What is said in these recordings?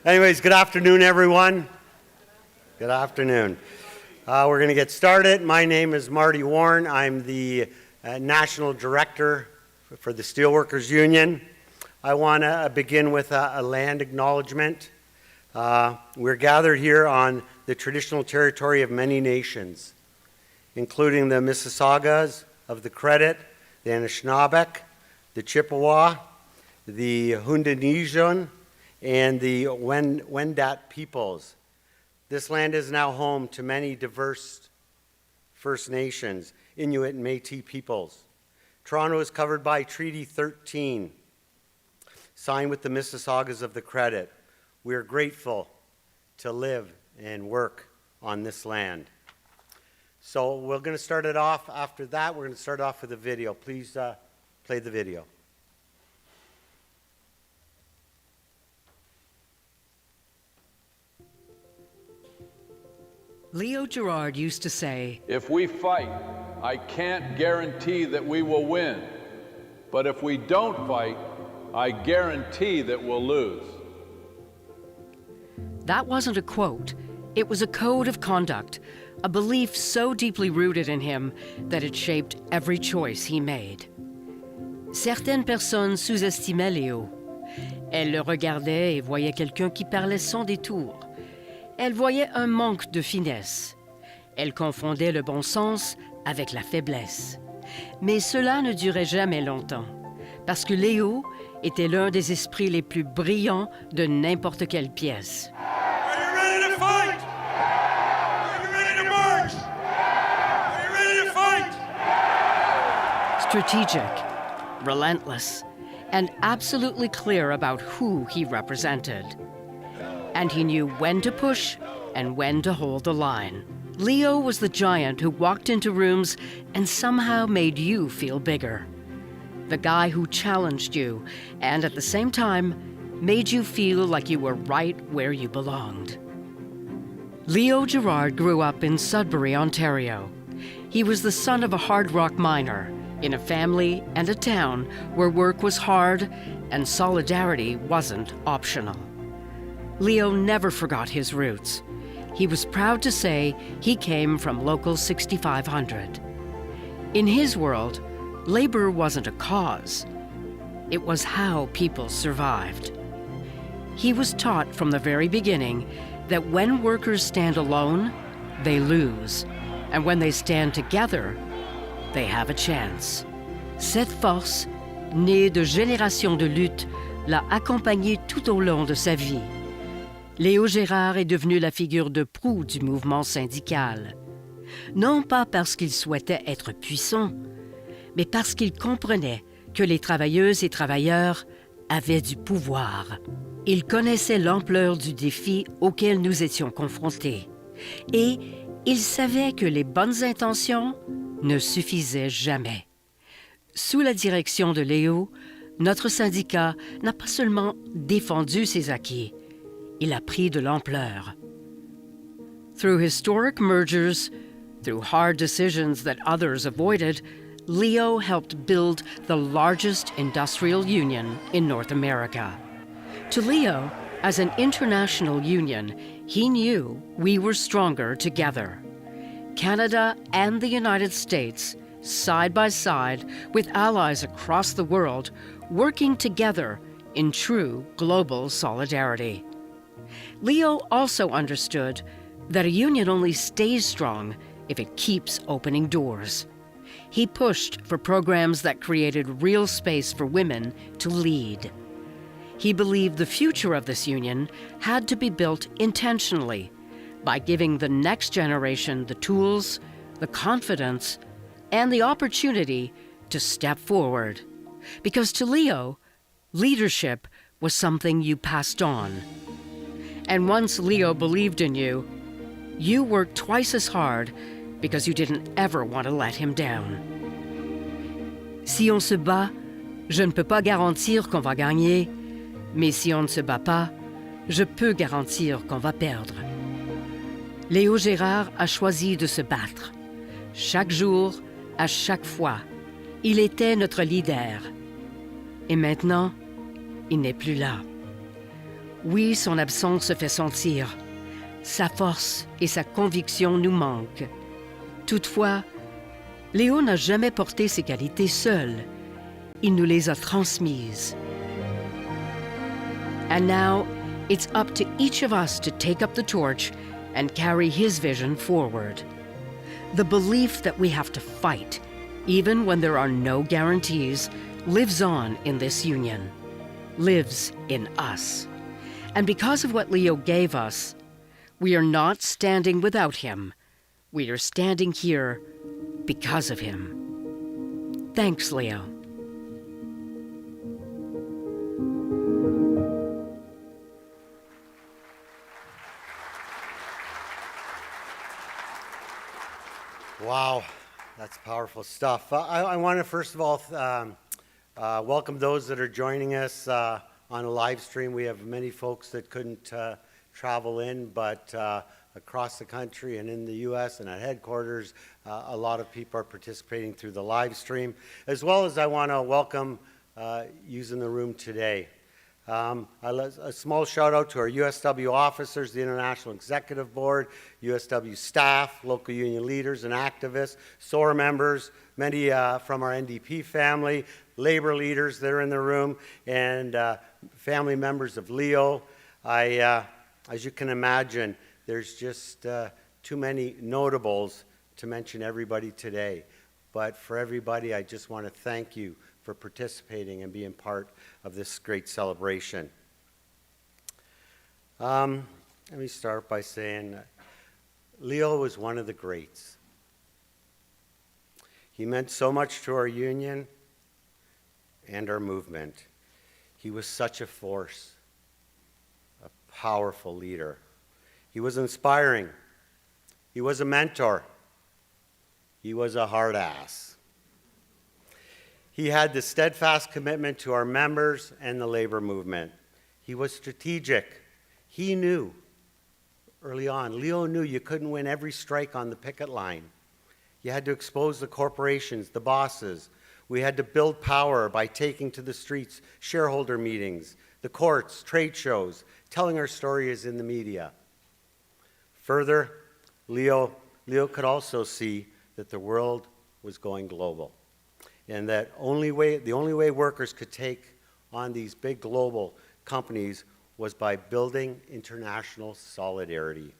Anyways, good afternoon, everyone. Good afternoon. We're going to get started. My name is Marty Warren. I'm the National Director for the Steelworkers Union. I want to begin with a land acknowledgement. We're gathered here on the traditional territory of many nations, including the Mississaugas of the Credit, the Anishinaabe, the Chippewa, the Haudenosaunee, and the Wendat peoples. This land is now home to many diverse First Nations, Inuit and Métis peoples. Toronto is covered by Treaty 13, signed with the Mississaugas of the Credit. We are grateful to live and work on this land. So we're going to start it off. After that, we're going to start off with a video. Please play the video. Leo Gerard used to say, "If we fight, I can't guarantee that we will win. But if we don't fight, I guarantee that we'll lose." That wasn't a quote. It was a code of conduct, a belief so deeply rooted in him that it shaped every choice he made. Certaines personnes sous-estimaient Léo. Elles le regardaient et voyaient quelqu'un qui parlait sans détour. Elles voyaient un manque de finesse. Elles confondaient le bon sens avec la faiblesse. Mais cela ne durait jamais longtemps, parce que Léo était l'un des esprits les plus brillants de n'importe quelle pièce. Are you ready to fight? Are you ready to march? Are you ready to fight? Strategic, relentless, and absolutely clear about who he represented. And he knew when to push and when to hold the line. Leo was the giant who walked into rooms and somehow made you feel bigger. The guy who challenged you and at the same time made you feel like you were right where you belonged. Leo Gerard grew up in Sudbury, Ontario. He was the son of a hard rock miner in a family and a town where work was hard and solidarity wasn't optional. Leo never forgot his roots. He was proud to say he came from Local 6500. In his world, labor wasn't a cause. It was how people survived. He was taught from the very beginning that when workers stand alone, they lose. And when they stand together, they have a chance. Cette force, née de générations de lutte, l'a accompagné tout au long de sa vie. Leo Gerard est devenu la figure de proue du mouvement syndical. Non pas parce qu'il souhaitait être puissant, mais parce qu'il comprenait que les travailleuses et travailleurs avaient du pouvoir. Il connaissait l'ampleur du défi auquel nous étions confrontés. Et il savait que les bonnes intentions ne suffisaient jamais. Sous la direction de Léo, notre syndicat n'a pas seulement défendu ses acquis, il a pris de l'ampleur. Through historic mergers, through hard decisions that others avoided, Leo helped build the largest industrial union in North America. To Leo, as an international union, he knew we were stronger together. Canada and the United States, side by side with allies across the world, working together in true global solidarity. Leo also understood that a union only stays strong if it keeps opening doors. He pushed for programs that created real space for women to lead. He believed the future of this union had to be built intentionally by giving the next generation the tools, the confidence, and the opportunity to step forward. Because to Leo, leadership was something you passed on. And once Leo believed in you, you worked twice as hard because you didn't ever want to let him down. Si on se bat, je ne peux pas garantir qu'on va gagner, mais si on ne se bat pas, je peux garantir qu'on va perdre. Leo Gerard a choisi de se battre. Chaque jour, à chaque fois, il était notre leader. Et maintenant, il n'est plus là. Oui, son absence se fait sentir. Sa force et sa conviction nous manquent. Toutefois, Léo n'a jamais porté ses qualités seul. Il nous les a transmises. And now, it's up to each of us to take up the torch and carry his vision forward. The belief that we have to fight, even when there are no guarantees, lives on in this union, lives in us. And because of what Leo gave us, we are not standing without him. We are standing here because of him. Thanks, Leo. Wow, that's powerful stuff. I want to first of all welcome those that are joining us on a live stream. We have many folks that couldn't travel in, but across the country and in the U.S. and at headquarters, a lot of people are participating through the live stream. As well as I want to welcome yous in the room today. A small shout out to our USW officers, the International Executive Board, USW staff, local union leaders and activists, SOAR members, many from our NDP family, labor leaders that are in the room, and family members of Leo. As you can imagine, there's just too many notables to mention everybody today. But for everybody, I just want to thank you for participating and being part of this great celebration. Let me start by saying Leo was one of the greats. He meant so much to our union and our movement. He was such a force, a powerful leader. He was inspiring. He was a mentor. He was a hard ass. He had the steadfast commitment to our members and the labor movement. He was strategic. He knew early on, Leo knew you couldn't win every strike on the picket line. You had to expose the corporations, the bosses. We had to build power by taking to the streets, shareholder meetings, the courts, trade shows, telling our stories in the media. Further, Leo could also see that the world was going global, and that the only way workers could take on these big global companies was by building international solidarity.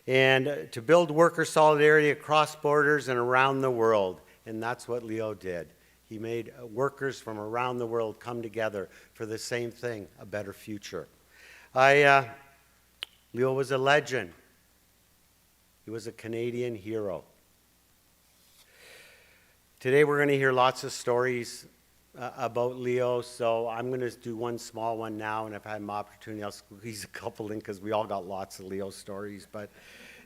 And to build worker solidarity across borders and around the world, and that's what Leo did. He made workers from around the world come together for the same thing, a better future. Leo was a legend. He was a Canadian hero. Today we're going to hear lots of stories about Leo, so I'm going to do one small one now, and if I have an opportunity, I'll squeeze a couple in because we all got lots of Leo stories. But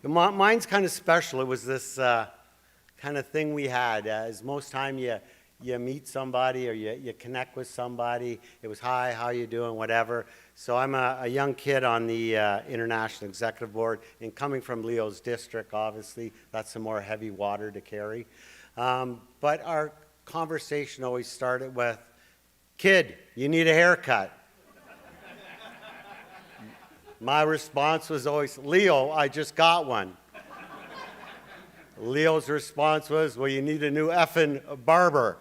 mine's kind of special. It was this kind of thing we had. As most time you meet somebody or you connect with somebody, it was, hi, how you doing, whatever. So I'm a young kid on the International Executive Board, and coming from Leo's district, obviously, that's some more heavy water to carry. But our conversation always started with, kid, you need a haircut. My response was always, Leo, I just got one. Leo's response was, well, you need a new effing barber.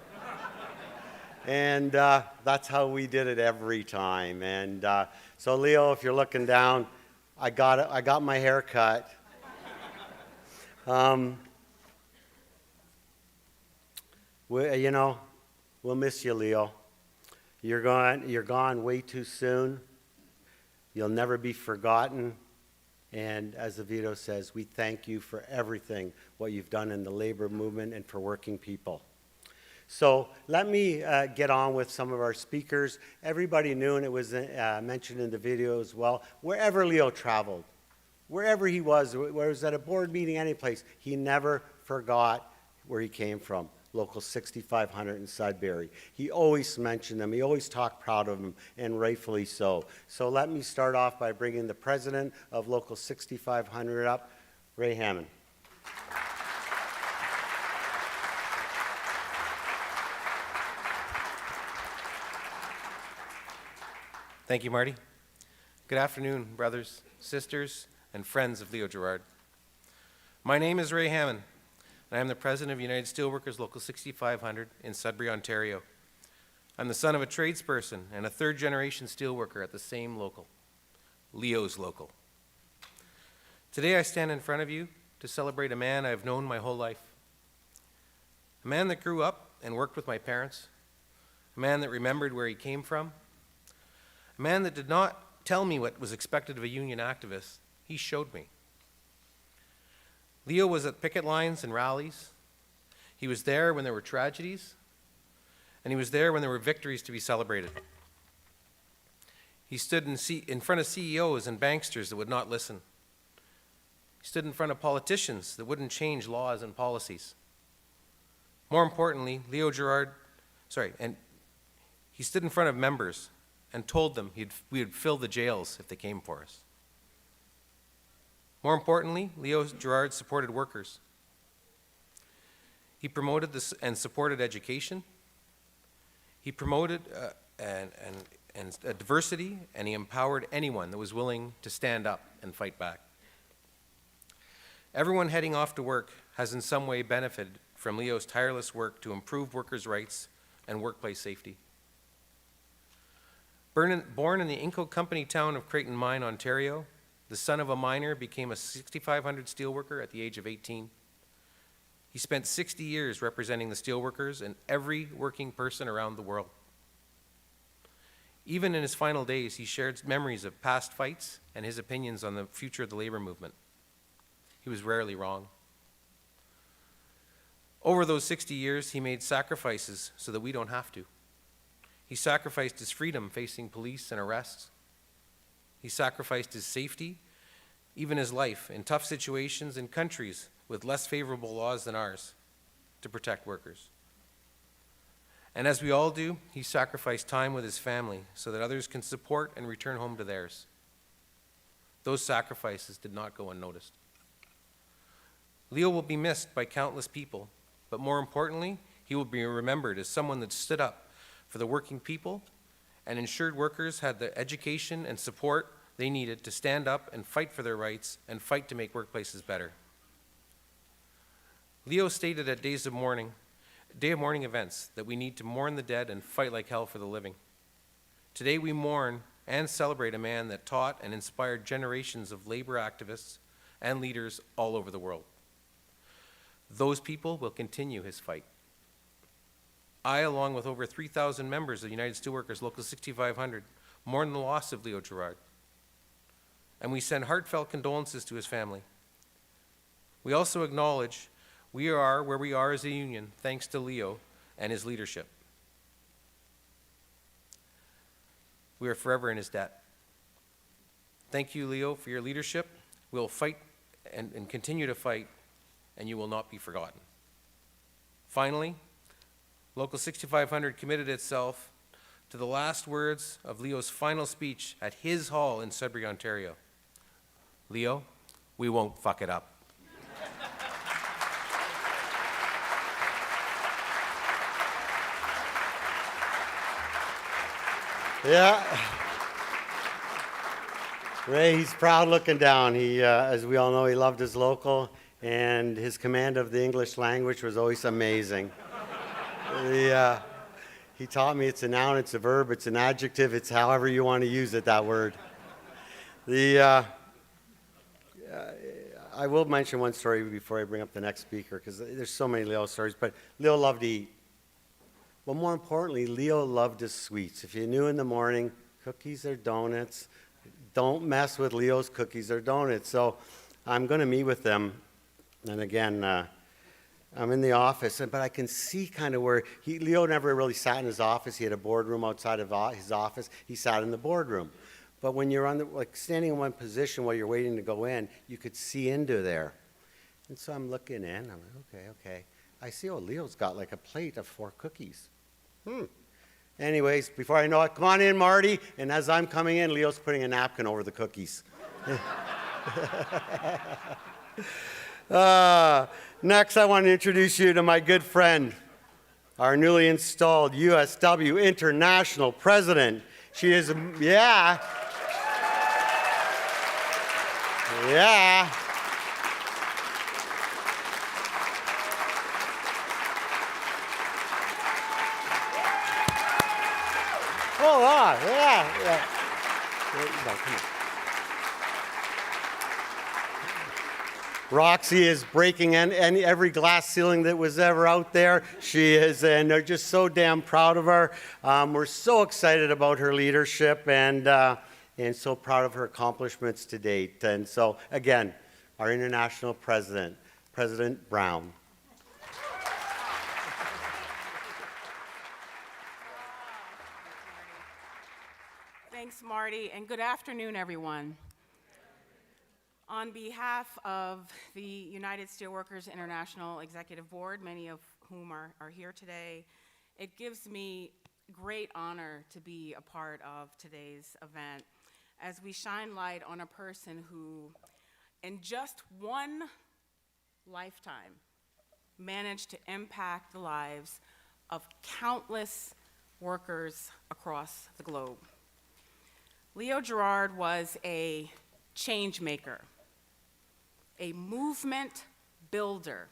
And that's how we did it every time. And so, Leo, if you're looking down, I got my hair cut. We'll miss you, Leo. You're gone way too soon. You'll never be forgotten. And as Avito says, we thank you for everything, what you've done in the labor movement and for working people. So let me get on with some of our speakers. Everybody knew, and it was mentioned in the video as well, wherever Leo traveled, wherever he was, whether it was at a board meeting, any place, he never forgot where he came from. Local 6500 in Sudbury. He always mentioned them. He always talked proud of them, and rightfully so. So let me start off by bringing the president of Local 6500 up, Ray Hammond. Thank you, Marty. Good afternoon, brothers, sisters, and friends of Leo Gerard. My name is Ray Hammond, and I am the president of United Steelworkers Local 6500 in Sudbury, Ontario. I'm the son of a tradesperson and a third-generation steelworker at the same local, Leo's Local. Today I stand in front of you to celebrate a man I've known my whole life. A man that grew up and worked with my parents. A man that remembered where he came from. A man that did not tell me what was expected of a union activist. He showed me. Leo was at picket lines and rallies. He was there when there were tragedies, and he was there when there were victories to be celebrated. He stood in front of CEOs and banksters that would not listen. He stood in front of politicians that wouldn't change laws and policies. More importantly, he stood in front of members and told them we would fill the jails if they came for us. More importantly, Leo Gerard supported workers. He promoted and supported education. He promoted diversity, and he empowered anyone that was willing to stand up and fight back. Everyone heading off to work has in some way benefited from Leo's tireless work to improve workers' rights and workplace safety. Born in the Inco Company town of Creighton Mine, Ontario, the son of a miner became a 6500 steelworker at the age of 18. He spent 60 years representing the steelworkers and every working person around the world. Even in his final days, he shared memories of past fights and his opinions on the future of the labor movement. He was rarely wrong. Over those 60 years, he made sacrifices so that we don't have to. He sacrificed his freedom facing police and arrests. He sacrificed his safety, even his life, in tough situations in countries with less favorable laws than ours to protect workers. And as we all do, he sacrificed time with his family so that others can support and return home to theirs. Those sacrifices did not go unnoticed. Leo will be missed by countless people, but more importantly, he will be remembered as someone that stood up for the working people and ensured workers had the education and support they needed to stand up and fight for their rights and fight to make workplaces better. Leo stated at Day of Mourning events that we need to mourn the dead and fight like hell for the living. Today we mourn and celebrate a man that taught and inspired generations of labor activists and leaders all over the world. Those people will continue his fight. I, along with over 3,000 members of United Steelworkers Local 6500, mourn the loss of Leo Gerard. And we send heartfelt condolences to his family. We also acknowledge we are where we are as a union thanks to Leo and his leadership. We are forever in his debt. Thank you, Leo, for your leadership. We'll fight and continue to fight, and you will not be forgotten. Finally, Local 6500 committed itself to the last words of Leo's final speech at his hall in Sudbury, Ontario. Leo, we won't fuck it up. Yeah. Ray, he's proud looking down. He, as we all know, he loved his local, and his command of the English language was always amazing. He taught me it's a noun, it's a verb, it's an adjective, it's however you want to use it, that word. I will mention one story before I bring up the next speaker, because there's so many Leo stories, but Leo loved to eat. But more importantly, Leo loved his sweets. If you knew in the morning, cookies or donuts, don't mess with Leo's cookies or donuts. So I'm going to meet with them, and again, I'm in the office, but I can see kind of where Leo never really sat in his office. He had a boardroom outside of his office. He sat in the boardroom. But when you're standing in one position while you're waiting to go in, you could see into there. And so I'm looking in. I'm like, okay. I see, Leo's got like a plate of 4 cookies. Anyways, before I know it, come on in, Marty. And as I'm coming in, Leo's putting a napkin over the cookies. Next, I want to introduce you to my good friend, our newly installed USW International President. She is, yeah. Yeah. Hold on. Yeah. No, come on. Roxy is breaking every glass ceiling that was ever out there. She is, and they're just so damn proud of her. We're so excited about her leadership and so proud of her accomplishments to date. And so, again, our international president, President Brown. Thanks, Marty, and good afternoon, everyone. On behalf of the United Steelworkers International Executive Board, many of whom are here today, it gives me great honor to be a part of today's event as we shine light on a person who, in just one lifetime, managed to impact the lives of countless workers across the globe. Leo Gerard was a change maker, a movement builder,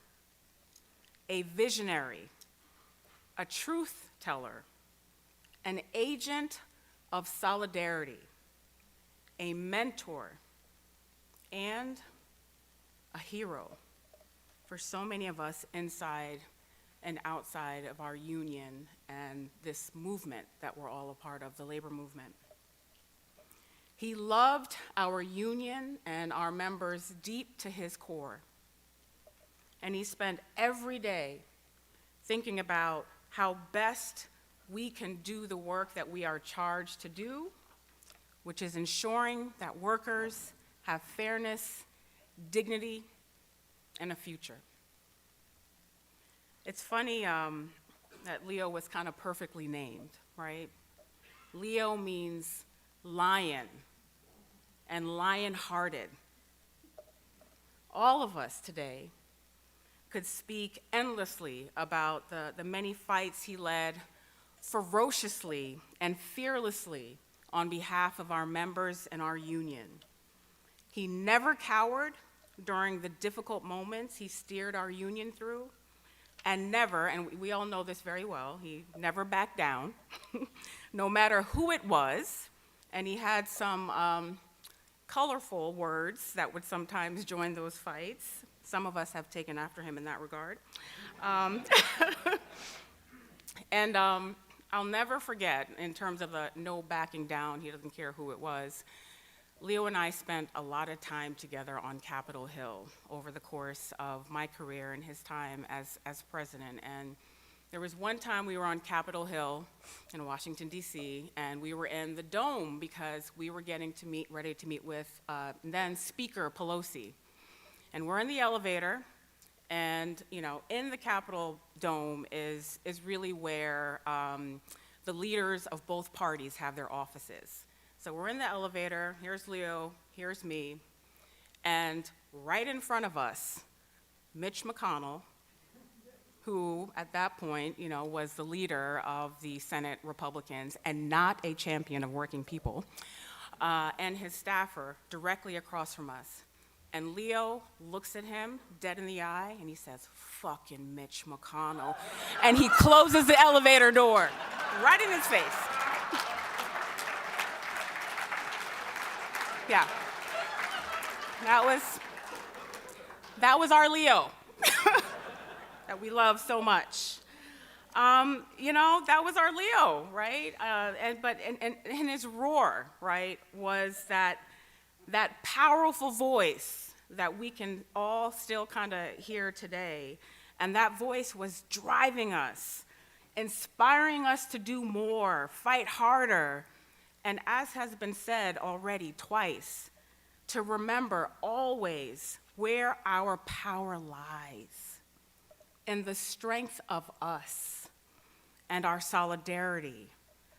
a visionary, a truth teller, an agent of solidarity, a mentor, and a hero for so many of us inside and outside of our union and this movement that we're all a part of, the labor movement. He loved our union and our members deep to his core. And he spent every day thinking about how best we can do the work that we are charged to do, which is ensuring that workers have fairness, dignity, and a future. It's funny that Leo was kind of perfectly named, right? Leo means lion and lion-hearted. All of us today could speak endlessly about the many fights he led ferociously and fearlessly on behalf of our members and our union. He never cowered during the difficult moments he steered our union through, and never, and we all know this very well, he never backed down, no matter who it was, and he had some colorful words that would sometimes join those fights. Some of us have taken after him in that regard. And I'll never forget, in terms of the no backing down, he doesn't care who it was, Leo and I spent a lot of time together on Capitol Hill over the course of my career and his time as president. And there was one time we were on Capitol Hill in Washington, D.C., and we were in the Dome because we were ready to meet with then Speaker Pelosi. And we're in the elevator, and in the Capitol Dome is really where the leaders of both parties have their offices. So we're in the elevator, here's Leo, here's me, and right in front of us, Mitch McConnell, who at that point, was the leader of the Senate Republicans and not a champion of working people, and his staffer directly across from us. And Leo looks at him dead in the eye and he says, "Fucking Mitch McConnell." And he closes the elevator door right in his face. Yeah. That was our Leo that we love so much. That was our Leo, right? But his roar, right, was that powerful voice that we can all still kind of hear today. And that voice was driving us, inspiring us to do more, fight harder, and as has been said already twice, to remember always where our power lies, in the strength of us and our solidarity,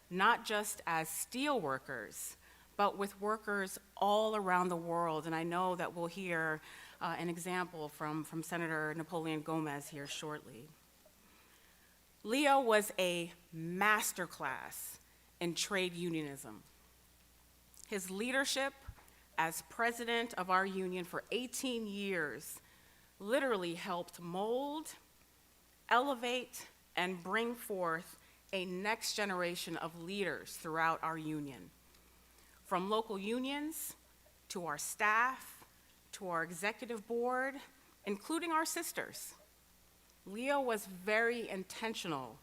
not just as steelworkers, but with workers all around the world. And I know that we'll hear an example from Senator Napoleon Gomez here shortly. Leo was a masterclass in trade unionism. His leadership as president of our union for 18 years, literally helped mold, elevate, and bring forth a next generation of leaders throughout our union. From local unions, to our staff, to our executive board, including our sisters. Leo was very intentional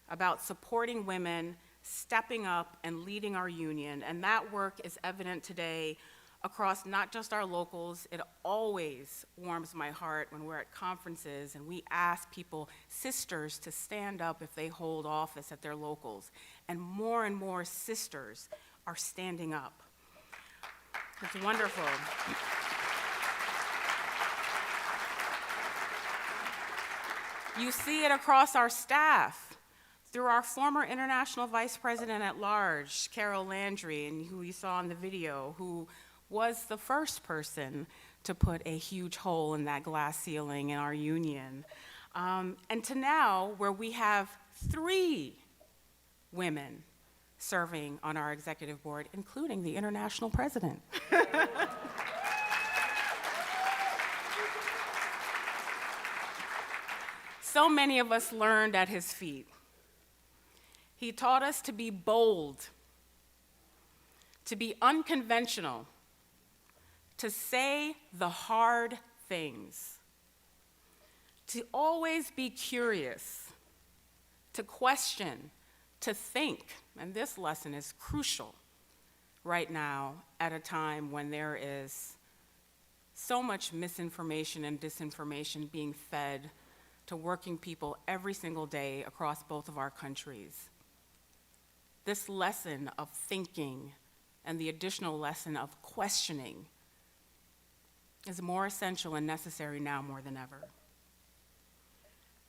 about supporting women, stepping up and leading our union, and that work is evident today across not just our locals. It always warms my heart when we're at conferences and we ask people, sisters, to stand up if they hold office at their locals. And more sisters are standing up. It's wonderful. You see it across our staff, through our former international vice president at large, Carol Landry, and who you saw in the video, who was the first person to put a huge hole in that glass ceiling in our union. And to now, where we have 3 women serving on our executive board, including the international president. So many of us learned at his feet. He taught us to be bold, to be unconventional, to say the hard things, to always be curious, to question, to think. And this lesson is crucial right now at a time when there is so much misinformation and disinformation being fed to working people every single day across both of our countries. This lesson of thinking and the additional lesson of questioning is more essential and necessary now more than ever.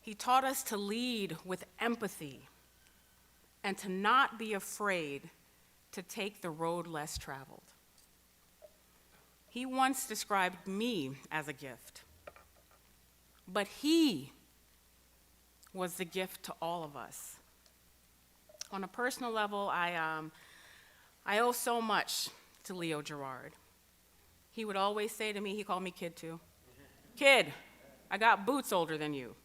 He taught us to lead with empathy and to not be afraid to take the road less traveled. He once described me as a gift, but he was the gift to all of us. On a personal level, I owe so much to Leo Gerard. He would always say to me, he called me kid too, "Kid, I got boots older than you."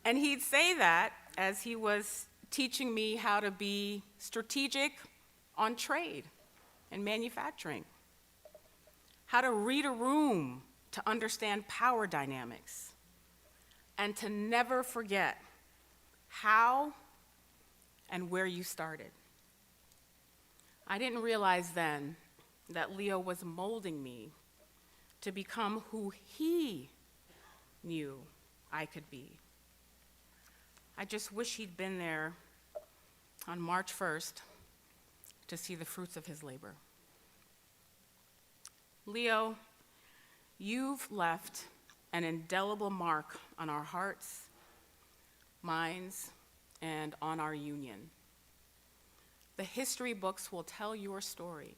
And he'd say that as he was teaching me how to be strategic on trade and manufacturing, how to read a room to understand power dynamics, and to never forget how and where you started. I didn't realize then that Leo was molding me to become who he knew I could be. I just wish he'd been there on March 1st to see the fruits of his labor. Leo, you've left an indelible mark on our hearts, minds, and on our union. The history books will tell your story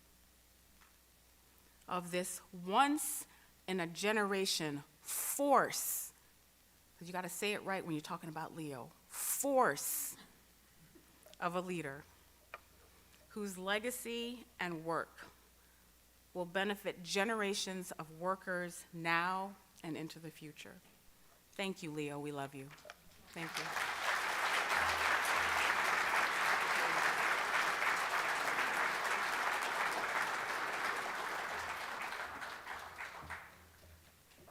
of this once-in-a-generation force, because you got to say it right when you're talking about Leo, force of a leader whose legacy and work will benefit generations of workers now and into the future. Thank you, Leo. We love you. Thank you.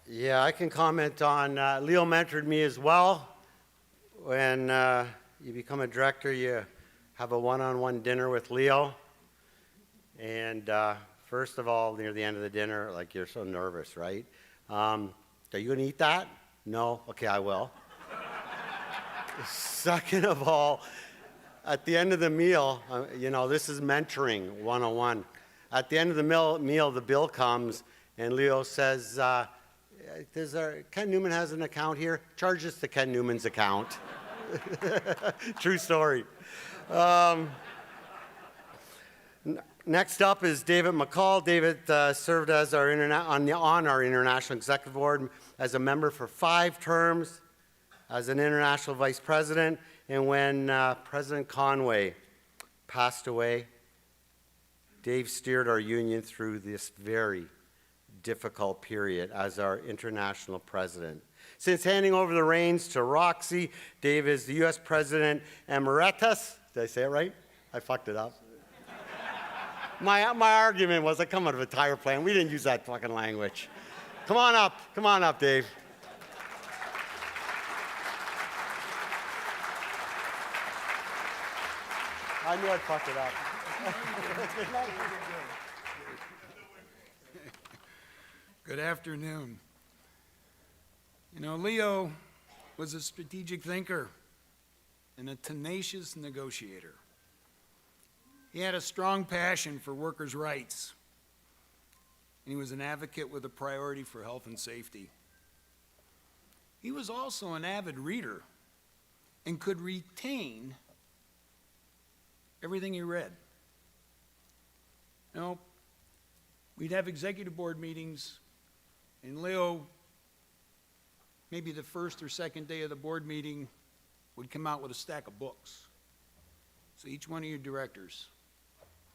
Yeah, I can comment on, Leo mentored me as well. When you become a director, you have a one-on-one dinner with Leo. And first of all, near the end of the dinner, like, you're so nervous, right? Are you gonna eat that? No? Okay, I will. Second of all, at the end of the meal, this is mentoring 101. At the end of the meal, the bill comes, and Leo says, Ken Neumann has an account here. Charge us to Ken Neumann's account. True story. Next up is David McCall. David served as on our International Executive Board as a member for 5 terms, as an International Vice President, and when President Conway passed away, Dave steered our union through this very difficult period as our international president. Since handing over the reins to Roxy, Dave is the U.S. President Emeritus. Did I say it right? I fucked it up. My argument was I come out of a tire plant. We didn't use that fucking language. Come on up, Dave. I knew I'd fuck it up. Good afternoon. You know, Leo was a strategic thinker and a tenacious negotiator. He had a strong passion for workers' rights, and he was an advocate with a priority for health and safety. He was also an avid reader and could retain everything he read. You know, we'd have executive board meetings, and Leo, maybe the first or second day of the board meeting, would come out with a stack of books. So each one of you directors,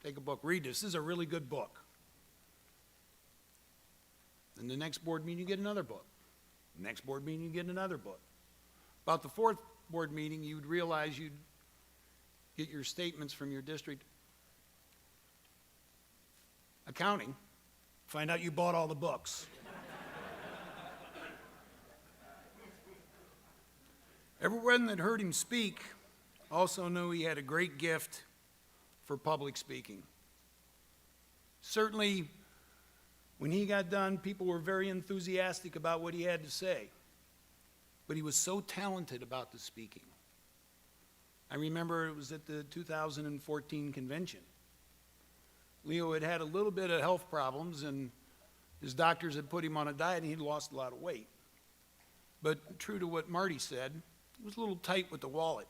take a book, read this. This is a really good book. Then the next board meeting, you get another book. The next board meeting, you get another book. About the fourth board meeting, you'd realize you'd get your statements from your district accounting, find out you bought all the books. Everyone that heard him speak also knew he had a great gift for public speaking. Certainly, when he got done, people were very enthusiastic about what he had to say. But he was so talented about the speaking. I remember it was at the 2014 convention. Leo had had a little bit of health problems, and his doctors had put him on a diet, and he'd lost a lot of weight. But true to what Marty said, he was a little tight with the wallet.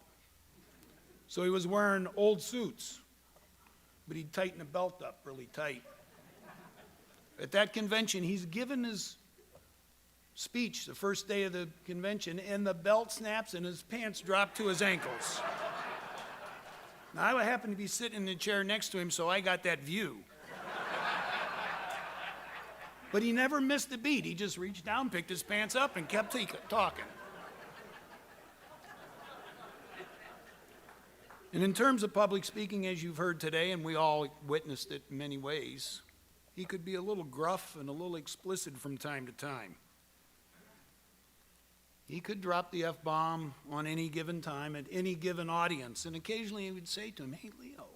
So he was wearing old suits, but he'd tighten the belt up really tight. At that convention, he's given his speech the first day of the convention, and the belt snaps and his pants drop to his ankles. Now, I happened to be sitting in the chair next to him, so I got that view. But he never missed a beat. He just reached down, picked his pants up, and kept talking. And in terms of public speaking, as you've heard today, and we all witnessed it in many ways, he could be a little gruff and a little explicit from time to time. He could drop the F-bomb on any given time at any given audience, and occasionally he would say to him, "Hey, Leo,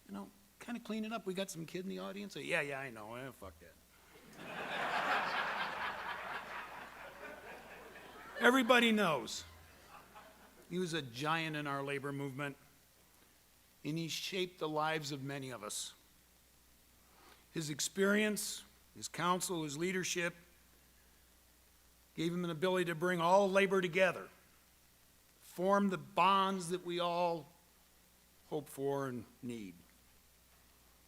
you know, kind of clean it up. We got some kid in the audience." Say, yeah, I know. Fuck that. Everybody knows. He was a giant in our labor movement, and he shaped the lives of many of us. His experience, his counsel, his leadership gave him an ability to bring all labor together, form the bonds that we all hope for and need,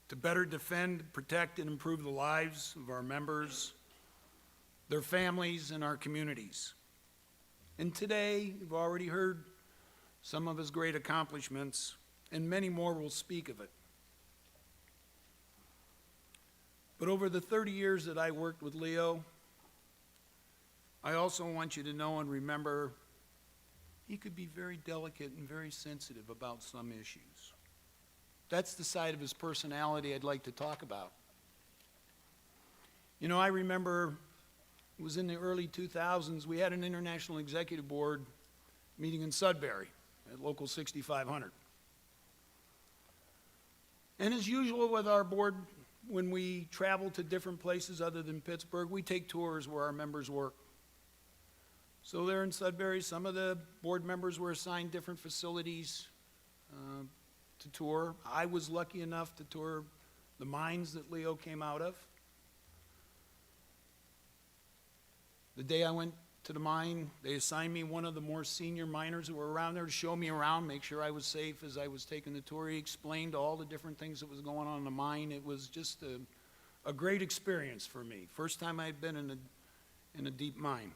to better defend, protect, and improve the lives of our members, their families, and our communities. And today, you've already heard some of his great accomplishments, and many more will speak of it. But over the 30 years that I worked with Leo, I also want you to know and remember he could be very delicate and very sensitive about some issues. That's the side of his personality I'd like to talk about. You know, I remember it was in the early 2000s, we had an international executive board meeting in Sudbury at Local 6500. And as usual with our board, when we travel to different places other than Pittsburgh, we take tours where our members work. So there in Sudbury, some of the board members were assigned different facilities to tour. I was lucky enough to tour the mines that Leo came out of. The day I went to the mine, they assigned me one of the more senior miners who were around there to show me around, make sure I was safe as I was taking the tour. He explained all the different things that was going on in the mine. It was just a great experience for me. First time I'd been in a deep mine.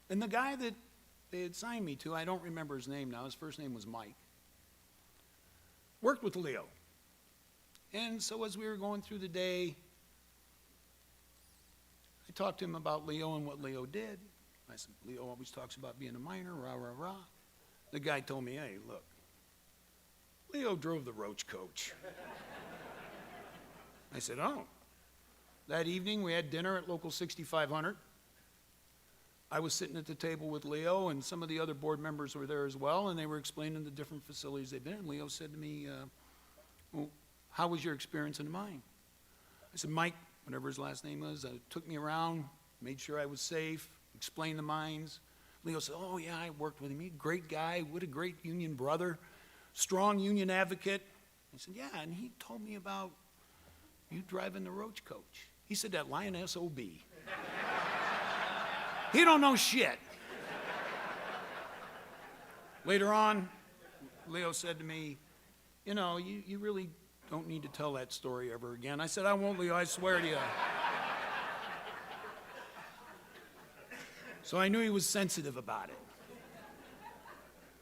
And the guy that they had assigned me to, I don't remember his name now, his first name was Mike, worked with Leo. And so as we were going through the day, I talked to him about Leo and what Leo did. I said, Leo always talks about being a miner, rah, rah, rah. The guy told me, hey, look, Leo drove the roach coach. I said, oh. That evening, we had dinner at Local 6500. I was sitting at the table with Leo, and some of the other board members were there as well, and they were explaining the different facilities they've been in. Leo said to me, well, how was your experience in the mine? I said, Mike, whatever his last name was, took me around, made sure I was safe, explained the mines. Leo said, oh yeah, I worked with him. He's a great guy, what a great union brother, strong union advocate. I said, yeah, and he told me about you driving the roach coach. He said that lion SOB. He don't know shit. Later on, Leo said to me, you know, you really don't need to tell that story ever again. I said, I won't, Leo, I swear to you. So I knew he was sensitive about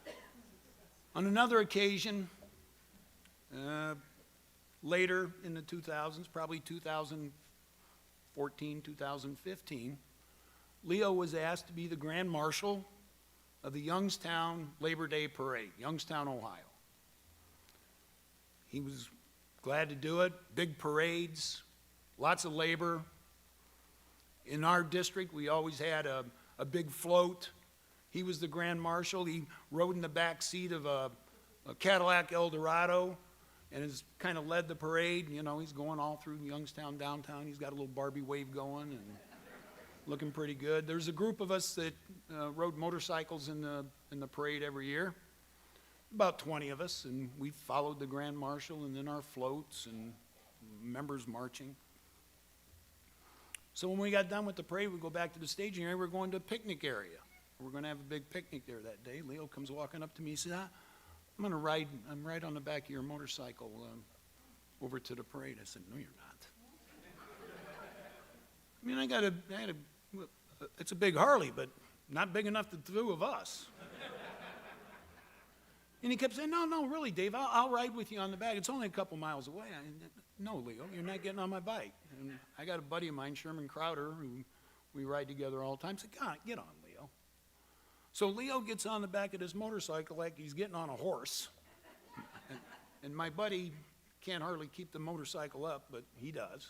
it. On another occasion, later in the 2000s, probably 2014, 2015, Leo was asked to be the Grand Marshal of the Youngstown Labor Day Parade, Youngstown, Ohio. He was glad to do it, big parades, lots of labor. In our district, we always had a big float. He was the Grand Marshal. He rode in the back seat of a Cadillac Eldorado and has kind of led the parade. You know, he's going all through Youngstown downtown. He's got a little Barbie wave going and looking pretty good. There's a group of us that rode motorcycles in the parade every year, about 20 of us, and we followed the Grand Marshal and then our floats and members marching. So when we got done with the parade, we go back to the staging area. We're going to a picnic area. We're going to have a big picnic there that day. Leo comes walking up to me. He said, I'm right on the back of your motorcycle over to the parade. I said, no, you're not. I mean, it's a big Harley, but not big enough for the two of us. And he kept saying, no, really, Dave, I'll ride with you on the back. It's only a couple miles away. No, Leo, you're not getting on my bike. And I got a buddy of mine, Sherman Crowder, who we ride together all the time. I said, God, get on, Leo. So Leo gets on the back of his motorcycle like he's getting on a horse. And my buddy can't hardly keep the motorcycle up, but he does.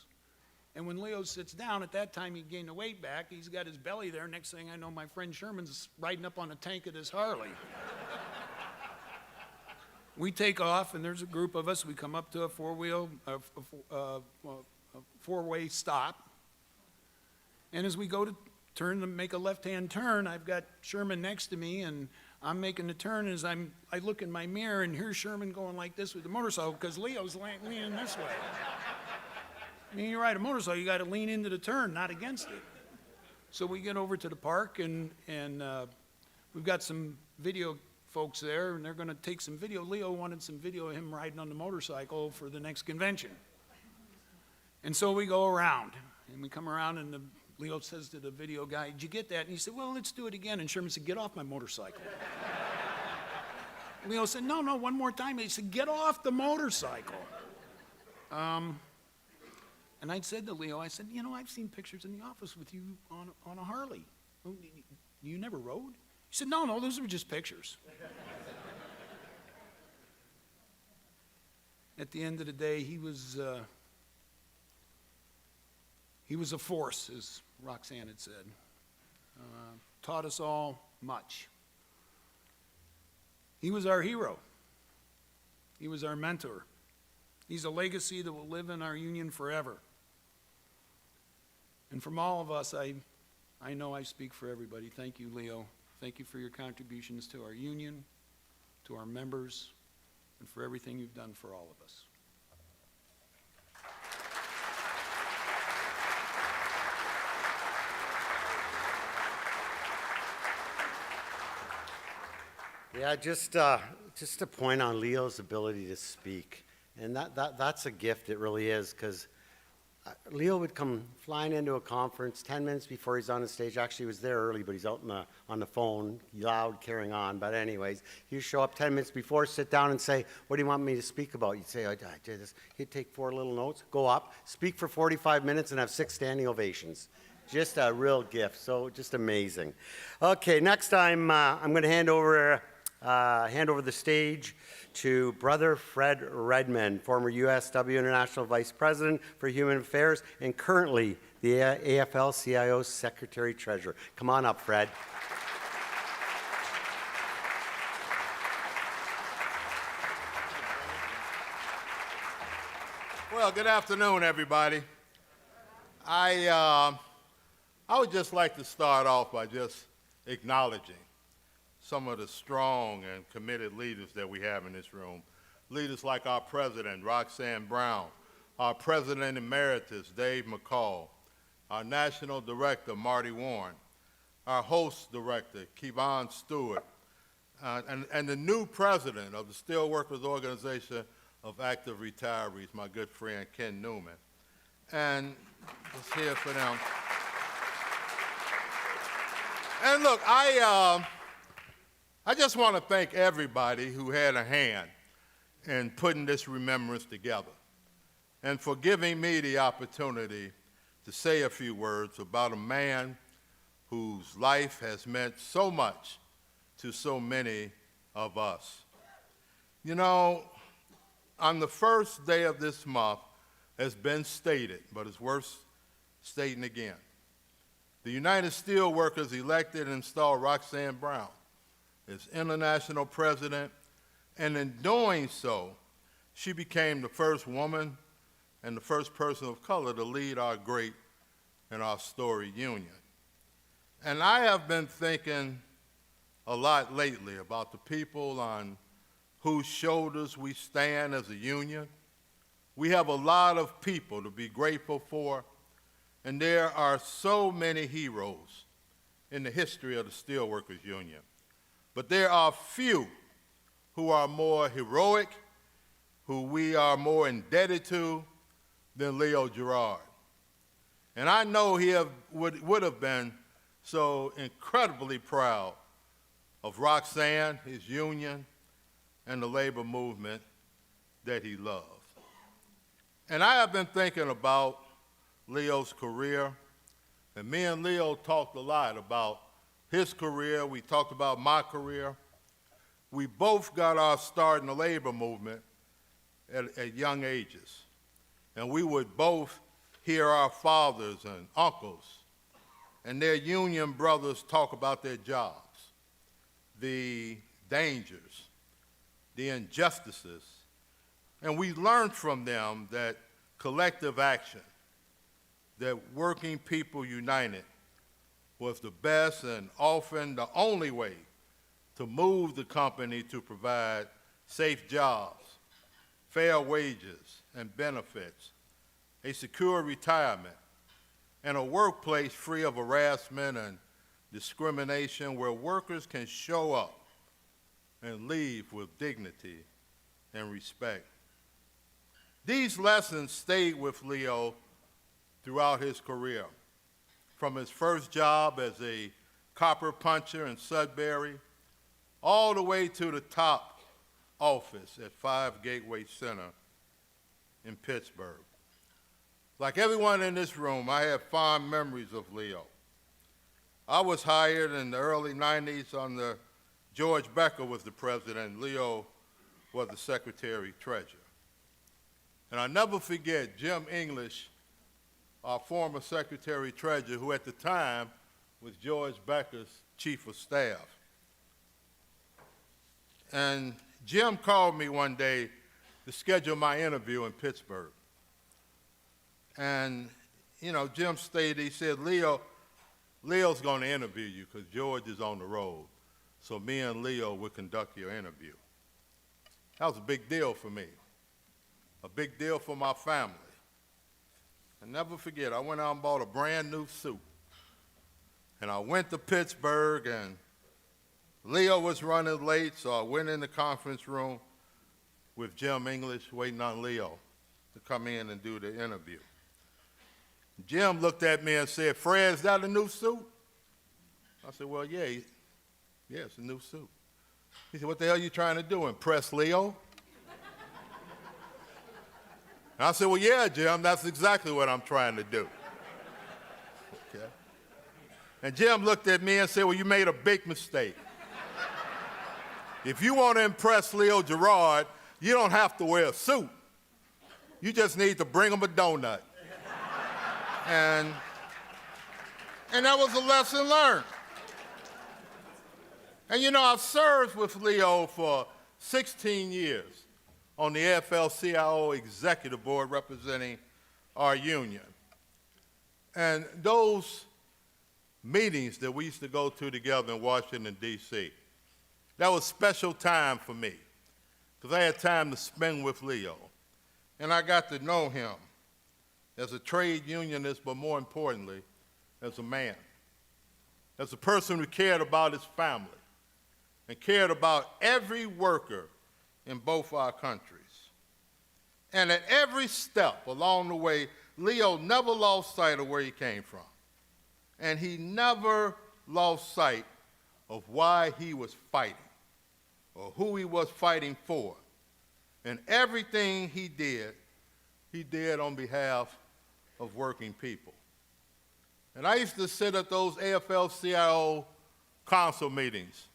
And when Leo sits down, at that time he gained the weight back. He's got his belly there. Next thing I know, my friend Sherman's riding up on a tank of this Harley. We take off, and there's a group of us. We come up to a four-way stop. And as we go to turn to make a left-hand turn, I've got Sherman next to me, and I'm making the turn. As I look in my mirror, and here's Sherman going like this with the motorcycle because Leo's leaning this way. I mean, you ride a motorcycle, you got to lean into the turn, not against it. So we get over to the park, and we've got some video folks there, and they're going to take some video. Leo wanted some video of him riding on the motorcycle for the next convention. And so we go around, and we come around, and Leo says to the video guy, did you get that? And he said, well, let's do it again. And Sherman said, get off my motorcycle. Leo said, no, one more time. He said, get off the motorcycle. And I said to Leo, I said, you know, I've seen pictures in the office with you on a Harley. You never rode? He said, no, those were just pictures. At the end of the day, he was a force, as Roxanne had said. Taught us all much. He was our hero. He was our mentor. He's a legacy that will live in our union forever. And from all of us, I know I speak for everybody. Thank you, Leo. Thank you for your contributions to our union, to our members, and for everything you've done for all of us. Yeah, just a point on Leo's ability to speak. And that's a gift, it really is, because Leo would come flying into a conference 10 minutes before he's on the stage. Actually, he was there early, but he's out on the phone, loud, carrying on. But anyways, he'd show up 10 minutes before, sit down and say, what do you want me to speak about? You'd say, I did this. He'd take 4 little notes, go up, speak for 45 minutes, and have 6 standing ovations. Just a real gift, so just amazing. Okay, next I'm going to hand over the stage to Brother Fred Redmond, former USW International Vice President for Human Affairs and currently the AFL-CIO Secretary Treasurer. Come on up, Fred. Well, good afternoon, everybody. I would just like to start off by just acknowledging some of the strong and committed leaders that we have in this room. Leaders like our president, Roxanne Brown, our president emeritus, Dave McCall, our national director, Marty Warren, our host director, Kevon Stewart, and the new president of the Steelworkers Organization of Active Retirees, my good friend, Ken Neumann. And let's hear for them. And look, I just want to thank everybody who had a hand in putting this remembrance together and for giving me the opportunity to say a few words about a man whose life has meant so much to so many of us. You know, on the first day of this month, has been stated, but it's worth stating again. The United Steelworkers elected and installed Roxanne Brown as international president, and in doing so, she became the first woman and the first person of color to lead our great and our storied union. And I have been thinking a lot lately about the people on whose shoulders we stand as a union. We have a lot of people to be grateful for, and there are so many heroes in the history of the Steelworkers Union. But there are few who are more heroic, who we are more indebted to than Leo Gerard. And I know he would have been so incredibly proud of Roxanne, his union, and the labor movement that he loved. And I have been thinking about Leo's career, and me and Leo talked a lot about his career. We talked about my career. We both got our start in the labor movement at young ages. And we would both hear our fathers and uncles and their union brothers talk about their jobs, the dangers, the injustices. And we learned from them that collective action, that working people united, was the best and often the only way to move the company to provide safe jobs, fair wages and benefits, a secure retirement, and a workplace free of harassment and discrimination where workers can show up and leave with dignity and respect. These lessons stayed with Leo throughout his career, from his first job as a copper puncher in Sudbury, all the way to the top office at 5 Gateway Center in Pittsburgh. Like everyone in this room, I have fond memories of Leo. I was hired in the early 90s under George Becker was the president. Leo was the secretary treasurer. And I'll never forget Jim English, our former secretary treasurer, who at the time was George Becker's chief of staff. And Jim called me one day to schedule my interview in Pittsburgh. And, you know, Jim stated, he said, Leo's going to interview you because George is on the road. So me and Leo will conduct your interview. That was a big deal for me, a big deal for my family. I'll never forget, I went out and bought a brand new suit. And I went to Pittsburgh, and Leo was running late, so I went in the conference room with Jim English, waiting on Leo to come in and do the interview. Jim looked at me and said, "Fred, is that a new suit?" I said, "Well, yeah, yeah, it's a new suit." He said, "What the hell are you trying to do, impress Leo?" And I said, "Well, yeah, Jim, that's exactly what I'm trying to do." Okay. And Jim looked at me and said, "Well, you made a big mistake. If you want to impress Leo Gerard, you don't have to wear a suit. You just need to bring him a donut." And that was a lesson learned. And you know, I've served with Leo for 16 years on the AFL-CIO Executive Board representing our union. And those meetings that we used to go to together in Washington, D.C., that was special time for me because I had time to spend with Leo. And I got to know him as a trade unionist, but more importantly, as a man, as a person who cared about his family and cared about every worker in both our countries. And at every step along the way, Leo never lost sight of where he came from. And he never lost sight of why he was fighting or who he was fighting for. And everything he did on behalf of working people. And I used to sit at those AFL-CIO council meetings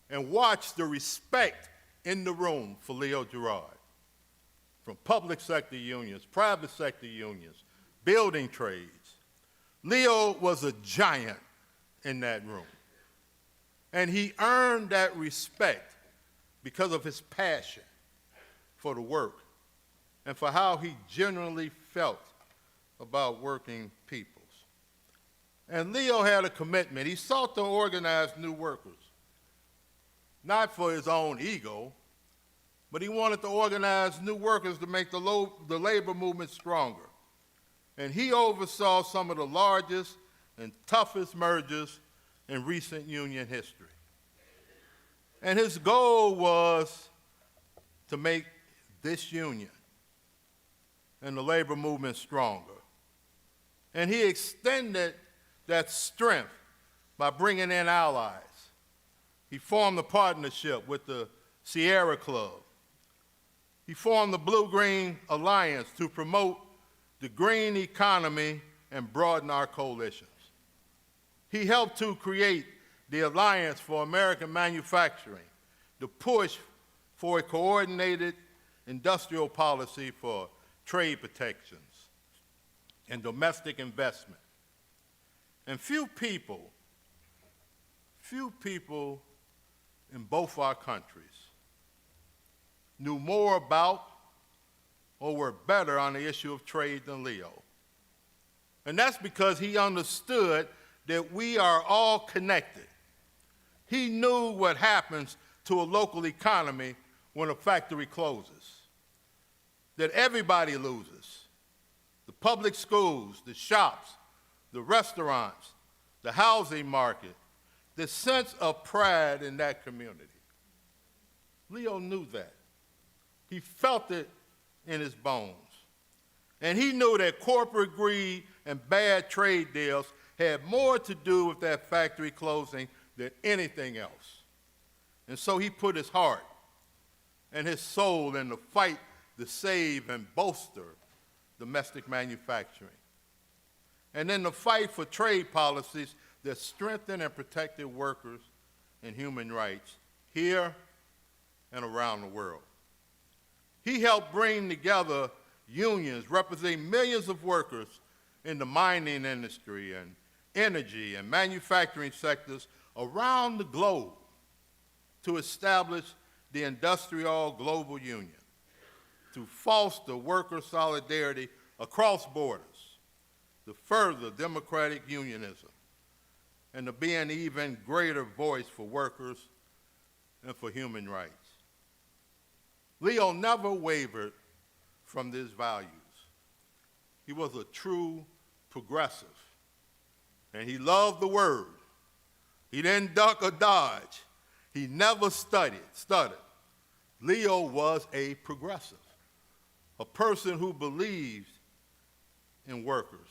and watch the respect in the room for Leo Gerard, from public sector unions, private sector unions, building trades. Leo was a giant in that room. And he earned that respect because of his passion for the work and for how he genuinely felt about working peoples. And Leo had a commitment. He sought to organize new workers, not for his own ego, but he wanted to organize new workers to make the labor movement stronger. And he oversaw some of the largest and toughest mergers in recent union history. And his goal was to make this union and the labor movement stronger. And he extended that strength by bringing in allies. He formed a partnership with the Sierra Club. He formed the Blue-Green Alliance to promote the green economy and broaden our coalitions. He helped to create the Alliance for American Manufacturing, to push for a coordinated industrial policy for trade protections and domestic investment. And few people in both our countries knew more about or were better on the issue of trade than Leo. And that's because he understood that we are all connected. He knew what happens to a local economy when a factory closes, that everybody loses. The public schools, the shops, the restaurants, the housing market, the sense of pride in that community. Leo knew that. He felt it in his bones. And he knew that corporate greed and bad trade deals had more to do with that factory closing than anything else. And so he put his heart and his soul in the fight to save and bolster domestic manufacturing. And in the fight for trade policies that strengthen and protected workers and human rights here and around the world. He helped bring together unions representing millions of workers in the mining industry and energy and manufacturing sectors around the globe to establish the Industrial Global Union, to foster worker solidarity across borders, to further democratic unionism, and to be an even greater voice for workers and for human rights. Leo never wavered from these values. He was a true progressive, and he loved the word. He didn't duck or dodge. He never stuttered. Leo was a progressive, a person who believed in workers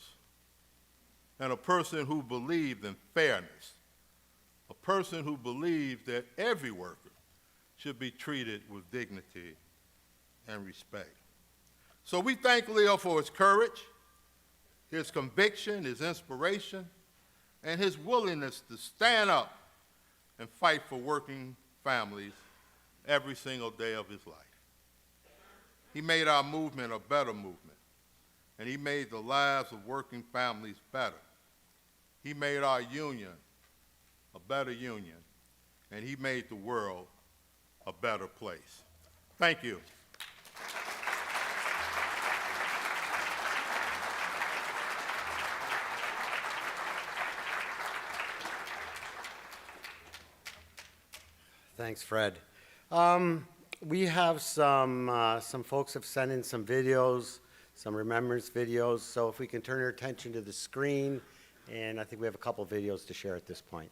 and a person who believed in fairness, a person who believed that every worker should be treated with dignity and respect. So we thank Leo for his courage, his conviction, his inspiration, and his willingness to stand up and fight for working families every single day of his life. He made our movement a better movement, and he made the lives of working families better. He made our union a better union, and he made the world a better place. Thank you. Thanks, Fred. We have some folks have sent in some videos, some remembrance videos, so if we can turn our attention to the screen, and I think we have a couple videos to share at this point.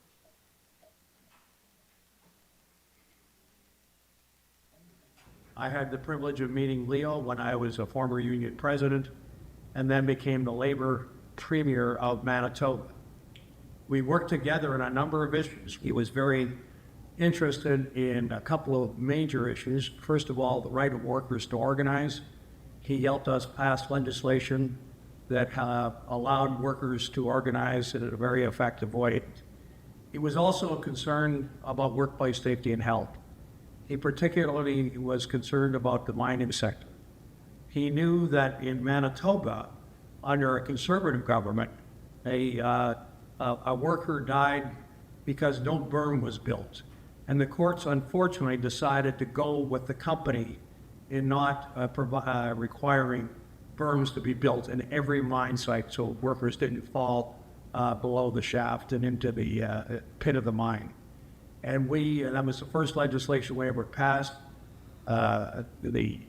I had the privilege of meeting Leo when I was a former union president and then became the labor premier of Manitoba. We worked together on a number of issues. He was very interested in a couple of major issues. First of all, the right of workers to organize. He helped us pass legislation that allowed workers to organize in a very effective way. He was also concerned about workplace safety and health. He particularly was concerned about the mining sector. He knew that in Manitoba, under a conservative government, a worker died because no berm was built. And the courts unfortunately decided to go with the company in not requiring berms to be built in every mine site so workers didn't fall below the shaft and into the pit of the mine. And that was the first legislation we ever passed. The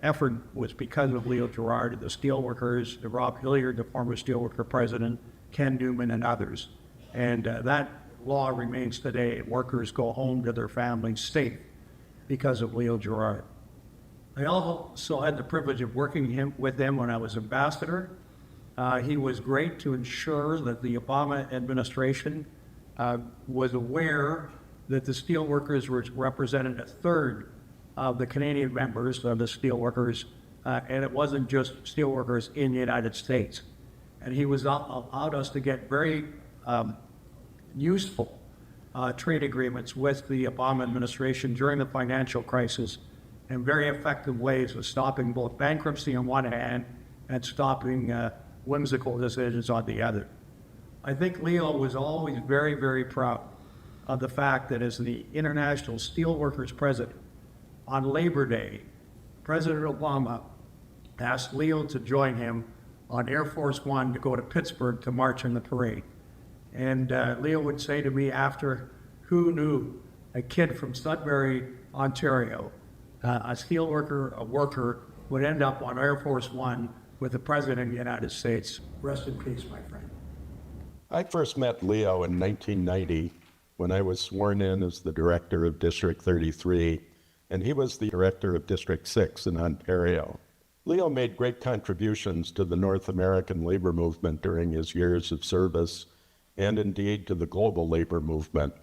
effort was because of Leo Gerard, the steelworkers, the Rob Hilliard, the former steelworker president, Ken Neumann, and others. And that law remains today. Workers go home to their families safe because of Leo Gerard. I also had the privilege of working with him when I was ambassador. He was great to ensure that the Obama administration was aware that the steelworkers represented a third of the Canadian members of the steelworkers, and it wasn't just steelworkers in the United States. And he allowed us to get very useful trade agreements with the Obama administration during the financial crisis, and very effective ways of stopping both bankruptcy on one hand and stopping whimsical decisions on the other. I think Leo was always very, very proud of the fact that as the International Steelworkers president, on Labor Day, President Obama asked Leo to join him on Air Force One to go to Pittsburgh to march in the parade. And Leo would say to me after, who knew a kid from Sudbury, Ontario, a steelworker, a worker, would end up on Air Force One with the President of the United States. Rest in peace, my friend. I first met Leo in 1990 when I was sworn in as the director of District 33, and he was the director of District 6 in Ontario. Leo made great contributions to the North American labor movement during his years of service, and indeed to the global labor movement.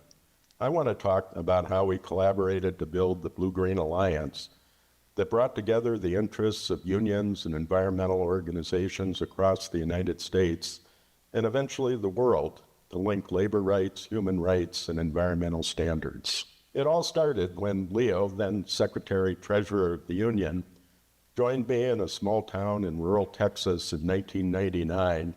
I want to talk about how we collaborated to build the Blue-Green Alliance that brought together the interests of unions and environmental organizations across the United States and eventually the world to link labor rights, human rights, and environmental standards. It all started when Leo, then Secretary-Treasurer of the Union, joined me in a small town in rural Texas in 1999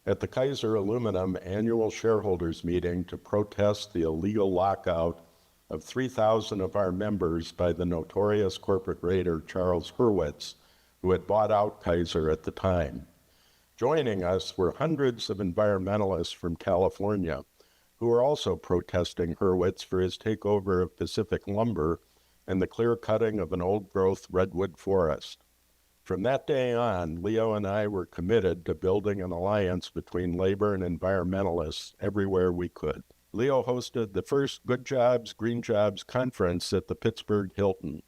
at the Kaiser Aluminum annual shareholders meeting to protest the illegal lockout of 3,000 of our members by the notorious corporate raider Charles Hurwitz, who had bought out Kaiser at the time. Joining us were hundreds of environmentalists from California who were also protesting Hurwitz for his takeover of Pacific Lumber and the clear cutting of an old-growth redwood forest. From that day on, Leo and I were committed to building an alliance between labor and environmentalists everywhere we could. Leo hosted the first Good Jobs, Green Jobs conference at the Pittsburgh Hilton.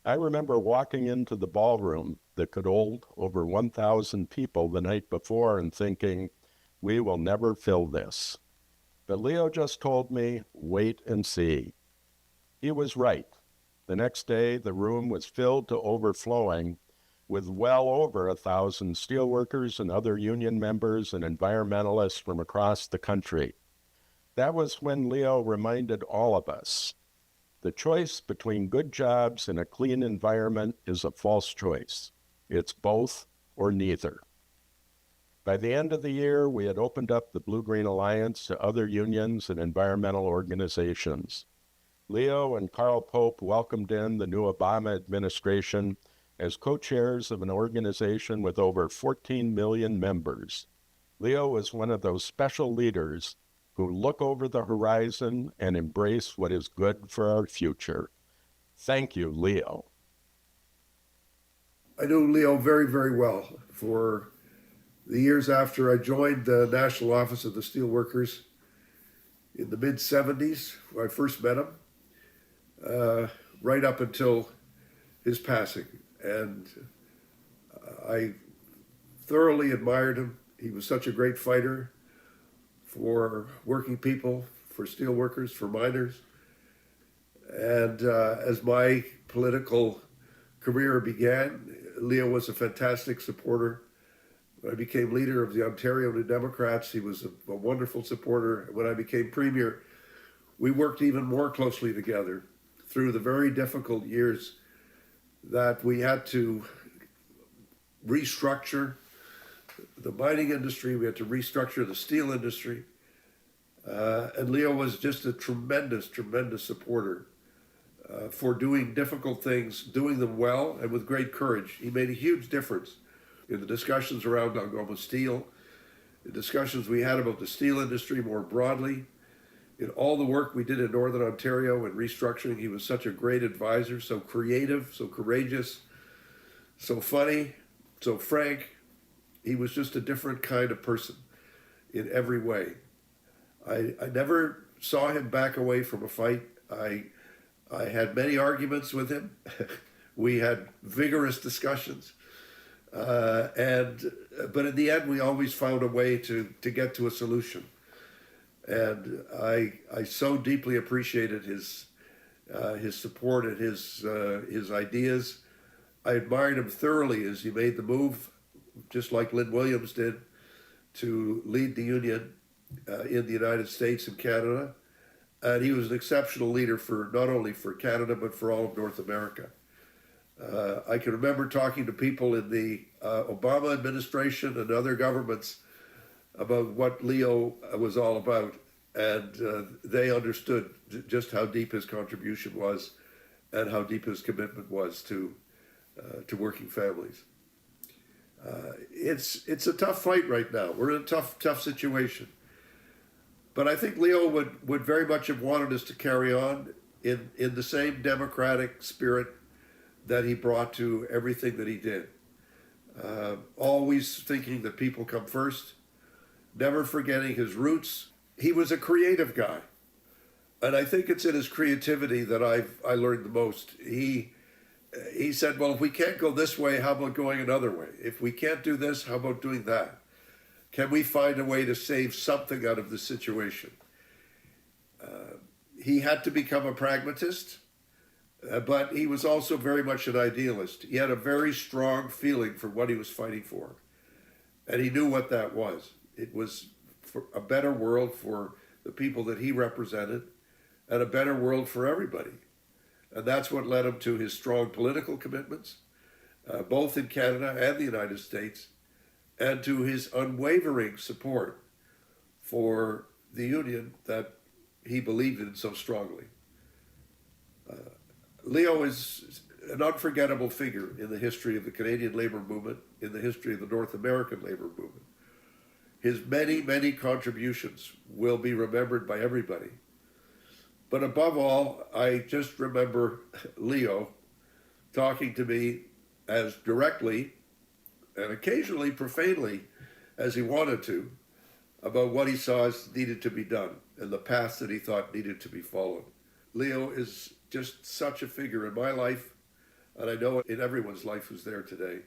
I remember walking into the ballroom that could hold over 1,000 people the night before and thinking, We will never fill this. But Leo just told me, wait and see. He was right. The next day, the room was filled to overflowing with well over 1,000 steelworkers and other union members and environmentalists from across the country. That was when Leo reminded all of us, the choice between good jobs and a clean environment is a false choice. It's both or neither. By the end of the year, we had opened up the Blue-Green Alliance to other unions and environmental organizations. Leo and Carl Pope welcomed in the new Obama administration as co-chairs of an organization with over 14 million members. Leo was one of those special leaders who look over the horizon and embrace what is good for our future. Thank you, Leo. I knew Leo very, very well. For the years after I joined the National Office of the Steelworkers in the mid-70s, when I first met him, right up until his passing. And I thoroughly admired him. He was such a great fighter for working people, for steelworkers, for miners. And as my political career began, Leo was a fantastic supporter. When I became leader of the Ontario New Democrats, he was a wonderful supporter. When I became premier, we worked even more closely together through the very difficult years that we had to restructure the mining industry, we had to restructure the steel industry. And Leo was just a tremendous, tremendous supporter for doing difficult things, doing them well and with great courage. He made a huge difference in the discussions around Algoma Steel, the discussions we had about the steel industry more broadly, in all the work we did in Northern Ontario and restructuring. He was such a great advisor, so creative, so courageous, so funny, so frank. He was just a different kind of person in every way. I never saw him back away from a fight. I had many arguments with him. We had vigorous discussions. But in the end, we always found a way to get to a solution. And I so deeply appreciated his support and his ideas. I admired him thoroughly as he made the move, just like Lynn Williams did, to lead the union in the United States and Canada. And he was an exceptional leader for not only for Canada, but for all of North America. I can remember talking to people in the Obama administration and other governments about what Leo was all about. And they understood just how deep his contribution was and how deep his commitment was to working families. It's a tough fight right now. We're in a tough situation. But I think Leo would very much have wanted us to carry on in the same democratic spirit that he brought to everything that he did. Always thinking that people come first, never forgetting his roots. He was a creative guy. And I think it's in his creativity that I learned the most. He said, well, if we can't go this way, how about going another way? If we can't do this, how about doing that? Can we find a way to save something out of the situation? He had to become a pragmatist, but he was also very much an idealist. He had a very strong feeling for what he was fighting for. And he knew what that was. It was for a better world for the people that he represented and a better world for everybody. And that's what led him to his strong political commitments, both in Canada and the United States, and to his unwavering support for the union that he believed in so strongly. Leo is an unforgettable figure in the history of the Canadian labor movement, in the history of the North American labor movement. His many, many contributions will be remembered by everybody. But above all, I just remember Leo talking to me as directly and occasionally profanely as he wanted to about what he saw as needed to be done and the path that he thought needed to be followed. Leo is just such a figure in my life, and I know in everyone's life who's there today.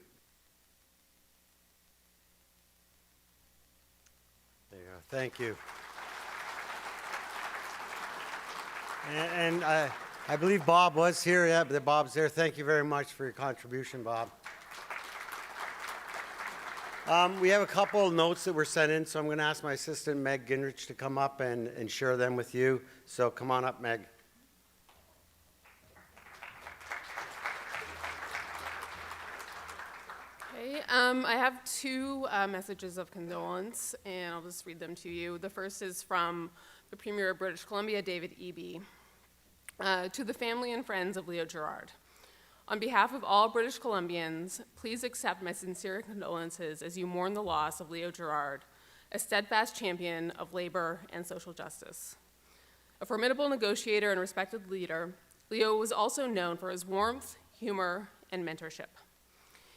Thank you. And I believe Bob was here. Yeah, but Bob's there. Thank you very much for your contribution, Bob. We have a couple of notes that were sent in, so I'm going to ask my assistant, Meg Gingrich, to come up and share them with you. So come on up, Meg. Okay, I have two messages of condolence, and I'll just read them to you. The first is from the Premier of British Columbia, David Eby. To the family and friends of Leo Gerard. On behalf of all British Columbians, please accept my sincere condolences as you mourn the loss of Leo Gerard, a steadfast champion of labor and social justice. A formidable negotiator and respected leader, Leo was also known for his warmth, humor, and mentorship.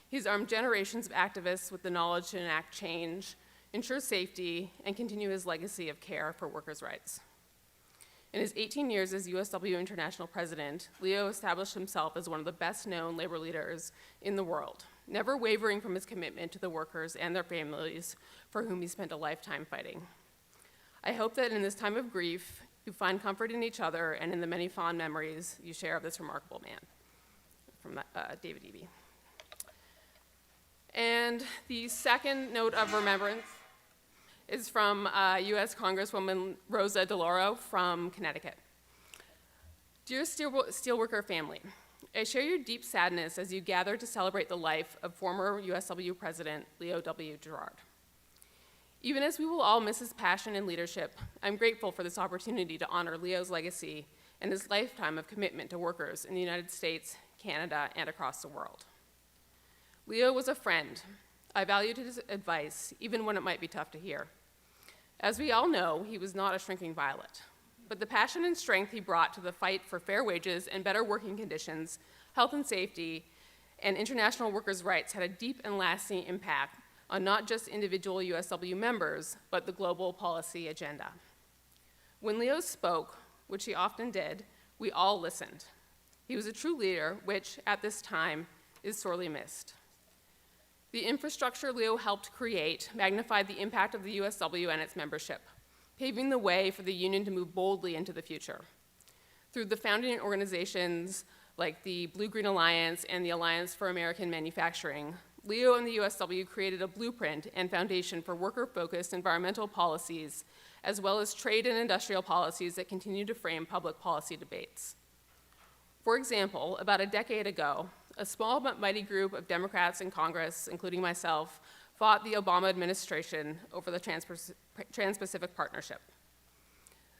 He's armed generations of activists with the knowledge to enact change, ensure safety, and continue his legacy of care for workers' rights. In his 18 years as USW International President, Leo established himself as one of the best-known labor leaders in the world, never wavering from his commitment to the workers and their families for whom he spent a lifetime fighting. I hope that in this time of grief, you find comfort in each other and in the many fond memories you share of this remarkable man. From David Eby. And the second note of remembrance is from U.S. Congresswoman Rosa DeLauro from Connecticut. Dear Steelworker family, I share your deep sadness as you gather to celebrate the life of former USW President Leo W. Gerard. Even as we will all miss his passion and leadership, I'm grateful for this opportunity to honor Leo's legacy and his lifetime of commitment to workers in the United States, Canada, and across the world. Leo was a friend. I valued his advice, even when it might be tough to hear. As we all know, he was not a shrinking violet, but the passion and strength he brought to the fight for fair wages and better working conditions, health and safety, and international workers' rights had a deep and lasting impact on not just individual USW members, but the global policy agenda. When Leo spoke, which he often did, we all listened. He was a true leader, which, at this time, is sorely missed. The infrastructure Leo helped create magnified the impact of the USW and its membership, paving the way for the union to move boldly into the future. Through the founding organizations like the Blue-Green Alliance and the Alliance for American Manufacturing, Leo and the USW created a blueprint and foundation for worker-focused environmental policies, as well as trade and industrial policies that continue to frame public policy debates. For example, about a decade ago, a small but mighty group of Democrats in Congress, including myself, fought the Obama administration over the Trans-Pacific Partnership.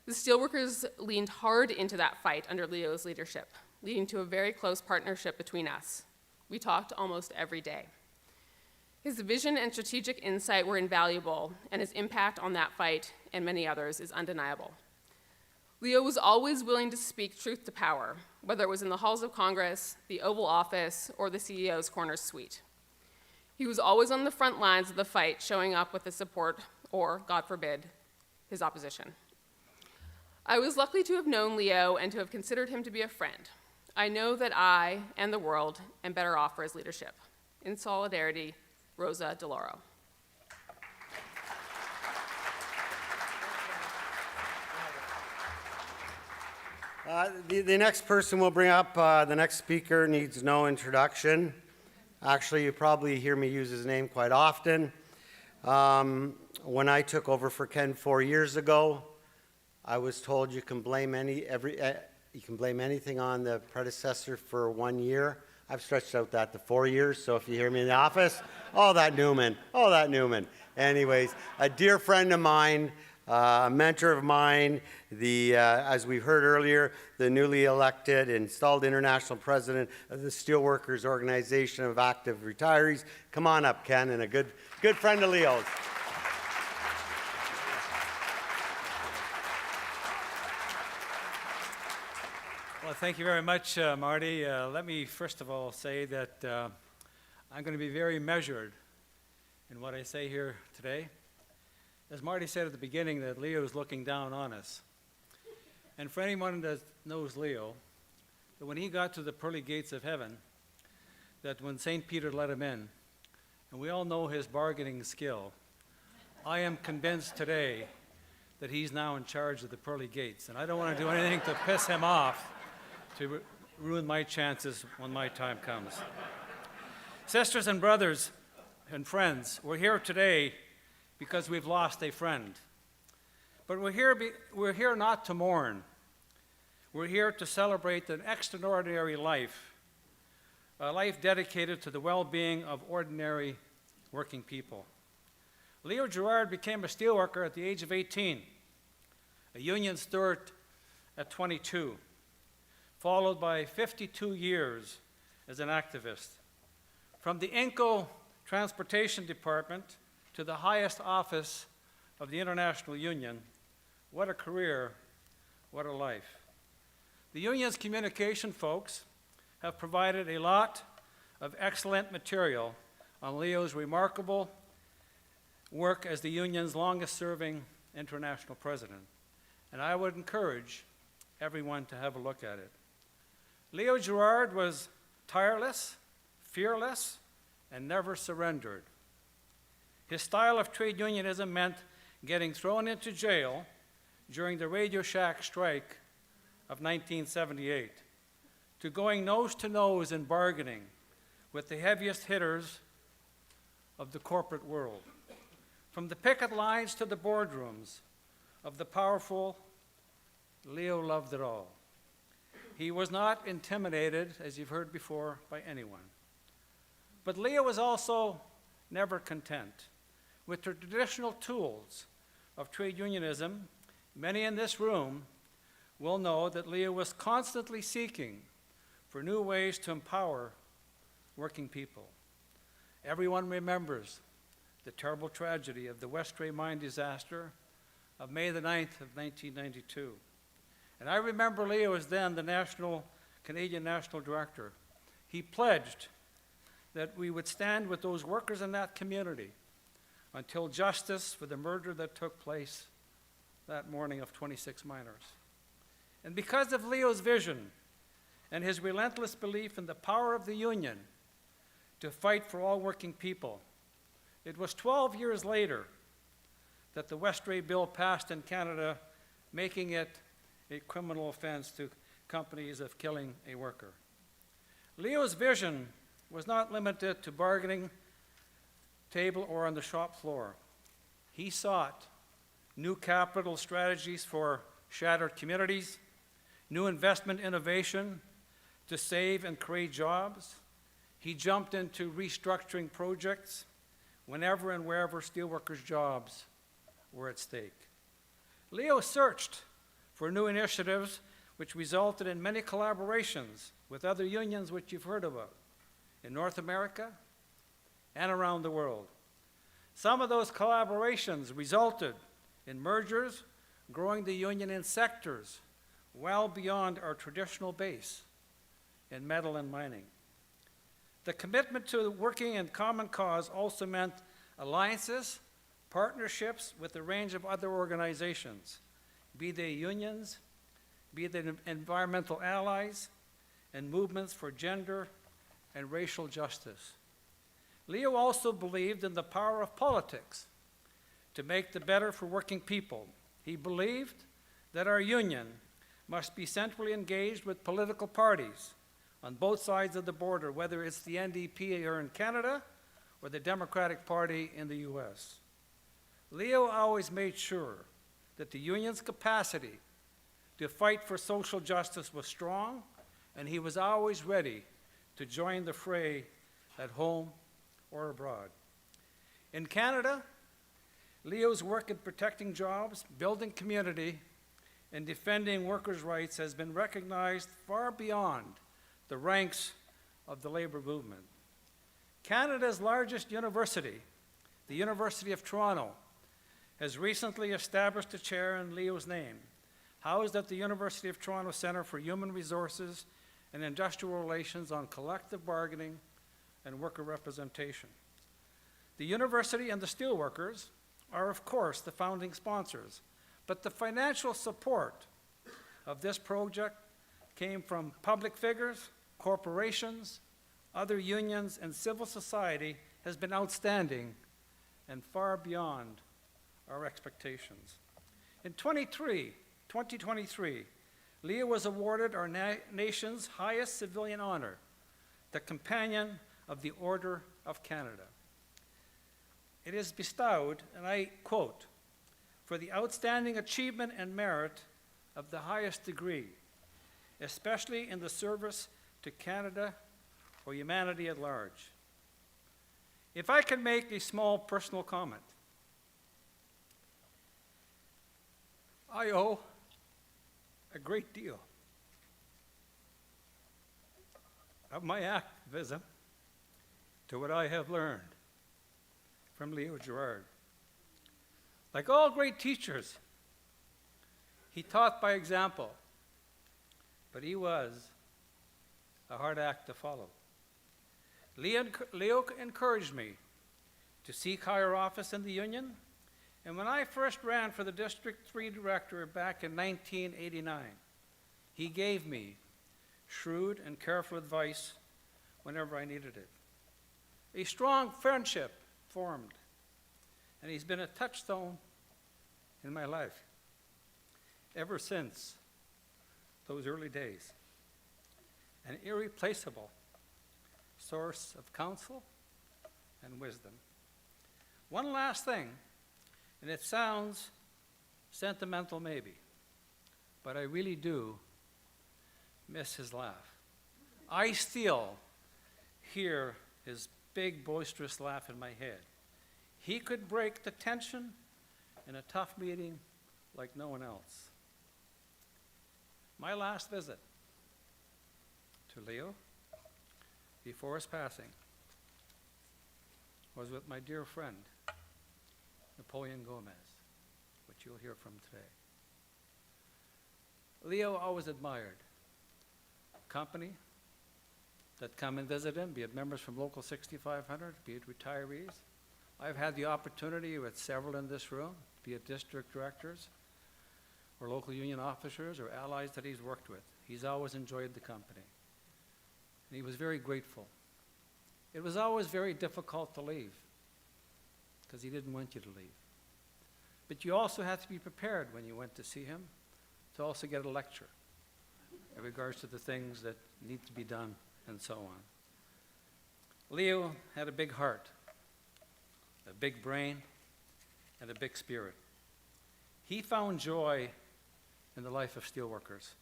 The Steelworkers leaned hard into that fight under Leo's leadership, leading to a very close partnership between us. We talked almost every day. His vision and strategic insight were invaluable, and his impact on that fight and many others is undeniable. Leo was always willing to speak truth to power, whether it was in the halls of Congress, the Oval Office, or the CEO's corner suite. He was always on the front lines of the fight, showing up with his support, or, God forbid, his opposition. I was lucky to have known Leo and to have considered him to be a friend. I know that I and the world am better off for his leadership. In solidarity, Rosa DeLauro. The next person we'll bring up, the next speaker needs no introduction. Actually, you probably hear me use his name quite often. When I took over for Ken 4 years ago, I was told you can blame anything on the predecessor for 1 year. I've stretched out that to 4 years, so if you hear me in the office, oh, that Neumann. Anyways, a dear friend of mine, a mentor of mine, as we heard earlier, the newly elected, installed international president of the Steelworkers Organization of Active Retirees. Come on up, Ken, and a good friend of Leo's. Well, thank you very much, Marty. Let me first of all say that I'm going to be very measured in what I say here today. As Marty said at the beginning, that Leo is looking down on us. And for anyone that knows Leo, that when he got to the pearly gates of heaven, that when St. Peter let him in, and we all know his bargaining skill, I am convinced today that he's now in charge of the pearly gates, and I don't want to do anything to piss him off to ruin my chances when my time comes. Sisters and brothers and friends, we're here today because we've lost a friend. But we're here not to mourn. We're here to celebrate an extraordinary life, a life dedicated to the well-being of ordinary working people. Leo Gerard became a steelworker at the age of 18, a union steward at 22, followed by 52 years as an activist. From the Inco Transportation Department to the highest office of the International Union, what a career, what a life. The union's communication folks have provided a lot of excellent material on Leo's remarkable work as the union's longest-serving international president, and I would encourage everyone to have a look at it. Leo Gerard was tireless, fearless, and never surrendered. His style of trade unionism meant getting thrown into jail during the Radio Shack strike of 1978, to going nose to nose in bargaining with the heaviest hitters of the corporate world. From the picket lines to the boardrooms of the powerful, Leo loved it all. He was not intimidated, as you've heard before, by anyone. But Leo was also never content. With the traditional tools of trade unionism, many in this room will know that Leo was constantly seeking for new ways to empower working people. Everyone remembers the terrible tragedy of the Westray mine disaster of May the 9th of 1992. And I remember Leo as then the Canadian National Director. He pledged that we would stand with those workers in that community until justice for the murder that took place that morning of 26 miners. And because of Leo's vision and his relentless belief in the power of the union to fight for all working people, it was 12 years later that the Westray Bill passed in Canada, making it a criminal offense to companies of killing a worker. Leo's vision was not limited to bargaining table or on the shop floor. He sought new capital strategies for shattered communities, new investment innovation to save and create jobs. He jumped into restructuring projects whenever and wherever steelworkers' jobs were at stake. Leo searched for new initiatives which resulted in many collaborations with other unions which you've heard about in North America and around the world. Some of those collaborations resulted in mergers, growing the union in sectors well beyond our traditional base in metal and mining. The commitment to working in common cause also meant alliances, partnerships with a range of other organizations, be they unions, be they environmental allies, and movements for gender and racial justice. Leo also believed in the power of politics to make the better for working people. He believed that our union must be centrally engaged with political parties on both sides of the border, whether it's the NDP here in Canada or the Democratic Party in the US. Leo always made sure that the union's capacity to fight for social justice was strong, and he was always ready to join the fray at home or abroad. In Canada, Leo's work in protecting jobs, building community, and defending workers' rights has been recognized far beyond the ranks of the labor movement. Canada's largest university, the University of Toronto, has recently established a chair in Leo's name, housed at the University of Toronto Centre for Human Resources and Industrial Relations on collective bargaining and worker representation. The university and the steelworkers are, of course, the founding sponsors, but the financial support of this project came from public figures, corporations, other unions, and civil society has been outstanding and far beyond our expectations. In 2023, Leo was awarded our nation's highest civilian honor, the Companion of the Order of Canada. It is bestowed, and I quote, "for the outstanding achievement and merit of the highest degree, especially in the service to Canada or humanity at large." If I can make a small personal comment, I owe a great deal of my activism to what I have learned from Leo Gerard. Like all great teachers, he taught by example, but he was a hard act to follow. Leo encouraged me to seek higher office in the union, and when I first ran for the District 3 director back in 1989, he gave me shrewd and careful advice whenever I needed it. A strong friendship formed, and he's been a touchstone in my life ever since those early days. An irreplaceable source of counsel and wisdom. One last thing, and it sounds sentimental maybe, but I really do miss his laugh. I still hear his big, boisterous laugh in my head. He could break the tension in a tough meeting like no one else. My last visit to Leo before his passing was with my dear friend, Napoleon Gomez, which you'll hear from today. Leo always admired company that come and visit him, be it members from Local 6500, be it retirees. I've had the opportunity with several in this room, be it district directors or local union officers or allies that he's worked with. He's always enjoyed the company. And he was very grateful. It was always very difficult to leave because he didn't want you to leave. But you also had to be prepared when you went to see him to also get a lecture in regards to the things that need to be done and so on. Leo had a big heart, a big brain, and a big spirit. He found joy in the life of steelworkers.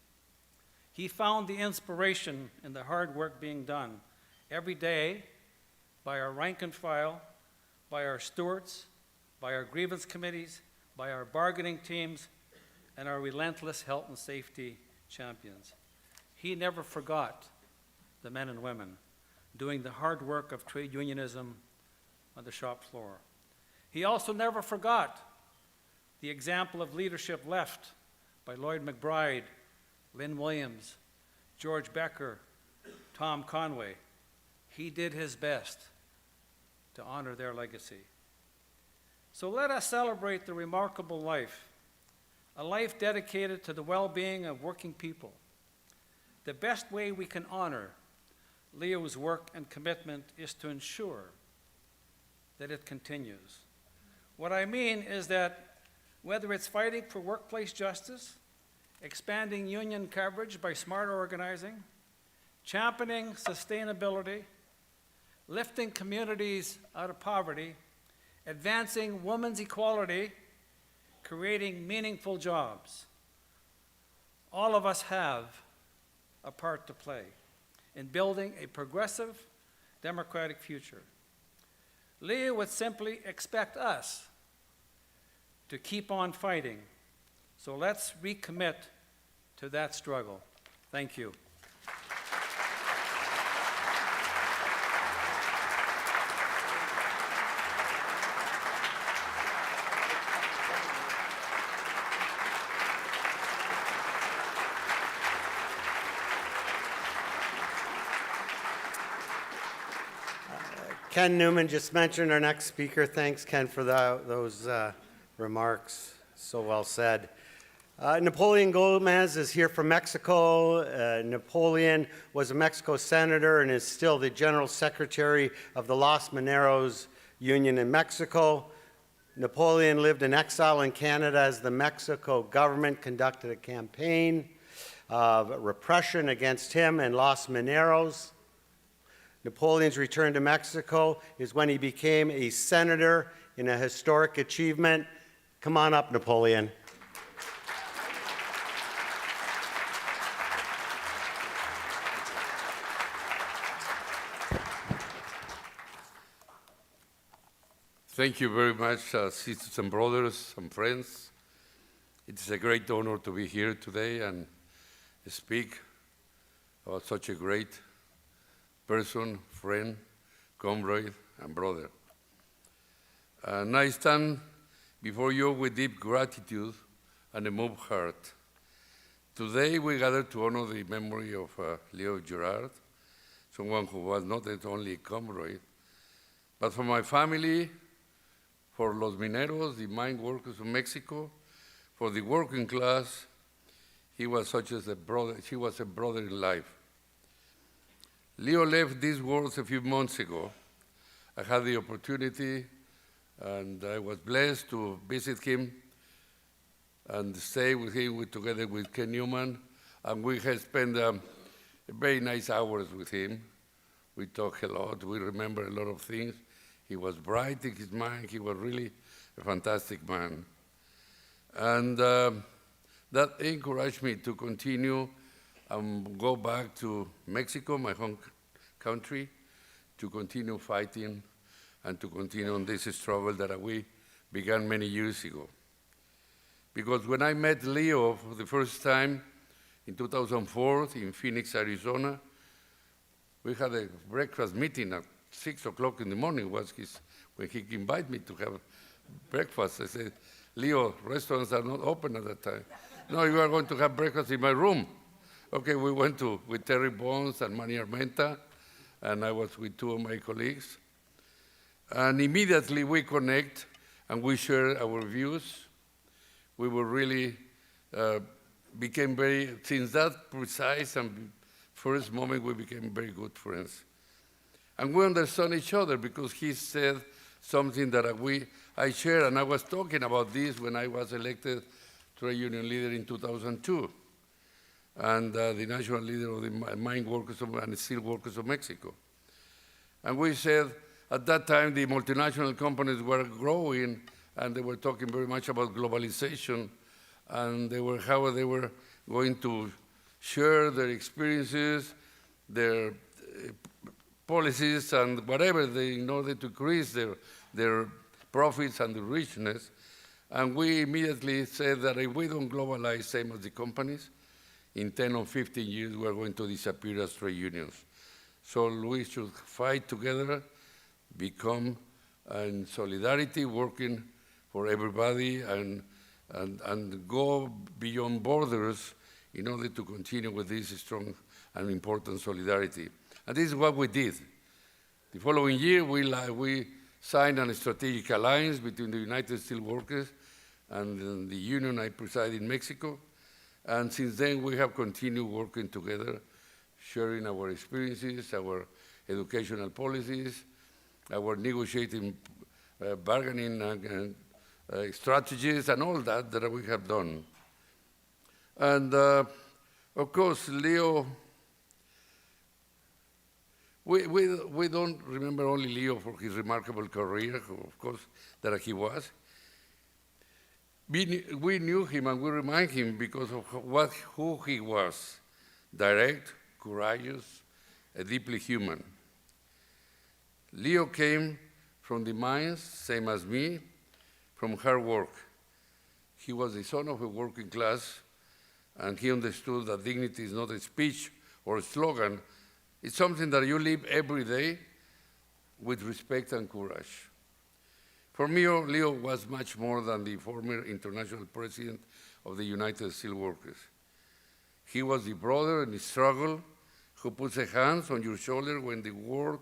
He found the inspiration in the hard work being done every day by our rank and file, by our stewards, by our grievance committees, by our bargaining teams, and our relentless health and safety champions. He never forgot the men and women doing the hard work of trade unionism on the shop floor. He also never forgot the example of leadership left by Lloyd McBride, Lynn Williams, George Becker, Tom Conway. He did his best to honor their legacy. So let us celebrate the remarkable life, a life dedicated to the well-being of working people. The best way we can honor Leo's work and commitment is to ensure that it continues. What I mean is that whether it's fighting for workplace justice, expanding union coverage by smart organizing, championing sustainability, lifting communities out of poverty, advancing women's equality, creating meaningful jobs, all of us have a part to play in building a progressive, democratic future. Leo would simply expect us to keep on fighting. So let's recommit to that struggle. Thank you. Ken Neumann just mentioned our next speaker. Thanks, Ken, for those remarks. So well said. Napoleon Gomez is here from Mexico. Napoleon was a Mexico senator and is still the general secretary of the Los Mineros Union in Mexico. Napoleon lived in exile in Canada as the Mexico government conducted a campaign of repression against him in Los Mineros. Napoleon's return to Mexico is when he became a senator in a historic achievement. Come on up, Napoleon. Thank you very much, sisters and brothers and friends. It's a great honor to be here today and speak about such a great person, friend, comrade, and brother. And I stand before you with deep gratitude and a moved heart. Today we gather to honor the memory of Leo Gerard, someone who was not only a comrade, but for my family, for los mineros, the mine workers of Mexico, for the working class, he was such as a brother, he was a brother in life. Leo left these worlds a few months ago. I had the opportunity and I was blessed to visit him and stay with him together with Ken Neumann, and we had spent very nice hours with him. We talked a lot, we remember a lot of things. He was bright in his mind. He was really a fantastic man. And that encouraged me to continue and go back to Mexico, my home country, to continue fighting and to continue on this struggle that we began many years ago. Because when I met Leo for the first time in 2004 in Phoenix, Arizona, we had a breakfast meeting at 6 o'clock in the morning was when he invited me to have breakfast. I said, Leo, restaurants are not open at that time. No, you are going to have breakfast in my room. Okay, we went with Terry Bones and Manny Armenta, and I was with two of my colleagues. And immediately we connect and we share our views. We were really, became very, since that precise and first moment, we became very good friends. And we understand each other because he said something that I shared, and I was talking about this when I was elected trade union leader in 2002, and the national leader of the mine workers and steel workers of Mexico. And we said, at that time, the multinational companies were growing, and they were talking very much about globalization, and how they were going to share their experiences, their policies and whatever in order to increase their profits and their richness. And we immediately said that if we don't globalize same as the companies, in 10 or 15 years we are going to disappear as trade unions. So we should fight together, become in solidarity, working for everybody and go beyond borders in order to continue with this strong and important solidarity. And this is what we did. The following year, we signed a strategic alliance between the United Steelworkers and the union I preside in Mexico. And since then, we have continued working together, sharing our experiences, our educational policies, our negotiating, bargaining strategies, and all that we have done. And of course, Leo, we don't remember only Leo for his remarkable career, of course, that he was. We knew him and we remind him because of who he was: direct, courageous, deeply human. Leo came from the mines, same as me, from hard work. He was the son of a working class, and he understood that dignity is not a speech or a slogan. It's something that you live every day with respect and courage. For me, Leo was much more than the former international president of the United Steelworkers. He was the brother in the struggle who puts a hand on your shoulder when the world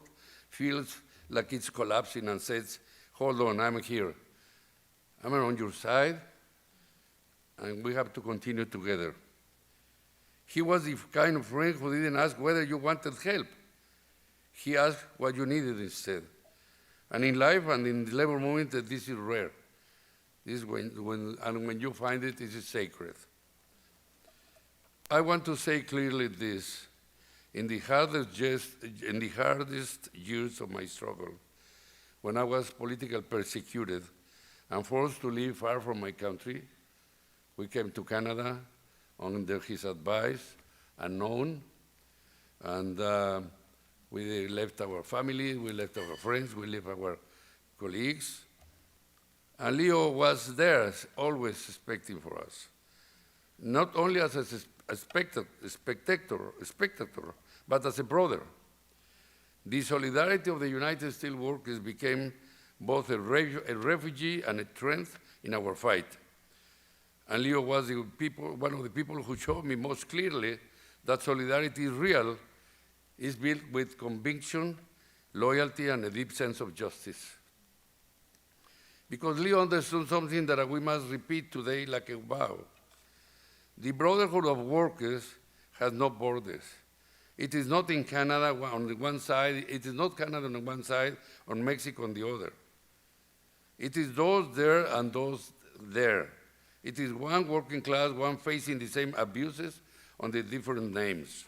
feels like it's collapsing and says, hold on, I'm here. I'm on your side, and we have to continue together. He was the kind of friend who didn't ask whether you wanted help. He asked what you needed instead. And in life and in the labor movement, this is rare. And when you find it, it is sacred. I want to say clearly this. In the hardest years of my struggle, when I was politically persecuted and forced to live far from my country, we came to Canada under his advice, unknown, and we left our family, we left our friends, we left our colleagues, and Leo was there, always expecting for us, not only as a spectator, but as a brother. The solidarity of the United Steelworkers became both a refugee and a strength in our fight. And Leo was one of the people who showed me most clearly that solidarity is real, is built with conviction, loyalty, and a deep sense of justice. Because Leo understood something that we must repeat today like a vow. The brotherhood of workers has no borders. It is not in Canada on the one side, it is not Canada on one side, or Mexico on the other. It is those there and those there. It is one working class, one facing the same abuses under different names.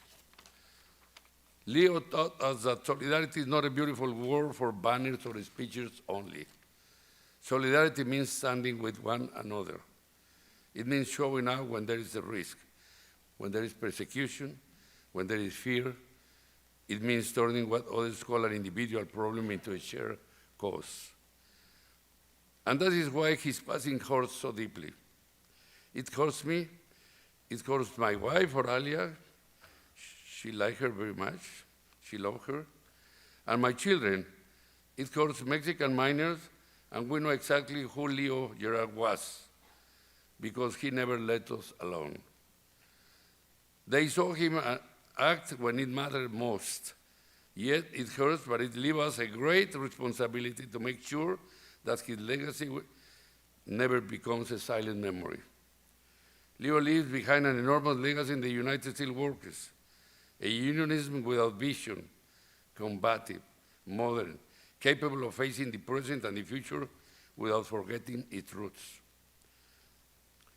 Leo taught us that solidarity is not a beautiful word for banners or speeches only. Solidarity means standing with one another. It means showing up when there is a risk, when there is persecution, when there is fear. It means turning what others call an individual problem into a shared cause. And that is why his passing hurts so deeply. It hurts me, it hurts my wife, Oralia. She liked her very much, she loved her. And my children, it hurts Mexican miners, and we know exactly who Leo Gerard was, because he never let us alone. They saw him act when it mattered most. Yet it hurts, but it leaves us a great responsibility to make sure that his legacy never becomes a silent memory. Leo leaves behind an enormous legacy in the United Steelworkers, a unionism without vision, combative, modern, capable of facing the present and the future without forgetting its roots.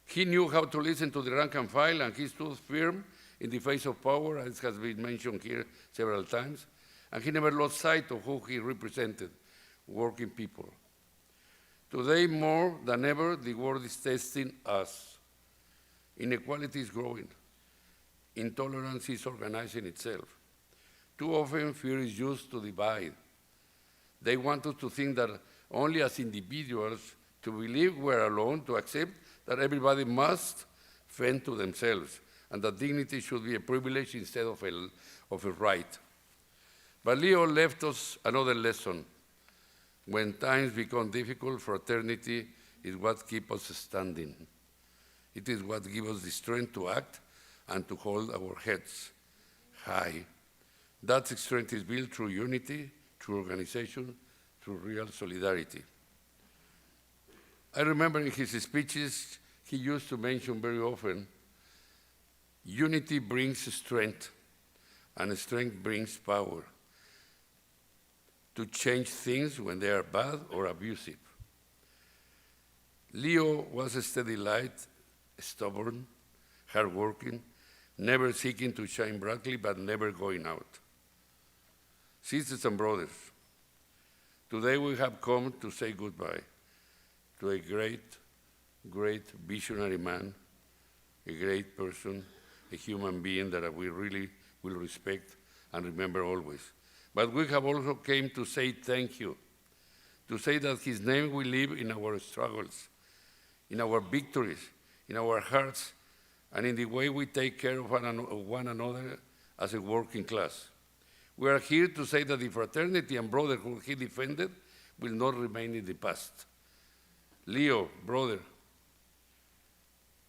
He knew how to listen to the rank and file, and he stood firm in the face of power, as has been mentioned here several times, and he never lost sight of who he represented, working people. Today, more than ever, the world is testing us. Inequality is growing. Intolerance is organizing itself. Too often, fear is used to divide. They want us to think that only as individuals, to believe we're alone, to accept that everybody must fend to themselves, and that dignity should be a privilege instead of a right. But Leo left us another lesson. When times become difficult, fraternity is what keeps us standing. It is what gives us the strength to act and to hold our heads high. That strength is built through unity, through organization, through real solidarity. I remember in his speeches, he used to mention very often, unity brings strength, and strength brings power to change things when they are bad or abusive. Leo was a steady light, stubborn, hardworking, never seeking to shine brightly, but never going out. Sisters and brothers, today we have come to say goodbye to a great, great visionary man, a great person, a human being that we really will respect and remember always. But we have also came to say thank you, to say that his name will live in our struggles, in our victories, in our hearts, and in the way we take care of one another as a working class. We are here to say that the fraternity and brotherhood he defended will not remain in the past. Leo, brother,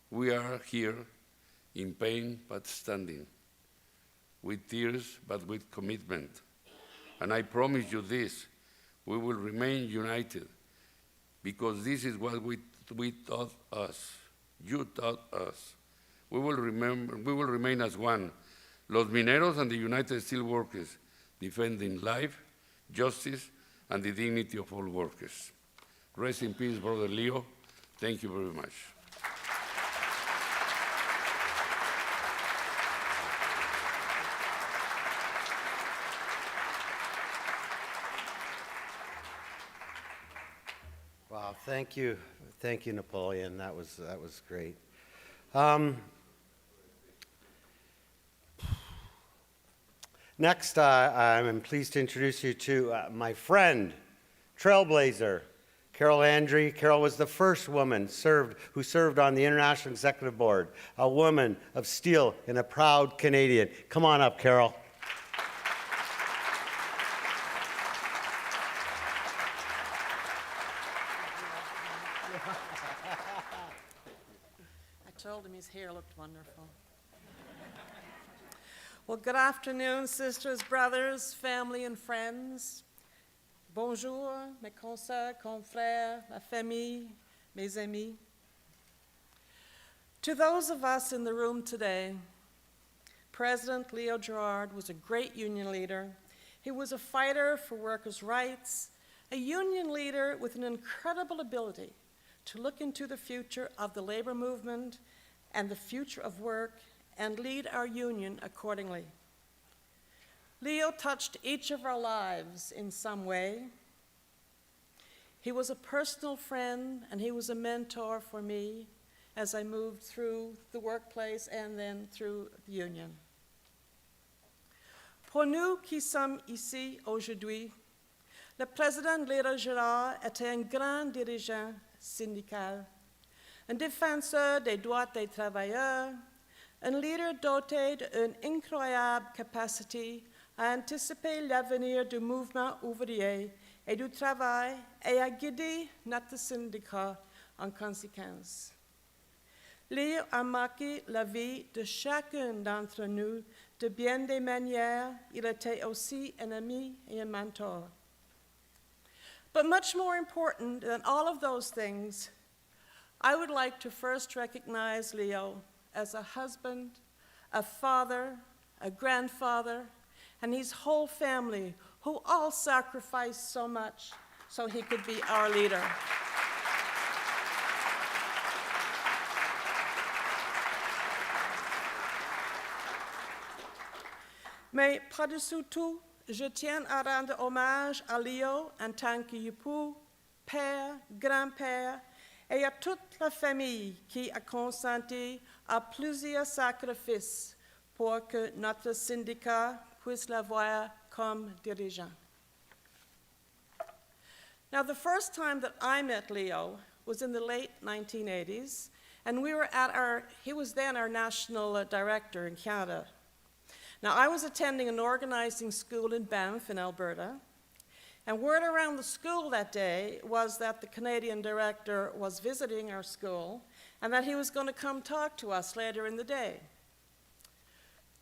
we are here in pain but standing, with tears but with commitment. And I promise you this, we will remain united, because this is what we taught us, you taught us. We will remain as one, Los Mineros and the United Steelworkers, defending life, justice, and the dignity of all workers. Rest in peace, Brother Leo. Thank you very much. Wow, thank you, Napoleon. That was great. Next, I'm pleased to introduce you to my friend, trailblazer, Carol Landry. Carol was the first woman who served on the International Executive Board, a woman of steel and a proud Canadian. Come on up, Carol. I told him his hair looked wonderful. Well, good afternoon, sisters, brothers, family, and friends. Bonjour, mes consoeurs, confrères, ma famille, mes amis. To those of us in the room today, President Leo Gerard was a great union leader. He was a fighter for workers' rights, a union leader with an incredible ability to look into the future of the labor movement and the future of work and lead our union accordingly. Leo touched each of our lives in some way. He was a personal friend and he was a mentor for me as I moved through the workplace and then through the union. Pour nous qui sommes ici aujourd'hui, le président Leo Gerard était un grand dirigeant syndical, un défenseur des droits des travailleurs, un leader doté d'une incroyable capacité à anticiper l'avenir du mouvement ouvrier et du travail et à guider notre syndicat en conséquence. Leo a marqué la vie de chacun d'entre nous de bien des manières. Il était aussi un ami et un mentor. But much more important than all of those things, I would like to first recognize Leo as a husband, a father, a grandfather, and his whole family, who all sacrificed so much so he could be our leader. Mais par-dessus tout, je tiens à rendre hommage à Leo en tant qu'époux, père, grand-père, et à toute la famille qui a consenti à plusieurs sacrifices pour que notre syndicat puisse l'avoir comme dirigeant. Now, the first time that I met Leo was in the late 1980s, and we were at he was then our national director in Canada. Now, I was attending an organizing school in Banff in Alberta, and word around the school that day was that the Canadian director was visiting our school and that he was going to come talk to us later in the day.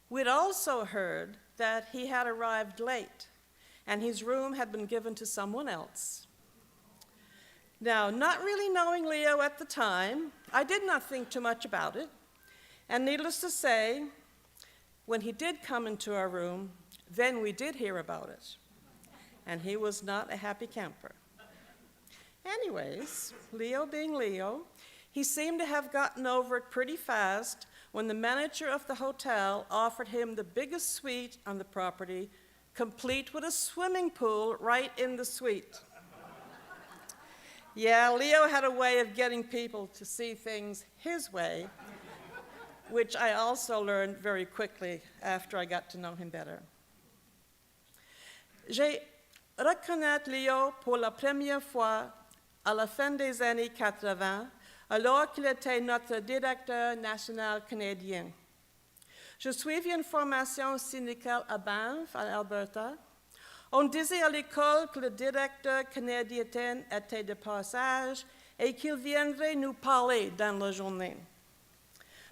We'd also heard that he had arrived late and his room had been given to someone else. Now, not really knowing Leo at the time, I did not think too much about it, and needless to say, when he did come into our room, then we did hear about it. And he was not a happy camper. Anyways, Leo being Leo, he seemed to have gotten over it pretty fast when the manager of the hotel offered him the biggest suite on the property, complete with a swimming pool right in the suite. Yeah, Leo had a way of getting people to see things his way, which I also learned very quickly after I got to know him better. J'ai reconnu Leo pour la première fois à la fin des années 80, alors qu'il était notre directeur national canadien. Je suivis une formation syndicale à Banff, en Alberta. On disait à l'école que le directeur canadien était de passage et qu'il viendrait nous parler dans la journée.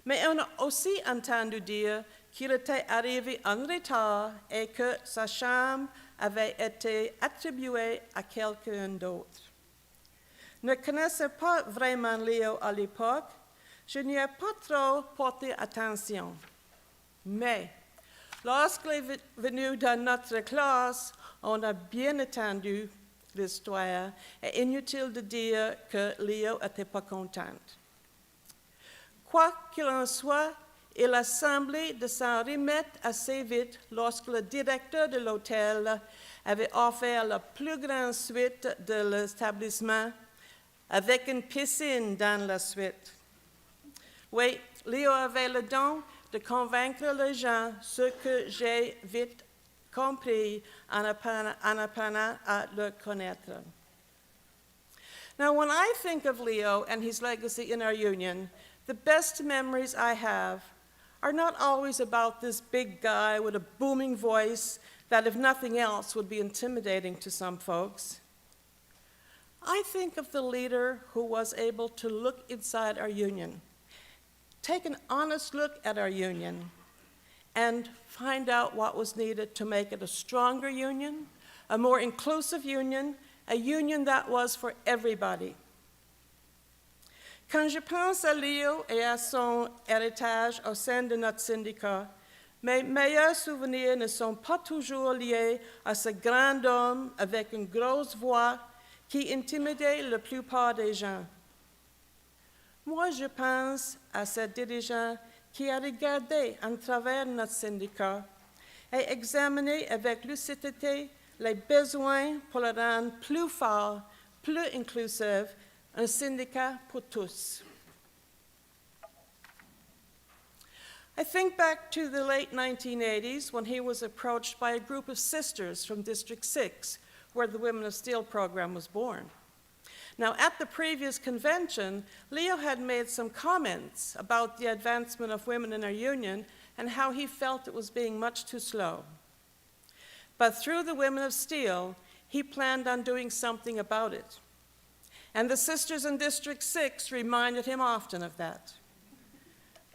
Mais on a aussi entendu dire qu'il était arrivé en retard et que sa chambre avait été attribuée à quelqu'un d'autre. Ne connaissant pas vraiment Leo à l'époque, je n'y ai pas trop porté attention. Mais lorsqu'il est venu dans notre classe, on a bien entendu l'histoire, est inutile de dire que Leo n'était pas contente. Quoi qu'il en soit, il a semblé de s'en remettre assez vite lorsque le directeur de l'hôtel avait offert la plus grande suite de l'établissement avec une piscine dans la suite. Oui, Leo avait le don de convaincre les gens, ce que j'ai vite compris en apprenant à le connaître. Now, when I think of Leo and his legacy in our union, the best memories I have are not always about this big guy with a booming voice that, if nothing else, would be intimidating to some folks. I think of the leader who was able to look inside our union, take an honest look at our union, and find out what was needed to make it a stronger union, a more inclusive union, a union that was for everybody. Quand je pense à Leo et à son héritage au sein de notre syndicat, mes meilleurs souvenirs ne sont pas toujours liés à ce grand homme avec une grosse voix qui intimidait la plupart des gens. Moi, je pense à ce dirigeant qui a regardé en travers notre syndicat et examiné avec lucidité les besoins pour le rendre plus fort, plus inclusif, un syndicat pour tous. I think back to the late 1980s when he was approached by a group of sisters from District 6, where the Women of Steel program was born. Now, at the previous convention, Leo had made some comments about the advancement of women in our union and how he felt it was being much too slow. But through the Women of Steel, he planned on doing something about it. And the sisters in District 6 reminded him often of that.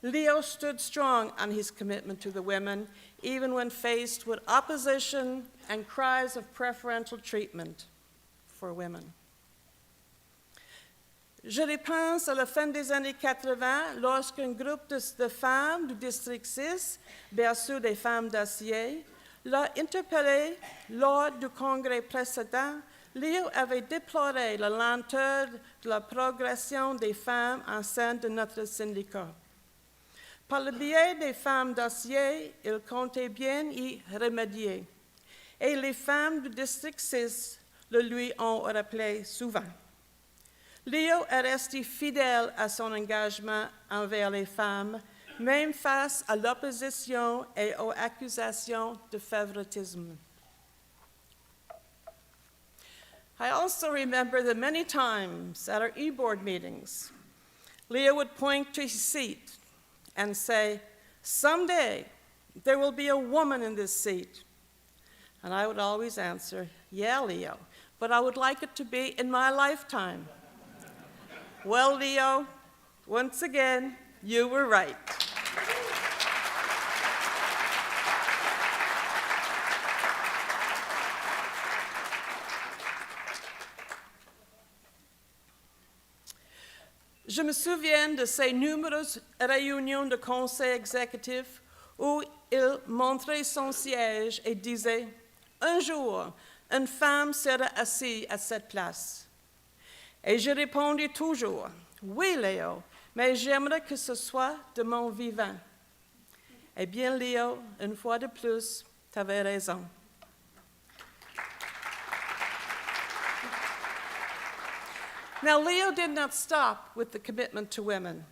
Leo stood strong on his commitment to the women, even when faced with opposition and cries of preferential treatment for women. Je repense à la fin des années 80, lorsqu'un groupe de femmes du District 6, berceau des femmes d'acier, l'a interpellé lors du congrès précédent. Leo avait déploré la lenteur de la progression des femmes en sein de notre syndicat. Par le biais des femmes d'acier, il comptait bien y remédier. Et les femmes du District 6 le lui ont rappelé souvent. Leo est resté fidèle à son engagement envers les femmes, même face à l'opposition et aux accusations de favoritisme. I also remember the many times at our e-board meetings, Leo would point to his seat and say, "Someday there will be a woman in this seat." And I would always answer, "Yeah, Leo, but I would like it to be in my lifetime." Well, Leo, once again, you were right. Je me souviens de ces nombreuses réunions de conseil exécutif où il montrait son siège et disait, "Un jour, une femme sera assise à cette place." Et je répondais toujours, "Oui, Léo, mais j'aimerais que ce soit de mon vivant." Eh bien, Léo, une fois de plus, tu avais raison. Now, Leo did not stop with the commitment to women.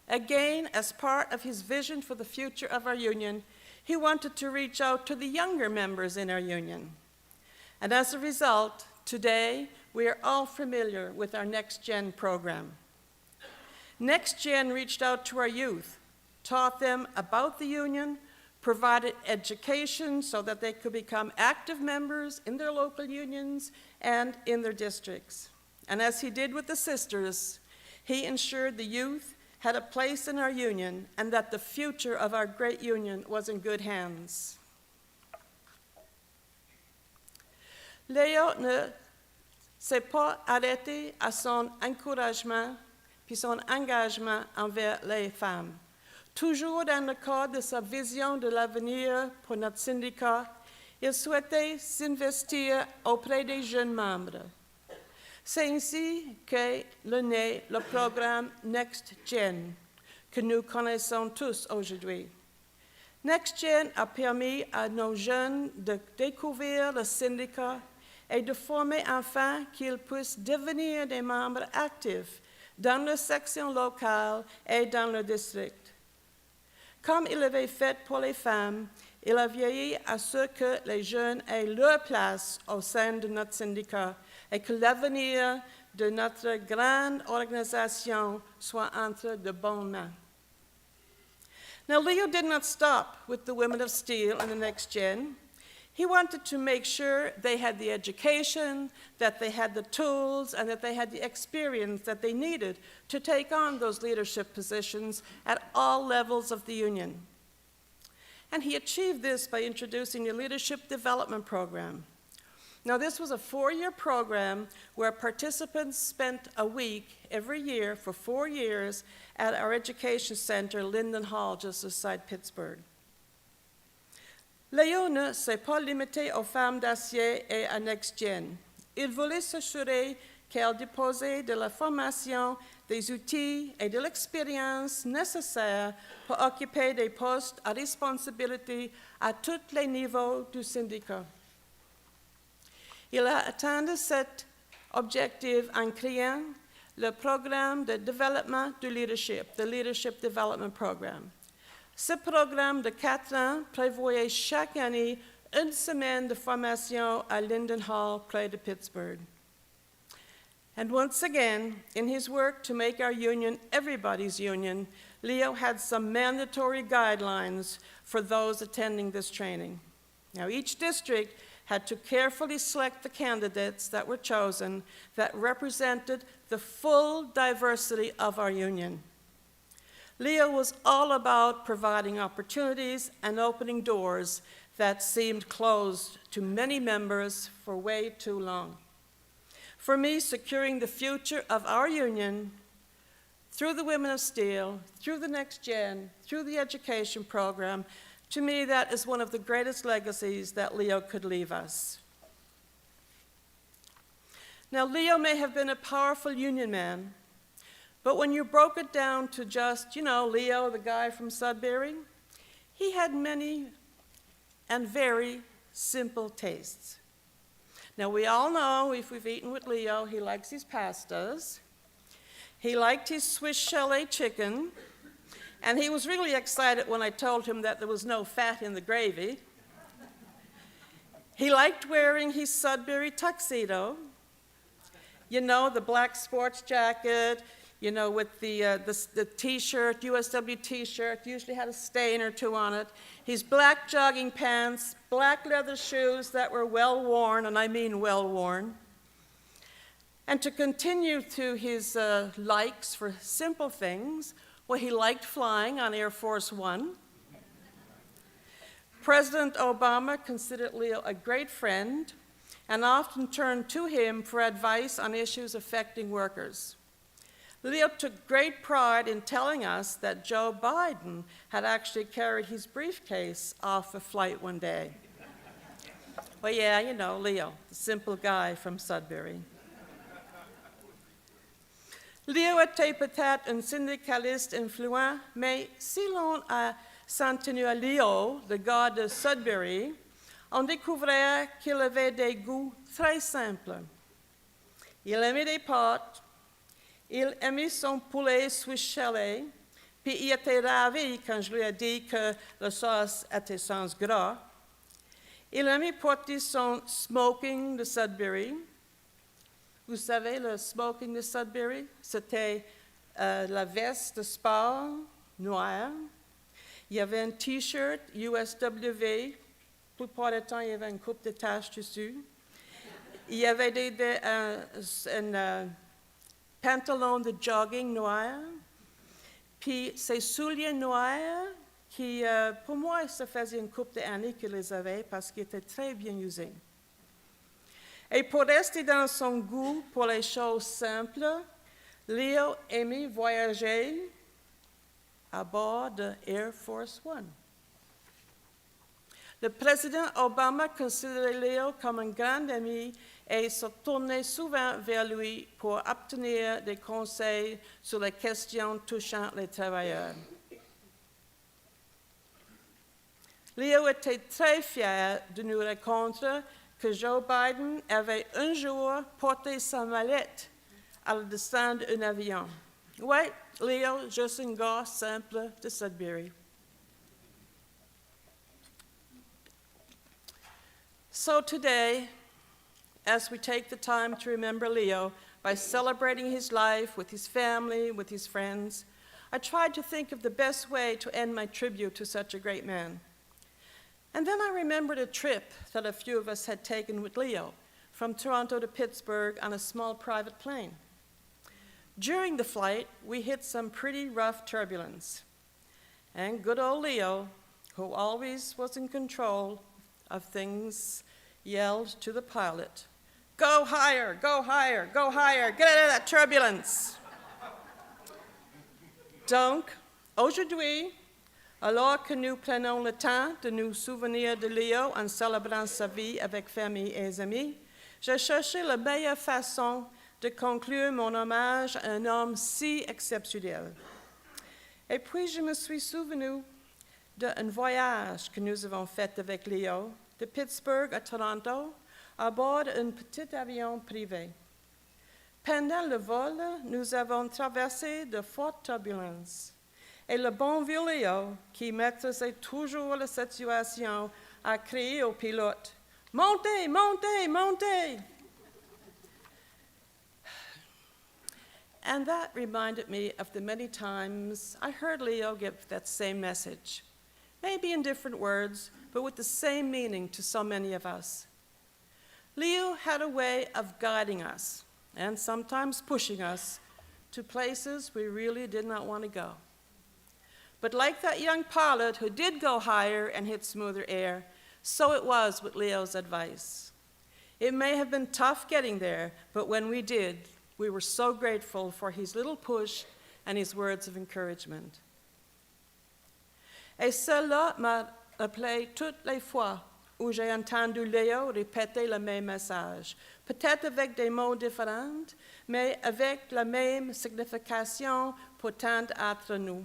Again, as part of his vision for the future of our union, he wanted to reach out to the younger members in our union. And as a result, today, we are all familiar with our Next Gen program. Next Gen reached out to our youth, taught them about the union, provided education so that they could become active members in their local unions and in their districts. And as he did with the sisters, he ensured the youth had a place in our union and that the future of our great union was in good hands. Leo ne s'est pas arrêté à son encouragement puis son engagement envers les femmes. Toujours dans le cadre de sa vision de l'avenir pour notre syndicat, Il souhaitait s'investir auprès des jeunes membres. C'est ainsi qu'est né le programme Next Gen, que nous connaissons tous aujourd'hui. Next Gen a permis à nos jeunes de découvrir le syndicat et de former enfin qu'ils puissent devenir des membres actifs dans leur section locale et dans le district. Comme il l'avait fait pour les femmes, il a veillé à ce que les jeunes aient leur place au sein de notre syndicat et que l'avenir de notre grande organisation soit entre de bonnes mains. Now, Leo did not stop with the Women of Steel and the Next Gen. He wanted to make sure they had the education, that they had the tools, and that they had the experience that they needed to take on those leadership positions at all levels of the union. And he achieved this by introducing the Leadership Development Program. Now, this was a 4-year program where participants spent a week every year for 4 years at our education center, Linden Hall, just outside Pittsburgh. Leo ne s'est pas limité aux femmes d'acier et à Next Gen. Il voulait s'assurer qu'elles disposaient de la formation, des outils et de l'expérience nécessaires pour occuper des postes à responsabilité à tous les niveaux du syndicat. Il a atteint cet objectif en créant le programme de développement du leadership, the Leadership Development Program. Ce programme de 4 ans prévoyait chaque année une semaine de formation à Linden Hall, près de Pittsburgh. And once again, in his work to make our union everybody's union, Leo had some mandatory guidelines for those attending this training. Now, each district had to carefully select the candidates that were chosen that represented the full diversity of our union. Leo was all about providing opportunities and opening doors that seemed closed to many members for way too long. For me, securing the future of our union through the Women of Steel, through the Next Gen, through the education program, to me, that is one of the greatest legacies that Leo could leave us. Now, Leo may have been a powerful union man, but when you broke it down to just, Leo, the guy from Sudbury, he had many and very simple tastes. Now, we all know, if we've eaten with Leo, he likes his pastas. He liked his Swiss chalet chicken. And he was really excited when I told him that there was no fat in the gravy. He liked wearing his Sudbury tuxedo, the black sports jacket, with the T-shirt, USW T-shirt, usually had a stain or two on it. His black jogging pants, black leather shoes that were well worn, and I mean well worn. And to continue to his likes for simple things, well, he liked flying on Air Force One. President Obama considered Leo a great friend and often turned to him for advice on issues affecting workers. Leo took great pride in telling us that Joe Biden had actually carried his briefcase off a flight one day. Well, yeah, Leo, the simple guy from Sudbury. Leo était peut-être un syndicaliste influent, mais si l'on s'en tenu à Leo, le gars de Sudbury, on découvrait qu'il avait des goûts très simples. Il aimait des pâtes, il aimait son poulet Swiss chalet, puis il était ravi quand je lui ai dit que la sauce était sans gras. Il aimait porter son smoking de Sudbury. Vous savez, le smoking de Sudbury, c'était la veste de sport noire. Il y avait un T-shirt USW. La plupart du temps, il y avait une coupe de taches dessus. Il y avait un pantalon de jogging noir. Puis ces souliers noirs qui, pour moi, ça faisait une couple d'années qu'il les avait parce qu'ils étaient très bien usés. Et pour rester dans son goût pour les choses simples, Leo aimait voyager à bord de Air Force One. Le président Obama considérait Leo comme un grand ami et se tournait souvent vers lui pour obtenir des conseils sur les questions touchant les travailleurs. Leo était très fier de nous raconter que Joe Biden avait un jour porté sa mallette à la descente d'un avion. Oui, Leo, juste un gars simple de Sudbury. So today, as we take the time to remember Leo by celebrating his life with his family, with his friends, I tried to think of the best way to end my tribute to such a great man. And then I remembered a trip that a few of us had taken with Leo from Toronto to Pittsburgh on a small private plane. During the flight, we hit some pretty rough turbulence. And good old Leo, who always was in control of things, yelled to the pilot, "Go higher, go higher, go higher, get out of that turbulence." Donc, aujourd'hui, alors que nous prenons le temps de nous souvenir de Leo en célébrant sa vie avec famille et amis, j'ai cherché la meilleure façon de conclure mon hommage à un homme si exceptionnel. Et puis je me suis souvenu d'un voyage que nous avons fait avec Leo de Pittsburgh à Toronto à bord d'un petit avion privé. Pendant le vol, nous avons traversé de fortes turbulences. Et le bon vieux Leo, qui maîtrisait toujours la situation, a crié au pilote, « Montez, montez, montez !» And that reminded me of the many times I heard Leo give that same message, maybe in different words, but with the same meaning to so many of us. Leo had a way of guiding us, and sometimes pushing us, to places we really did not want to go. But like that young pilot who did go higher and hit smoother air, so it was with Leo's advice. It may have been tough getting there, but when we did, we were so grateful for his little push and his words of encouragement. Et cela m'a rappelé toutes les fois où j'ai entendu Leo répéter le même message, peut-être avec des mots différents, mais avec la même signification pour tant d'entre nous.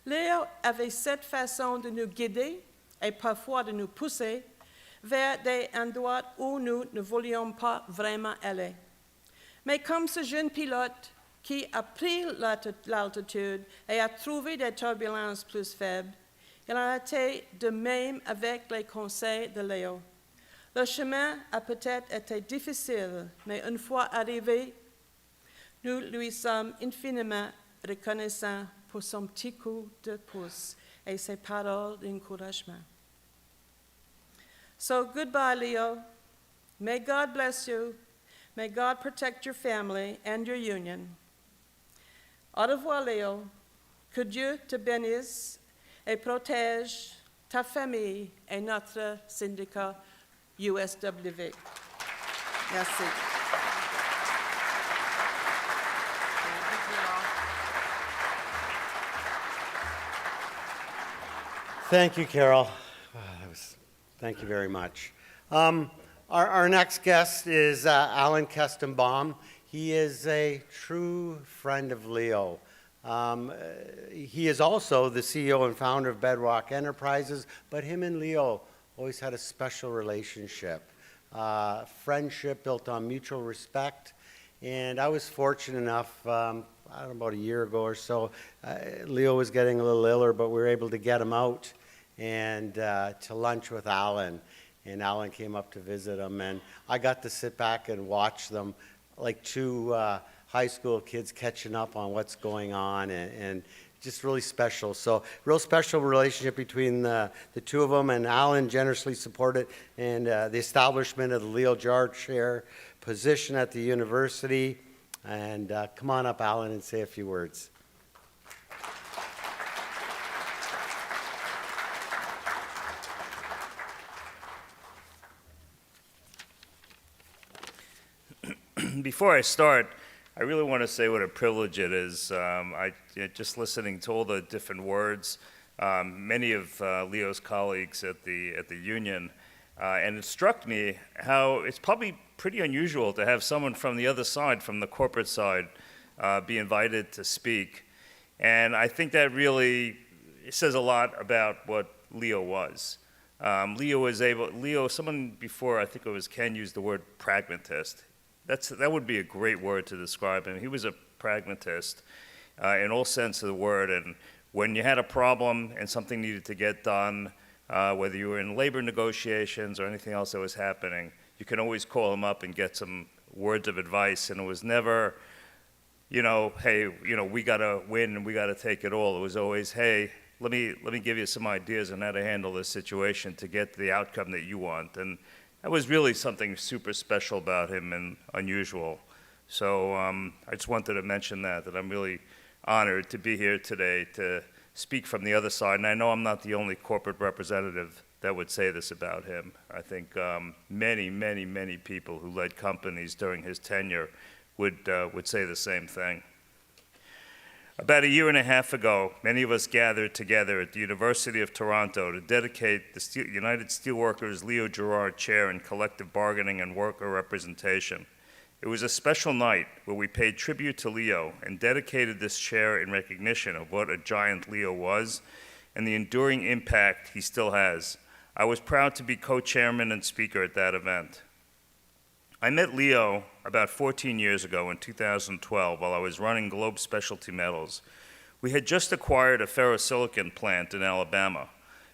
Leo avait cette façon de nous guider et parfois de nous pousser vers des endroits où nous ne voulions pas vraiment aller. Mais comme ce jeune pilote qui a pris l'altitude et a trouvé des turbulences plus faibles, il en a été de même avec les conseils de Leo. Le chemin a peut-être été difficile, mais une fois arrivé, nous lui sommes infiniment reconnaissants pour son petit coup de pouce et ses paroles d'encouragement. So goodbye, Leo. May God bless you. May God protect your family and your union. Au revoir, Leo. Que Dieu te bénisse et protège ta famille et notre syndicat USW. Merci. Thank you, Carol. Thank you very much. Our next guest is Allan Castbomb. He is a true friend of Leo. He is also the CEO and founder of Bedrock Enterprises, but him and Leo always had a special relationship, friendship built on mutual respect. And I was fortunate enough, I don't know, about a year ago or so, Leo was getting a little iller, but we were able to get him out and to lunch with Allan. And Allan came up to visit him, and I got to sit back and watch them like two high school kids catching up on what's going on, and just really special. So real special relationship between the two of them, and Allan generously supported and the establishment of the Leo Gerard Chair position at the university. And come on up, Allan, and say a few words. Before I start, I really want to say what a privilege it is. Just listening to all the different words many of Leo's colleagues at the union, and it struck me how it's probably pretty unusual to have someone from the other side, from the corporate side, be invited to speak. And I think that really says a lot about what Leo was. Leo, someone before, I think it was Ken, used the word pragmatist. That would be a great word to describe him. He was a pragmatist in all sense of the word, and when you had a problem and something needed to get done, whether you were in labor negotiations or anything else that was happening, you can always call him up and get some words of advice, and it was never, hey, we gotta win and we gotta take it all. It was always, hey, let me give you some ideas on how to handle this situation to get the outcome that you want. And that was really something super special about him and unusual. So I just wanted to mention that I'm really honored to be here today to speak from the other side. And I know I'm not the only corporate representative that would say this about him. I think many, many, many people who led companies during his tenure would say the same thing. About a year and a half ago, many of us gathered together at the University of Toronto to dedicate the United Steelworkers Leo Gerard Chair in Collective Bargaining and Worker Representation. It was a special night where we paid tribute to Leo and dedicated this chair in recognition of what a giant Leo was and the enduring impact he still has. I was proud to be co-chairman and speaker at that event. I met Leo about 14 years ago in 2012 while I was running Globe Specialty Metals. We had just acquired a ferrosilicon plant in Alabama.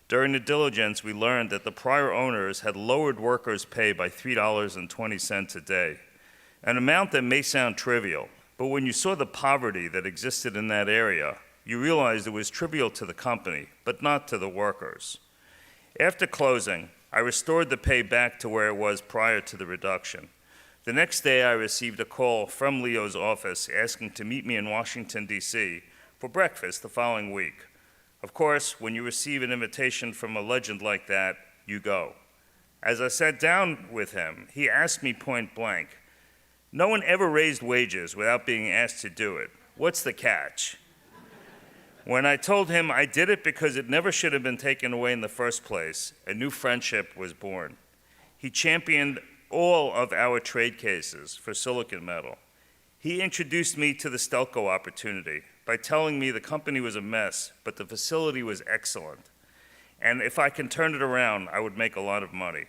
During the diligence, we learned that the prior owners had lowered workers' pay by $3.20 a day, an amount that may sound trivial, but when you saw the poverty that existed in that area, you realized it was trivial to the company, but not to the workers. After closing, I restored the pay back to where it was prior to the reduction. The next day, I received a call from Leo's office asking to meet me in Washington, D.C. for breakfast the following week. Of course, when you receive an invitation from a legend like that, you go. As I sat down with him, he asked me point blank, "No one ever raised wages without being asked to do it. What's the catch?" When I told him I did it because it never should have been taken away in the first place, a new friendship was born. He championed all of our trade cases for silicon metal. He introduced me to the Stelco opportunity by telling me the company was a mess, but the facility was excellent. And if I can turn it around, I would make a lot of money.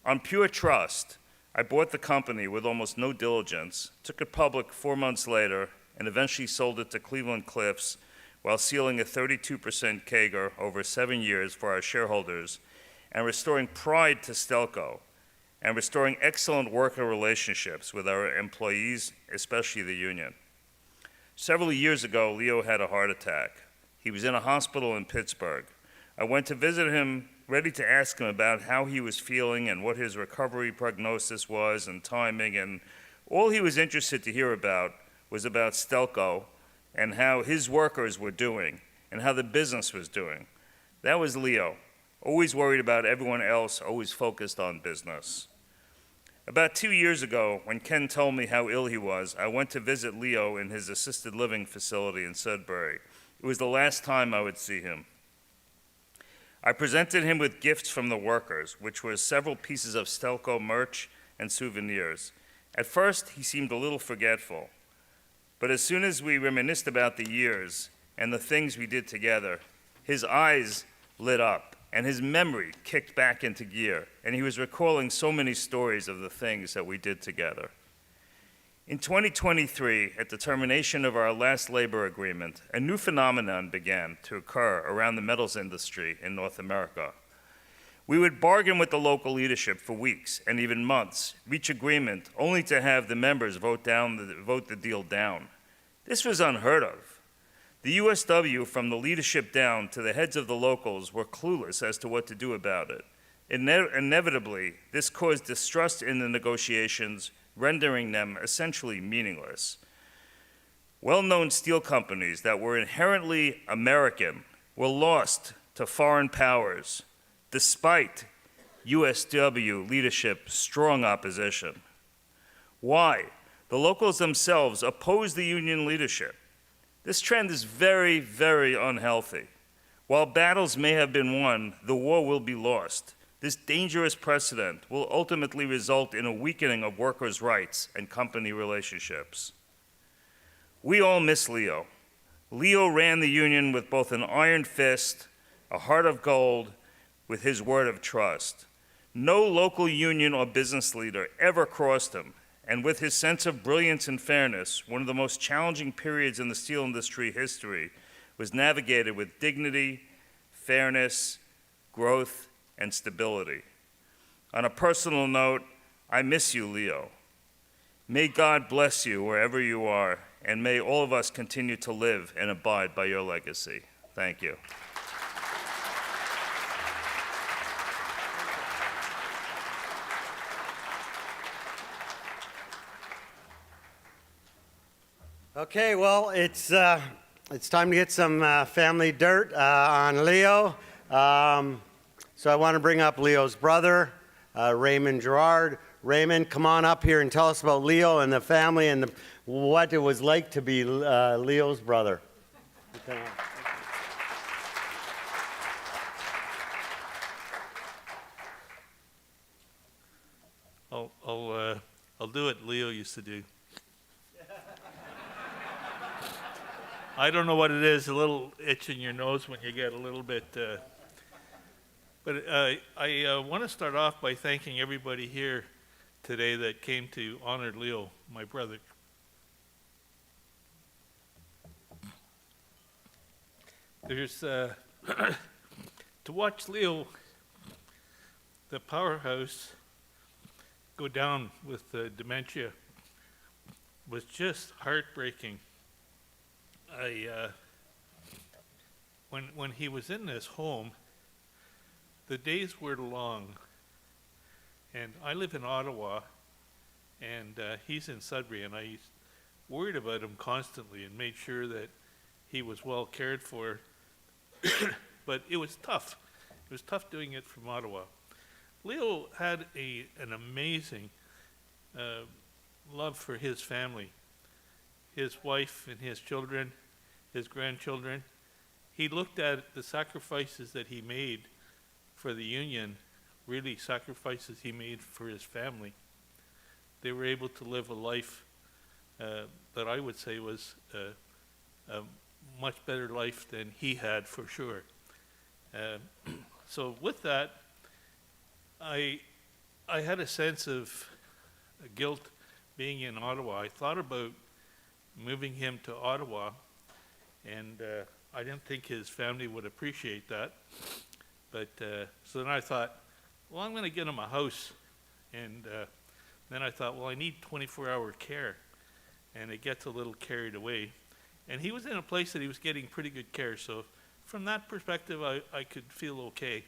On pure trust, I bought the company with almost no diligence, took it public 4 months later, and eventually sold it to Cleveland Cliffs while sealing a 32% CAGR over 7 years for our shareholders and restoring pride to Stelco, and restoring excellent worker relationships with our employees, especially the union. Several years ago, Leo had a heart attack. He was in a hospital in Pittsburgh. I went to visit him, ready to ask him about how he was feeling and what his recovery prognosis was and timing, and all he was interested to hear about was about Stelco and how his workers were doing and how the business was doing. That was Leo. Always worried about everyone else, always focused on business. About 2 years ago, when Ken told me how ill he was, I went to visit Leo in his assisted living facility in Sudbury. It was the last time I would see him. I presented him with gifts from the workers, which were several pieces of Stelco merch and souvenirs. At first, he seemed a little forgetful, but as soon as we reminisced about the years and the things we did together, his eyes lit up and his memory kicked back into gear, and he was recalling so many stories of the things that we did together. In 2023, at the termination of our last labor agreement, a new phenomenon began to occur around the metals industry in North America. We would bargain with the local leadership for weeks and even months, reach agreement, only to have the members vote the deal down. This was unheard of. The USW, from the leadership down to the heads of the locals, were clueless as to what to do about it. Inevitably, this caused distrust in the negotiations, rendering them essentially meaningless. Well-known steel companies that were inherently American were lost to foreign powers, despite USW leadership's strong opposition. Why? The locals themselves opposed the union leadership. This trend is very, very unhealthy. While battles may have been won, the war will be lost. This dangerous precedent will ultimately result in a weakening of workers' rights and company relationships. We all miss Leo. Leo ran the union with both an iron fist, a heart of gold, with his word of trust. No local union or business leader ever crossed him, and with his sense of brilliance and fairness, one of the most challenging periods in the steel industry history was navigated with dignity, fairness, growth, and stability. On a personal note, I miss you, Leo. May God bless you wherever you are, and may all of us continue to live and abide by your legacy. Thank you. Okay, well, it's time to get some family dirt on Leo. So I want to bring up Leo's brother, Raymond Gerard. Raymond, come on up here and tell us about Leo and the family and what it was like to be Leo's brother. I'll do what Leo used to do. I don't know what it is, a little itch in your nose when you get a little bit. But I want to start off by thanking everybody here today that came to honor Leo, my brother. There's, to watch Leo, the powerhouse, go down with dementia was just heartbreaking. When he was in this home, the days were long, and I live in Ottawa, and he's in Sudbury, and I worried about him constantly and made sure that he was well cared for. But it was tough. It was tough doing it from Ottawa. Leo had an amazing love for his family, his wife and his children, his grandchildren. He looked at the sacrifices that he made for the union, really sacrifices he made for his family. They were able to live a life that I would say was a much better life than he had, for sure. So with that, I had a sense of guilt being in Ottawa. I thought about moving him to Ottawa, and I didn't think his family would appreciate that. But so then I thought, well, I'm going to get him a house. And then I thought, well, I need 24-hour care. And it gets a little carried away. And he was in a place that he was getting pretty good care. So from that perspective, I could feel okay.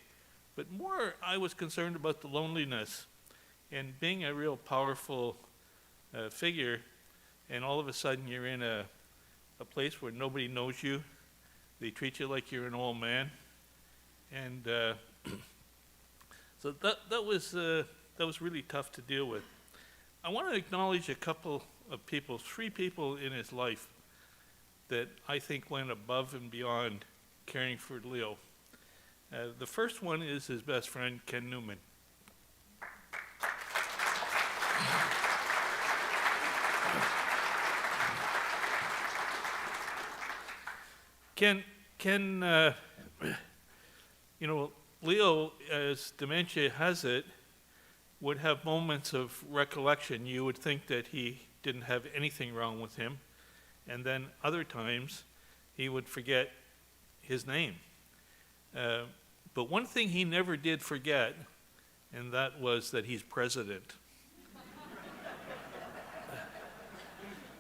But more, I was concerned about the loneliness and being a real powerful figure. And all of a sudden, you're in a place where nobody knows you. They treat you like you're an old man. And so that was really tough to deal with. I want to acknowledge a couple of people, 3 people in his life that I think went above and beyond caring for Leo. The first one is his best friend, Ken Neumann. Ken, Leo, as dementia has it, would have moments of recollection. You would think that he didn't have anything wrong with him, and then other times he would forget his name. But one thing he never did forget, and that was that he's president.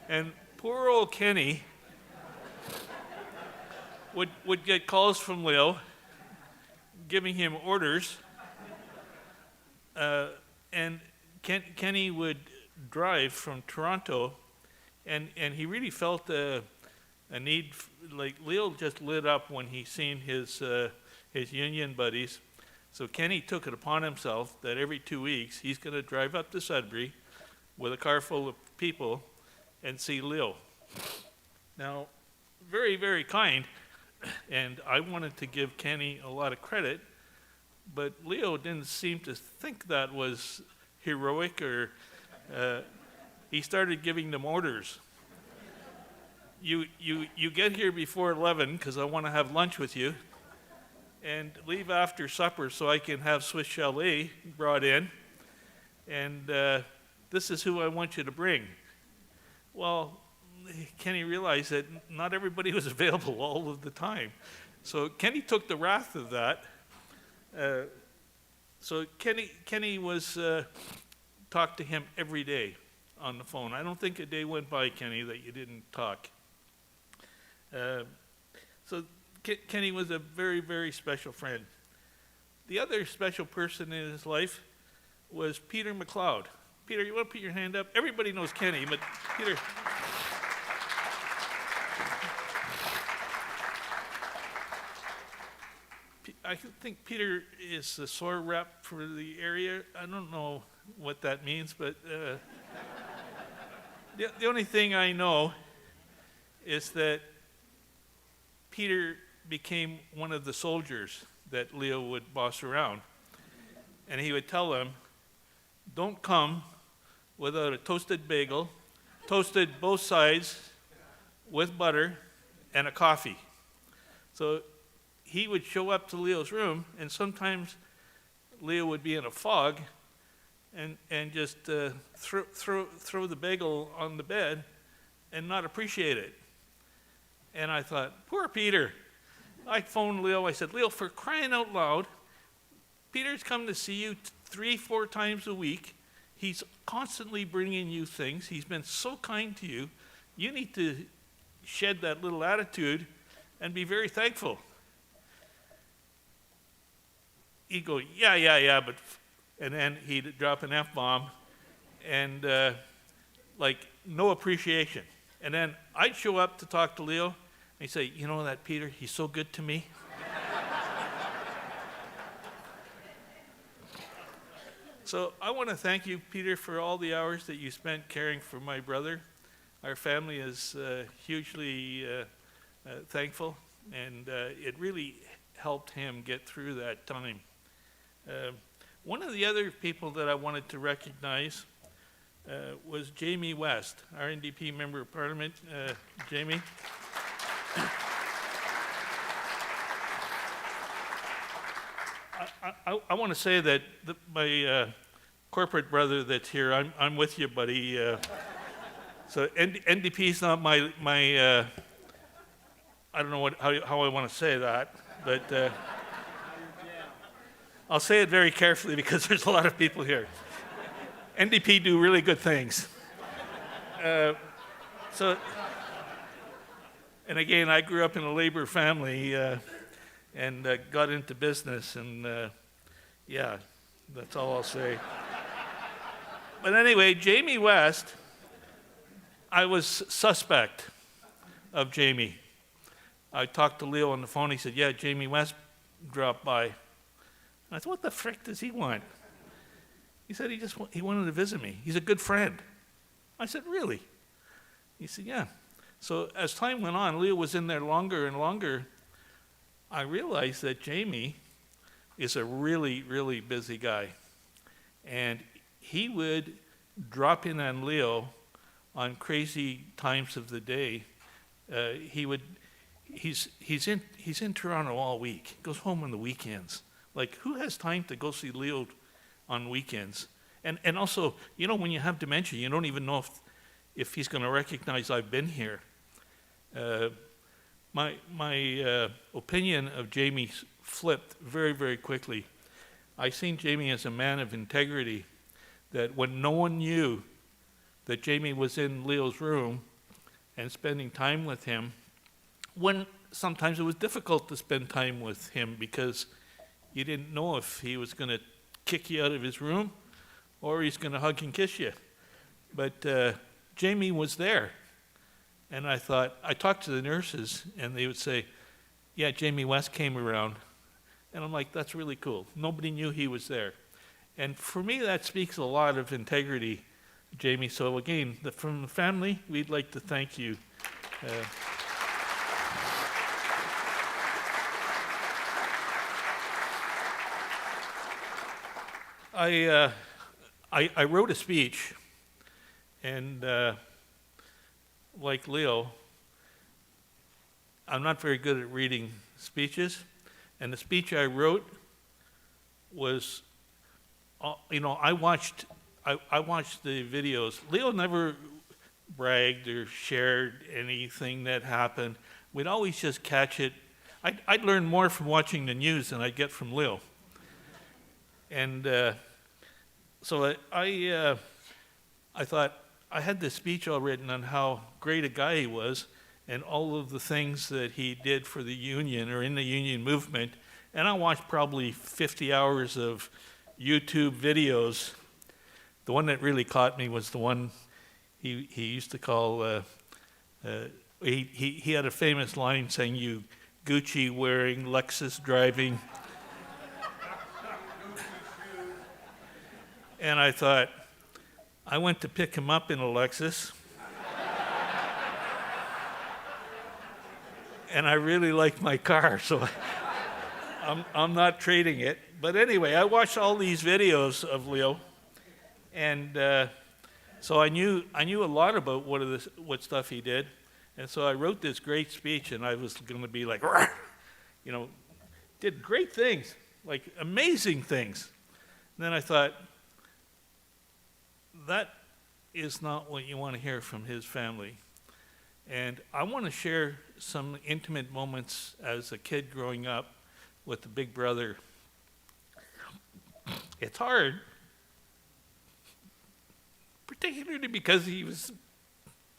And poor old Kenny would get calls from Leo giving him orders, and Kenny would drive from Toronto, and he really felt a need, like Leo just lit up when he seen his union buddies. So Kenny took it upon himself that every 2 weeks he's going to drive up to Sudbury with a car full of people and see Leo. Now, very, very kind, And I wanted to give Kenny a lot of credit, but Leo didn't seem to think that was heroic, or he started giving them orders. You get here before 11 because I want to have lunch with you, and leave after supper so I can have Swiss Chalet brought in, and this is who I want you to bring. Well, Kenny realized that not everybody was available all of the time. So Kenny took the wrath of that. So Kenny was, talked to him every day on the phone. I don't think a day went by, Kenny, that you didn't talk. So Kenny was a very, very special friend. The other special person in his life was Peter McLeod. Peter, you want to put your hand up? Everybody knows Kenny, but Peter... I think Peter is the SOAR rep for the area. I don't know what that means, but the only thing I know is that Peter became one of the soldiers that Leo would boss around. And he would tell them, don't come without a toasted bagel, toasted both sides with butter, and a coffee. So he would show up to Leo's room, and sometimes Leo would be in a fog and just throw the bagel on the bed and not appreciate it. And I thought, poor Peter. I phoned Leo. I said, Leo, for crying out loud, Peter's come to see you 3-4 times a week. He's constantly bringing you things. He's been so kind to you. You need to shed that little attitude and be very thankful. He'd go, yeah, but, and then he'd drop an F-bomb, and like no appreciation. And then I'd show up to talk to Leo, and he'd say, you know that Peter, he's so good to me. So I want to thank you, Peter, for all the hours that you spent caring for my brother. Our family is hugely thankful, and it really helped him get through that time. One of the other people that I wanted to recognize was Jamie West, our NDP Member of Parliament. Jamie. I want to say that my corporate brother that's here, I'm with you, buddy. So NDP is not my I don't know how I want to say that, but I'll say it very carefully because there's a lot of people here. NDP do really good things. So, and again, I grew up in a labor family and got into business, and yeah, that's all I'll say. But anyway, Jamie West, I was suspect of Jamie. I talked to Leo on the phone. He said, yeah, Jamie West dropped by. And I thought, what the frick does he want? He said he wanted to visit me. He's a good friend. I said, really? He said, yeah. So as time went on, Leo was in there longer and longer. I realized that Jamie is a really, really busy guy. And he would drop in on Leo on crazy times of the day. He's in Toronto all week. Goes home on the weekends. Like, who has time to go see Leo on weekends? And also, you know, when you have dementia, you don't even know if he's going to recognize I've been here. My opinion of Jamie flipped very, very quickly. I seen Jamie as a man of integrity, that when no one knew that Jamie was in Leo's room and spending time with him, when sometimes it was difficult to spend time with him because you didn't know if he was going to kick you out of his room or he's going to hug and kiss you. But Jamie was there. And I talked to the nurses, and they would say, yeah, Jamie West came around. And I'm like, that's really cool. Nobody knew he was there. And for me, that speaks a lot of integrity, Jamie. So again, from the family, we'd like to thank you. I wrote a speech, and like Leo, I'm not very good at reading speeches, and the speech I wrote was, I watched the videos. Leo never bragged or shared anything that happened. We'd always just catch it. I'd learn more from watching the news than I'd get from Leo. And so I thought, I had this speech all written on how great a guy he was and all of the things that he did for the union or in the union movement. And I watched probably 50 hours of YouTube videos. The one that really caught me was the one he used to call, he had a famous line saying, "You Gucci wearing, Lexus driving." And I thought, I went to pick him up in a Lexus. And I really like my car, so I'm not trading it. But anyway, I watched all these videos of Leo, and so I knew a lot about what stuff he did, and so I wrote this great speech, and I was going to be like, did great things, like amazing things. And then I thought, that is not what you want to hear from his family. And I want to share some intimate moments as a kid growing up with the big brother. It's hard, particularly because he was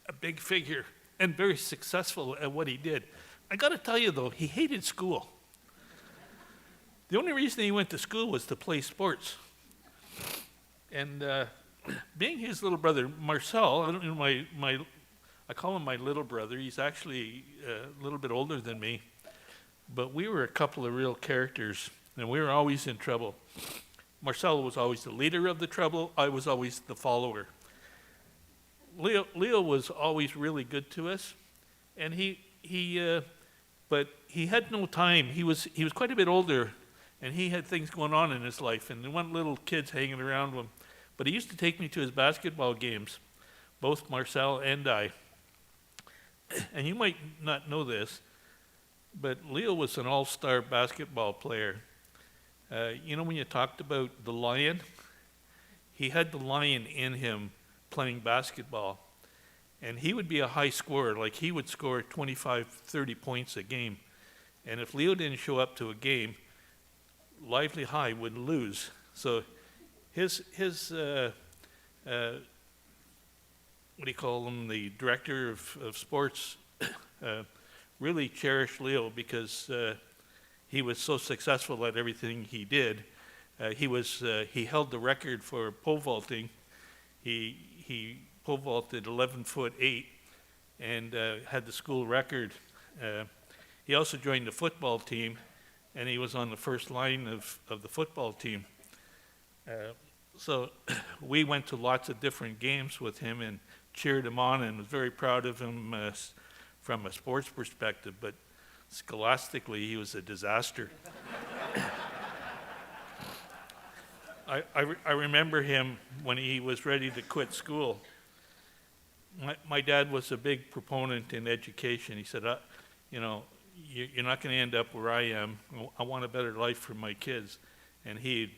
a big figure and very successful at what he did. I got to tell you, though, he hated school. The only reason he went to school was to play sports. And being his little brother, Marcel, I don't know, I call him my little brother. He's actually a little bit older than me. But we were a couple of real characters, and we were always in trouble. Marcel was always the leader of the trouble. I was always the follower. Leo was always really good to us, and but he had no time. He was quite a bit older, and he had things going on in his life, and there weren't little kids hanging around him. But he used to take me to his basketball games, both Marcel and I. And you might not know this, but Leo was an all-star basketball player. When you talked about the lion, he had the lion in him playing basketball. And he would be a high scorer, like he would score 25, 30 points a game. And if Leo didn't show up to a game, Lively High would lose. So his what do you call him, the director of sports, really cherished Leo because he was so successful at everything he did. He held the record for pole vaulting. He pole vaulted 11'8" and had the school record. He also joined the football team, and he was on the first line of the football team. So we went to lots of different games with him and cheered him on and was very proud of him from a sports perspective, but scholastically he was a disaster. I remember him when he was ready to quit school. My dad was a big proponent in education. He said, you're not going to end up where I am. I want a better life for my kids. And he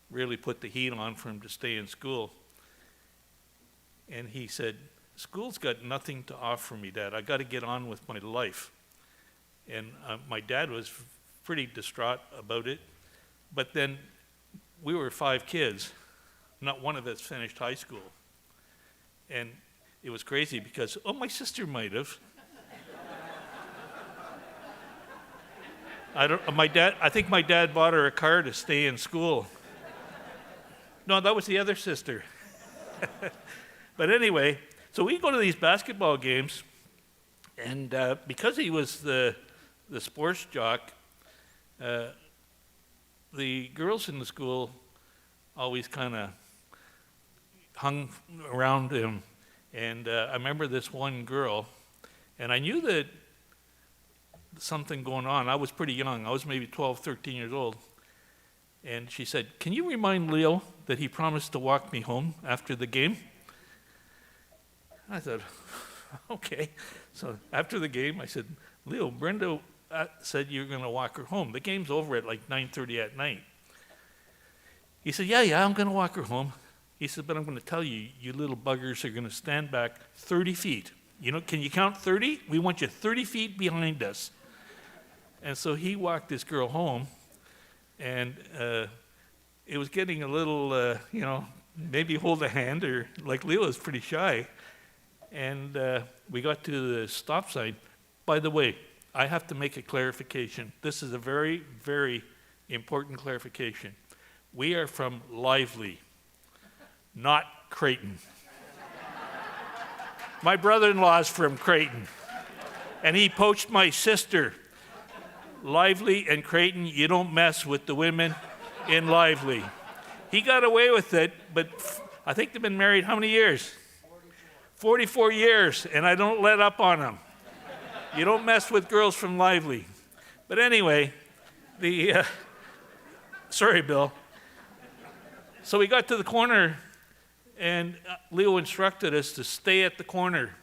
really put the heat on for him to stay in school. And he said, school's got nothing to offer me, Dad. I got to get on with my life. And my dad was pretty distraught about it. But then we were 5 kids. Not one of us finished high school. And it was crazy because, my sister might have. I think my dad bought her a car to stay in school. No, that was the other sister. But anyway, so we go to these basketball games, and because he was the sports jock, the girls in the school always kind of hung around him. And I remember this one girl, and I knew that something going on. I was pretty young. I was maybe 12, 13 years old. And she said, "Can you remind Leo that he promised to walk me home after the game?" I said, "Okay." So after the game, I said, "Leo, Brenda said you're going to walk her home. The game's over at like 9:30 at night." He said, yeah, I'm going to walk her home." He said, "But I'm going to tell you, you little buggers are going to stand back 30 feet. You know, can you count 30? We want you 30 feet behind us." And so he walked this girl home, and it was getting a little, maybe hold a hand, or like Leo is pretty shy. And we got to the stop sign. By the way, I have to make a clarification. This is a very, very important clarification. We are from Lively, not Creighton. My brother-in-law is from Creighton, and he poached my sister. Lively and Creighton, you don't mess with the women in Lively. He got away with it, but I think they've been married how many years? 44 years, and I don't let up on them. You don't mess with girls from Lively. But anyway, sorry, Bill. So we got to the corner, and Leo instructed us to stay at the corner.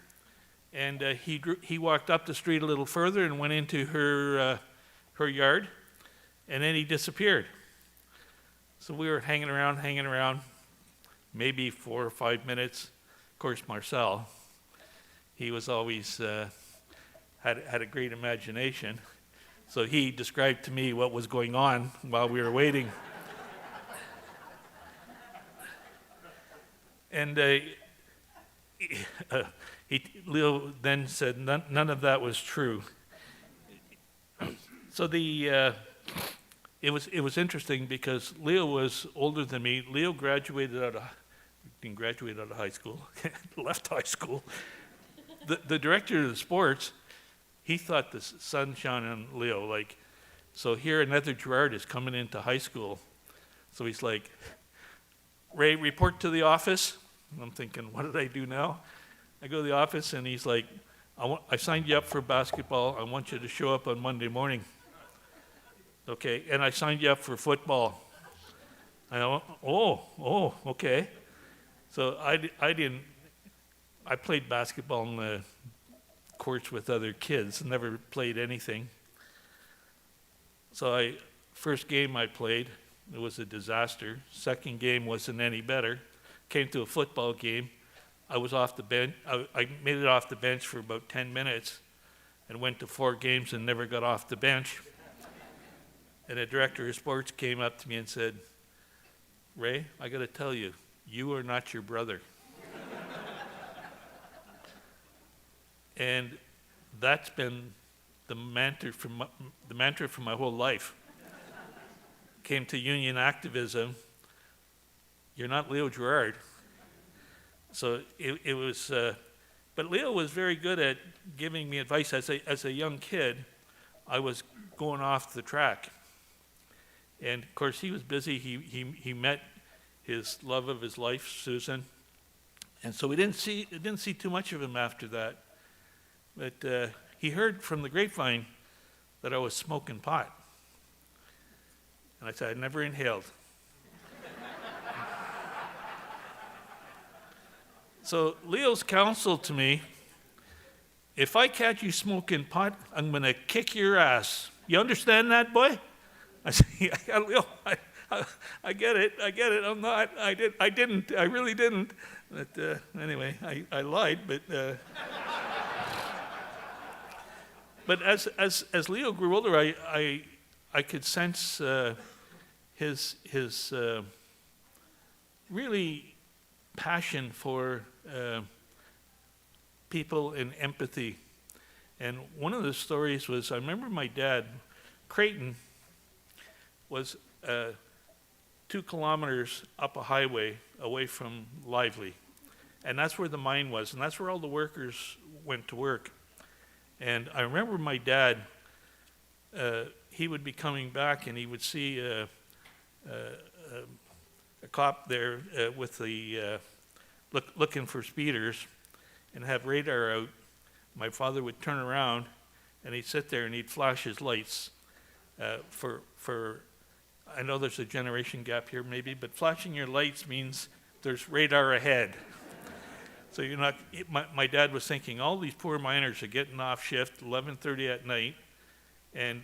And he walked up the street a little further and went into her yard, and then he disappeared. So we were hanging around, maybe 4 or 5 minutes. Of course, Marcel, he was always had a great imagination. So he described to me what was going on while we were waiting. And Leo then said none of that was true. So it was interesting because Leo was older than me. Leo didn't graduate out of high school, left high school. The director of the sports, he thought the sun shone on Leo. So here another Gerard is coming into high school. So he's like, "Ray, report to the office." And I'm thinking, what did I do now? I go to the office, and he's like, I signed you up for basketball. I want you to show up on Monday morning. Okay, and I signed you up for football. I go, oh, okay. So I played basketball in the courts with other kids, never played anything. So first game I played, it was a disaster. Second game wasn't any better. Came to a football game. I was off the bench. I made it off the bench for about 10 minutes and went to 4 games and never got off the bench. And the director of sports came up to me and said, "Ray, I got to tell you, you are not your brother." And that's been the mantra for my whole life. Came to union activism. You're not Leo Gerard. So it was, but Leo was very good at giving me advice. As a young kid, I was going off the track. And of course, he was busy. He met his love of his life, Susan. And so we didn't see too much of him after that. But he heard from the grapevine that I was smoking pot. And I said, "I never inhaled." So Leo's counsel to me, "If I catch you smoking pot, I'm going to kick your ass. You understand that, boy?" I said, "Yeah, Leo, I get it. I'm not. I didn't. I really didn't." But anyway, I lied. But as Leo grew older, I could sense his really passion for people and empathy. And one of the stories was, I remember my dad, Creighton, was 2 kilometers up a highway away from Lively. And that's where the mine was, and that's where all the workers went to work. And I remember my dad, he would be coming back and he would see a cop there with the looking for speeders and have radar out. My father would turn around and he'd sit there and he'd flash his lights for I know there's a generation gap here maybe, but flashing your lights means there's radar ahead. So you're not, my dad was thinking, all these poor miners are getting off shift 11:30 at night, and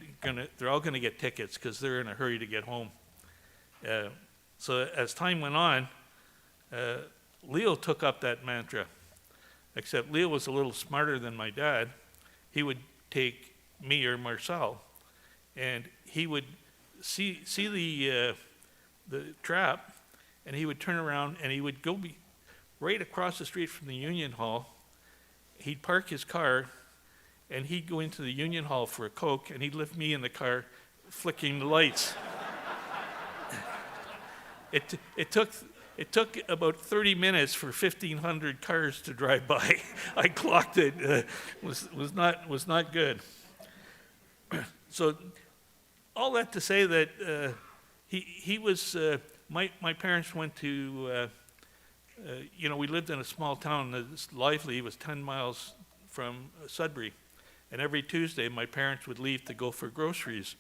they're all gonna get tickets because they're in a hurry to get home. So as time went on, Leo took up that mantra, except Leo was a little smarter than my dad. He would take me or Marcel, and he would see the trap, and he would turn around and he would go right across the street from the Union Hall. He'd park his car, and he'd go into the Union Hall for a Coke, and he'd lift me in the car, flicking the lights. It took about 30 minutes for 1,500 cars to drive by. I clocked it. Was not good. So, all that to say that he was. My parents went to. We lived in a small town that's lively. It was 10 miles from Sudbury, and every Tuesday my parents would leave to go for groceries,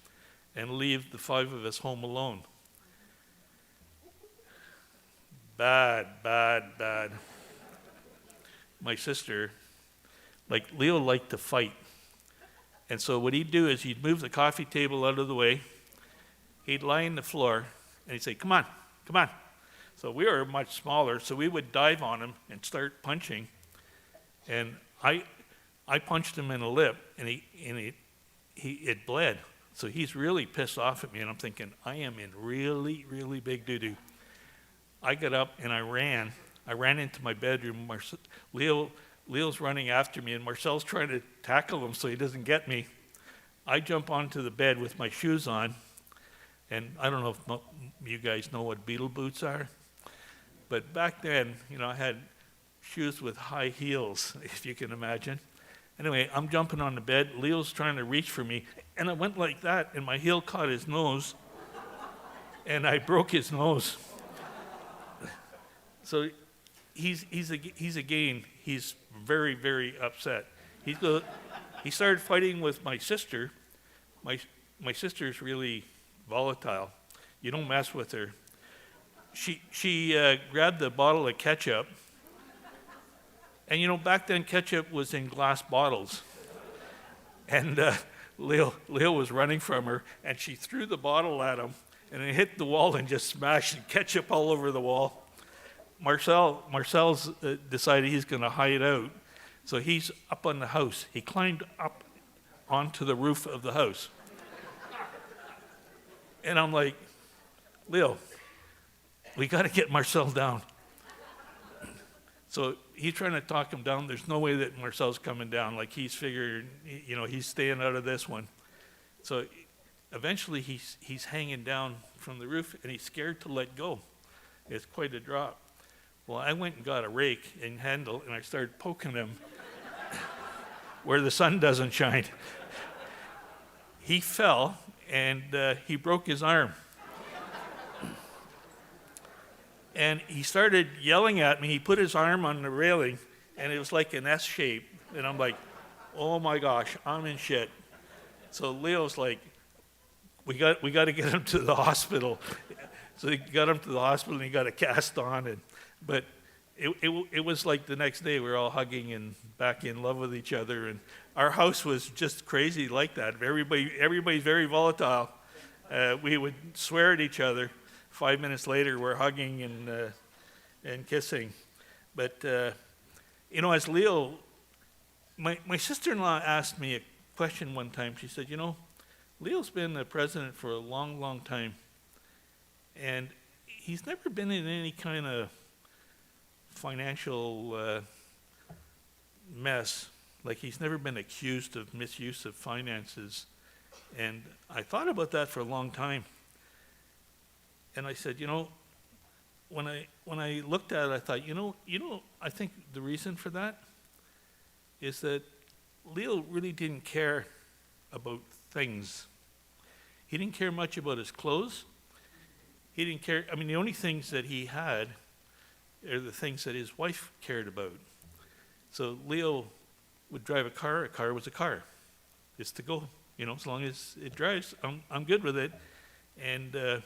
and leave the 5 of us home alone. Bad. My sister, Leo liked to fight. And so what he'd do is he'd move the coffee table out of the way, he'd lie on the floor, and he'd say, come on. So we were much smaller, so we would dive on him and start punching. And I punched him in the lip, and it bled. So he's really pissed off at me, and I'm thinking, I am in really, really big doo-doo. I got up and I ran into my bedroom. Leo's running after me, and Marcel's trying to tackle him so he doesn't get me. I jump onto the bed with my shoes on, and I don't know if you guys know what beetle boots are, but back then, I had shoes with high heels, if you can imagine. Anyway, I'm jumping on the bed. Leo's trying to reach for me, and I went like that, and my heel caught his nose, and I broke his nose. So he's very, very upset. He started fighting with my sister. My sister's really volatile. You don't mess with her. She grabbed the bottle of ketchup, and back then ketchup was in glass bottles. And Leo was running from her, and she threw the bottle at him, and it hit the wall and just smashed ketchup all over the wall. Marcel's decided he's going to hide out, so he's up on the house. He climbed up onto the roof of the house. And I'm like, Leo, we got to get Marcel down. So he's trying to talk him down. There's no way that Marcel's coming down. He's figured, he's staying out of this one. So eventually he's hanging down from the roof, and he's scared to let go. It's quite a drop. Well, I went and got a rake and handle, and I started poking him where the sun doesn't shine. He fell, and he broke his arm. And he started yelling at me. He put his arm on the railing, and it was like an S shape. And I'm like, oh my gosh, I'm in shit. So Leo's like, we got to get him to the hospital. So they got him to the hospital, and he got a cast on. But it was like the next day we were all hugging and back in love with each other, and our house was just crazy like that. Everybody's very volatile. We would swear at each other. 5 minutes later, we're hugging and kissing. But as Leo, my sister-in-law asked me a question one time. She said, Leo's been the president for a long, long time, and he's never been in any kind of financial mess. He's never been accused of misuse of finances. And I thought about that for a long time. And I said, when I looked at it, I thought, I think the reason for that is that Leo really didn't care about things. He didn't care much about his clothes. He didn't care. The only things that he had are the things that his wife cared about. So Leo would drive a car was a car. It's to go, as long as it drives, I'm good with it. And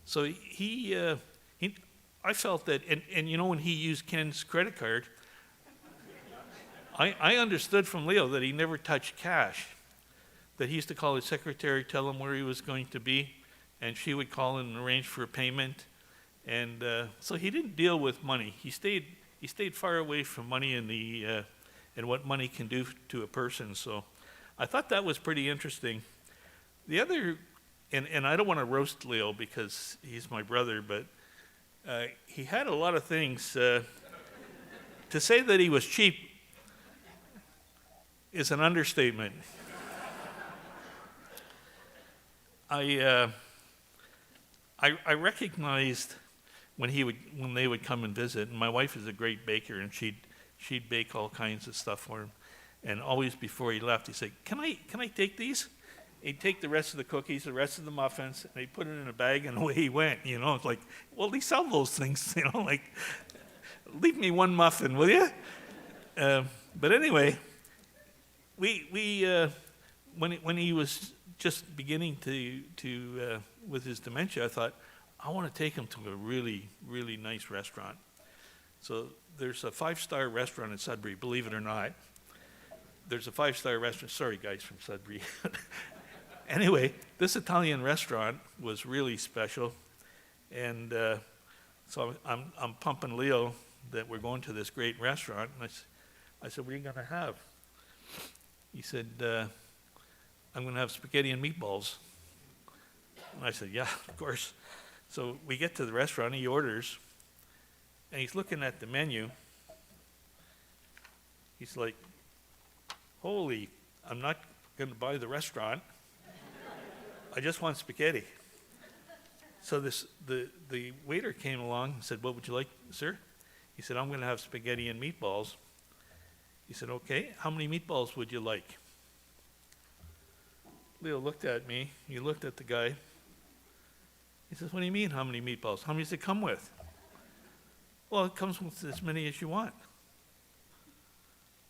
so I felt that, and you know, when he used Ken's credit card, I understood from Leo that he never touched cash, that he used to call his secretary, tell him where he was going to be, and she would call and arrange for a payment. And so he didn't deal with money. He stayed far away from money and what money can do to a person. So I thought that was pretty interesting. The other, and I don't want to roast Leo because he's my brother, but he had a lot of things. To say that he was cheap is an understatement. I recognized when they would come and visit, and my wife is a great baker, and she'd bake all kinds of stuff for him. And always before he left, he'd say, can I take these? He'd take the rest of the cookies, the rest of the muffins, and he'd put it in a bag, and away he went. You know, it's like, well, they sell those things, you know, like, leave me one muffin, will you? But anyway, when he was just beginning to with his dementia, I thought, I want to take him to a really, really nice restaurant. So there's a 5-star restaurant in Sudbury, believe it or not. There's a 5-star restaurant. Sorry, guys from Sudbury. Anyway, this Italian restaurant was really special. And so I'm pumping Leo that we're going to this great restaurant. And I said, what are you going to have? He said, I'm going to have spaghetti and meatballs. And I said, yeah, of course. So we get to the restaurant, he orders, and he's looking at the menu. He's like, holy, I'm not going to buy the restaurant. I just want spaghetti. So the waiter came along and said, what would you like, sir? He said, I'm going to have spaghetti and meatballs. He said, okay, how many meatballs would you like? Leo looked at me, he looked at the guy. He says, what do you mean, how many meatballs? How many does it come with? Well, it comes with as many as you want.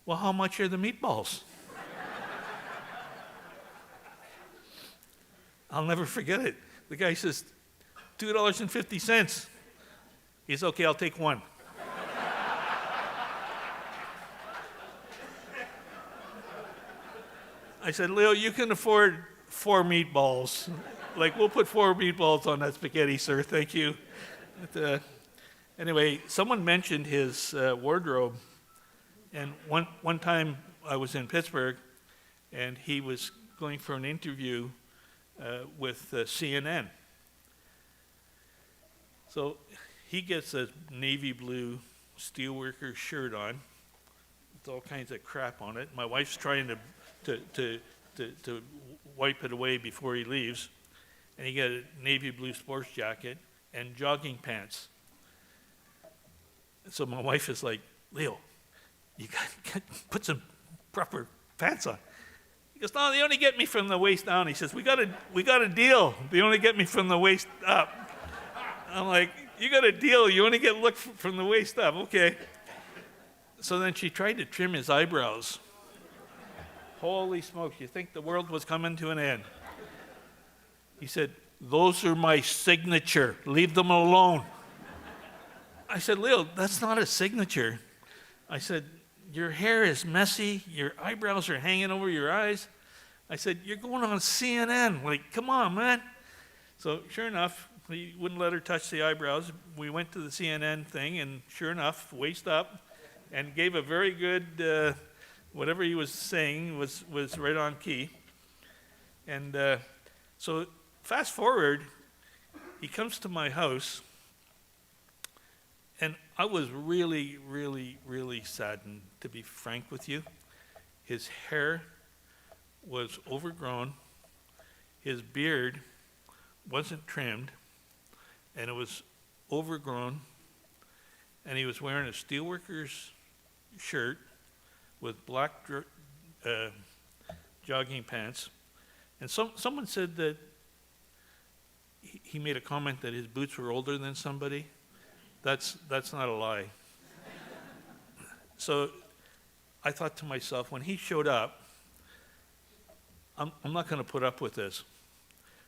Well, how much are the meatballs? I'll never forget it. The guy says, $2.50. He says, okay, I'll take one. I said, Leo, you can afford 4 meatballs. Like, we'll put 4 meatballs on that spaghetti, sir, thank you. But, anyway, someone mentioned his wardrobe. And one time I was in Pittsburgh, and he was going for an interview with CNN. So he gets a navy blue steelworker shirt on with all kinds of crap on it. My wife's trying to wipe it away before he leaves. And he got a navy blue sports jacket and jogging pants. So my wife is like, Leo, you got to put some proper pants on. He goes, no, they only get me from the waist down. He says, we got a deal. They only get me from the waist up. I'm like, you got a deal. You only get looked from the waist up. Okay. So then she tried to trim his eyebrows. Holy smokes, you think the world was coming to an end. He said, those are my signature. Leave them alone. I said, Leo, that's not a signature. I said, your hair is messy. Your eyebrows are hanging over your eyes. I said, you're going on CNN. Like, come on, man. So sure enough, he wouldn't let her touch the eyebrows. We went to the CNN thing, and sure enough, waist up, and gave a very good, whatever he was saying was right on key. And so fast forward, he comes to my house, and I was really, really, really saddened, to be frank with you. His hair was overgrown, his beard wasn't trimmed, and it was overgrown, and he was wearing a steelworker's shirt with black jogging pants. And someone said that he made a comment that his boots were older than somebody. That's not a lie. So I thought to myself, when he showed up, I'm not going to put up with this.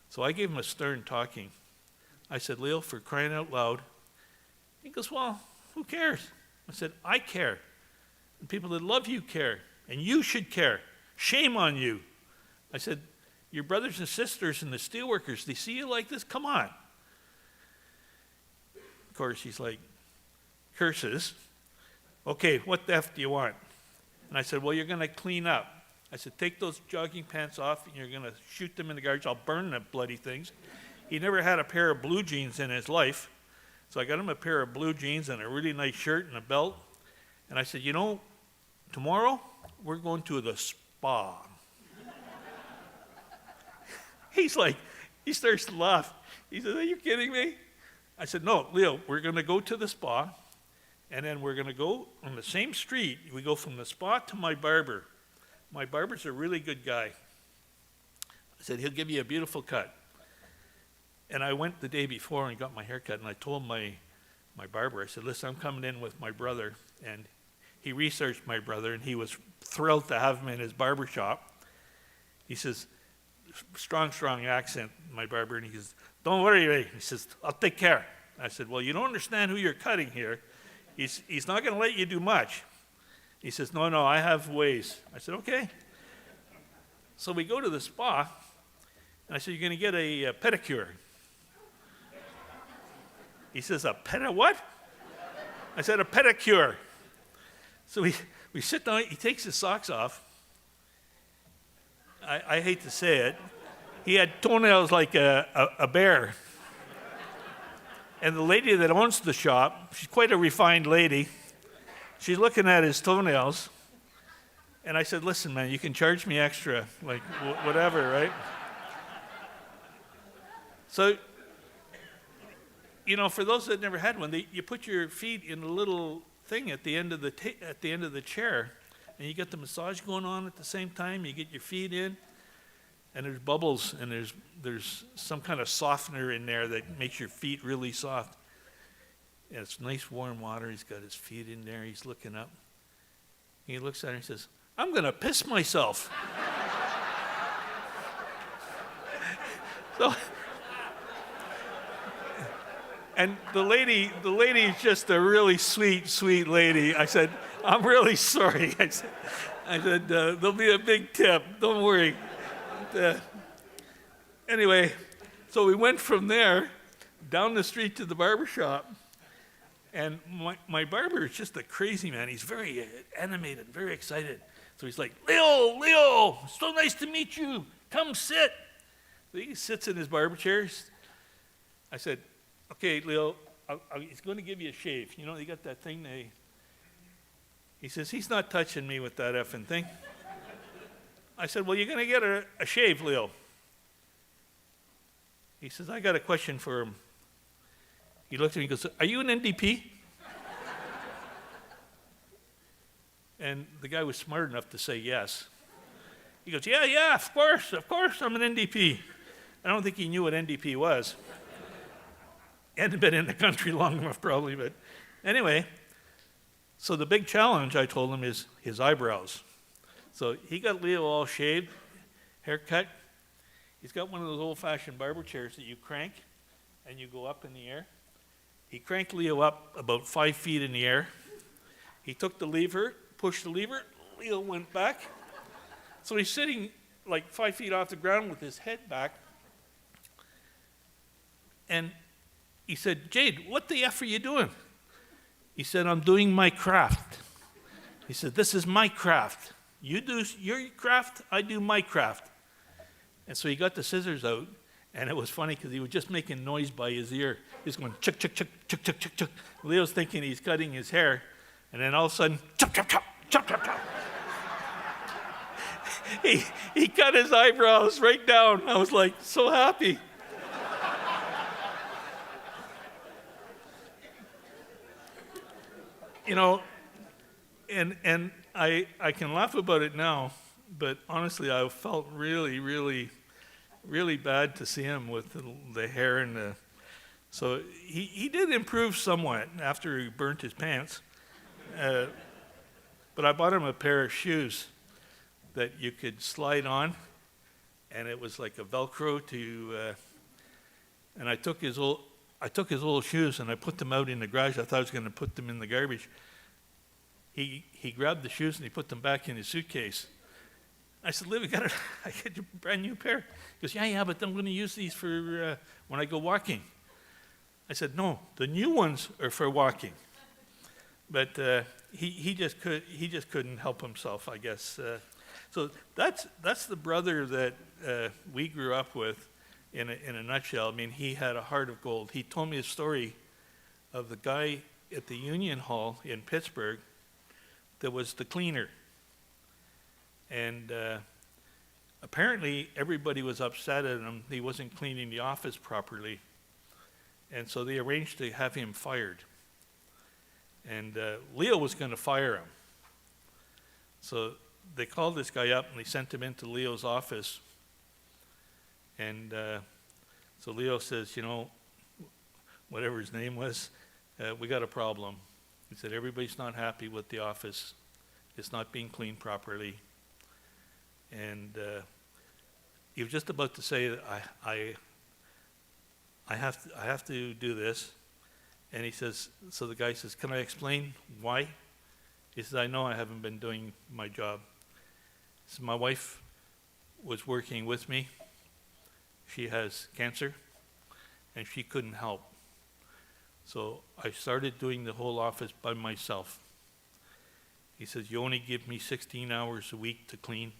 So I gave him a stern talking. I said, Leo, for crying out loud. He goes, well, who cares? I said, I care. And people that love you care. And you should care. Shame on you. I said, your brothers and sisters and the steelworkers, they see you like this? Come on. Of course, he's like, curses. Okay, what the F do you want? And I said, well, you're going to clean up. I said, take those jogging pants off and you're going to shoot them in the garbage. I'll burn the bloody things. He never had a pair of blue jeans in his life. So I got him a pair of blue jeans and a really nice shirt and a belt. And I said, you know, tomorrow we're going to the spa. He's like, he starts to laugh. He says, are you kidding me? I said, no, Leo, we're going to go to the spa, and then we're going to go on the same street. We go from the spa to my barber. My barber's a really good guy. I said, he'll give you a beautiful cut. And I went the day before and got my hair cut, and I told my barber, I said, listen, I'm coming in with my brother. And he researched my brother, and he was thrilled to have him in his barber shop. He says, strong accent, my barber, and he says, don't worry, Ray. He says, I'll take care. I said, well, you don't understand who you're cutting here. He's not going to let you do much. He says, no, I have ways. I said, okay. So we go to the spa, and I said, you're going to get a pedicure. He says, a what? I said, a pedicure. So we sit down, he takes his socks off. I hate to say it. He had toenails like a bear. And the lady that owns the shop, she's quite a refined lady. She's looking at his toenails. And I said, listen, man, you can charge me extra, like whatever, right? So, you know, for those that never had one, you put your feet in a little thing at the end of the chair, and you get the massage going on at the same time. You get your feet in, and there's bubbles, and there's some kind of softener in there that makes your feet really soft. And it's nice warm water. He's got his feet in there. He's looking up. He looks at her and says, I'm going to piss myself. So, and the lady is just a really sweet lady. I said, I'm really sorry. I said, there'll be a big tip. Don't worry. Anyway, so we went from there down the street to the barber shop. And my barber is just a crazy man. He's very animated, very excited. So he's like, Leo, so nice to meet you. Come sit. So he sits in his barber chair. I said, okay, Leo, he's going to give you a shave. You know, you got that thing. He says, he's not touching me with that effing thing. I said, well, you're going to get a shave, Leo. He says, I got a question for him. He looked at me and goes, are you an NDP? And the guy was smart enough to say yes. He goes, yeah, of course, I'm an NDP. I don't think he knew what NDP was. He hadn't been in the country long enough probably, but anyway. So the big challenge, I told him, is his eyebrows. So he got Leo all shaved, haircut. He's got one of those old-fashioned barber chairs that you crank and you go up in the air. He cranked Leo up about 5 feet in the air. He took the lever, pushed the lever, Leo went back. So he's sitting like 5 feet off the ground with his head back. And he said, Jade, what the F are you doing? He said, I'm doing my craft. He said, this is my craft. You do your craft, I do my craft. And so he got the scissors out, and it was funny because he was just making noise by his ear. He was going, chuck, chuck, chuck, chuck, chuck, chuck, chuck. Leo's thinking he's cutting his hair, and then all of a sudden, chuck, chuck, chuck, chuck, chuck, chuck. He cut his eyebrows right down. I was like, so happy. You know, and I can laugh about it now, but honestly, I felt really, really, really bad to see him with the hair and the. So he did improve somewhat after he burnt his pants. But I bought him a pair of shoes that you could slide on, and it was like a Velcro to, and I took his old shoes and I put them out in the garage. I thought I was going to put them in the garbage. He grabbed the shoes and he put them back in his suitcase. I said, Liv, I got a brand new pair. He goes, yeah, but I'm going to use these for when I go walking. I said, no, the new ones are for walking. But he just couldn't help himself, I guess. So that's the brother that we grew up with in a nutshell. I mean, he had a heart of gold. He told me a story of the guy at the Union Hall in Pittsburgh that was the cleaner. And apparently everybody was upset at him. He wasn't cleaning the office properly. And so they arranged to have him fired. And Leo was going to fire him. So they called this guy up and they sent him into Leo's office. And so Leo says, you know, whatever his name was, we got a problem. He said, everybody's not happy with the office. It's not being cleaned properly. And he was just about to say that I have to do this. And he says, so the guy says, can I explain why? He says, I know I haven't been doing my job. He says, my wife was working with me. She has cancer, and she couldn't help. So I started doing the whole office by myself. He says, you only give me 16 hours a week to clean.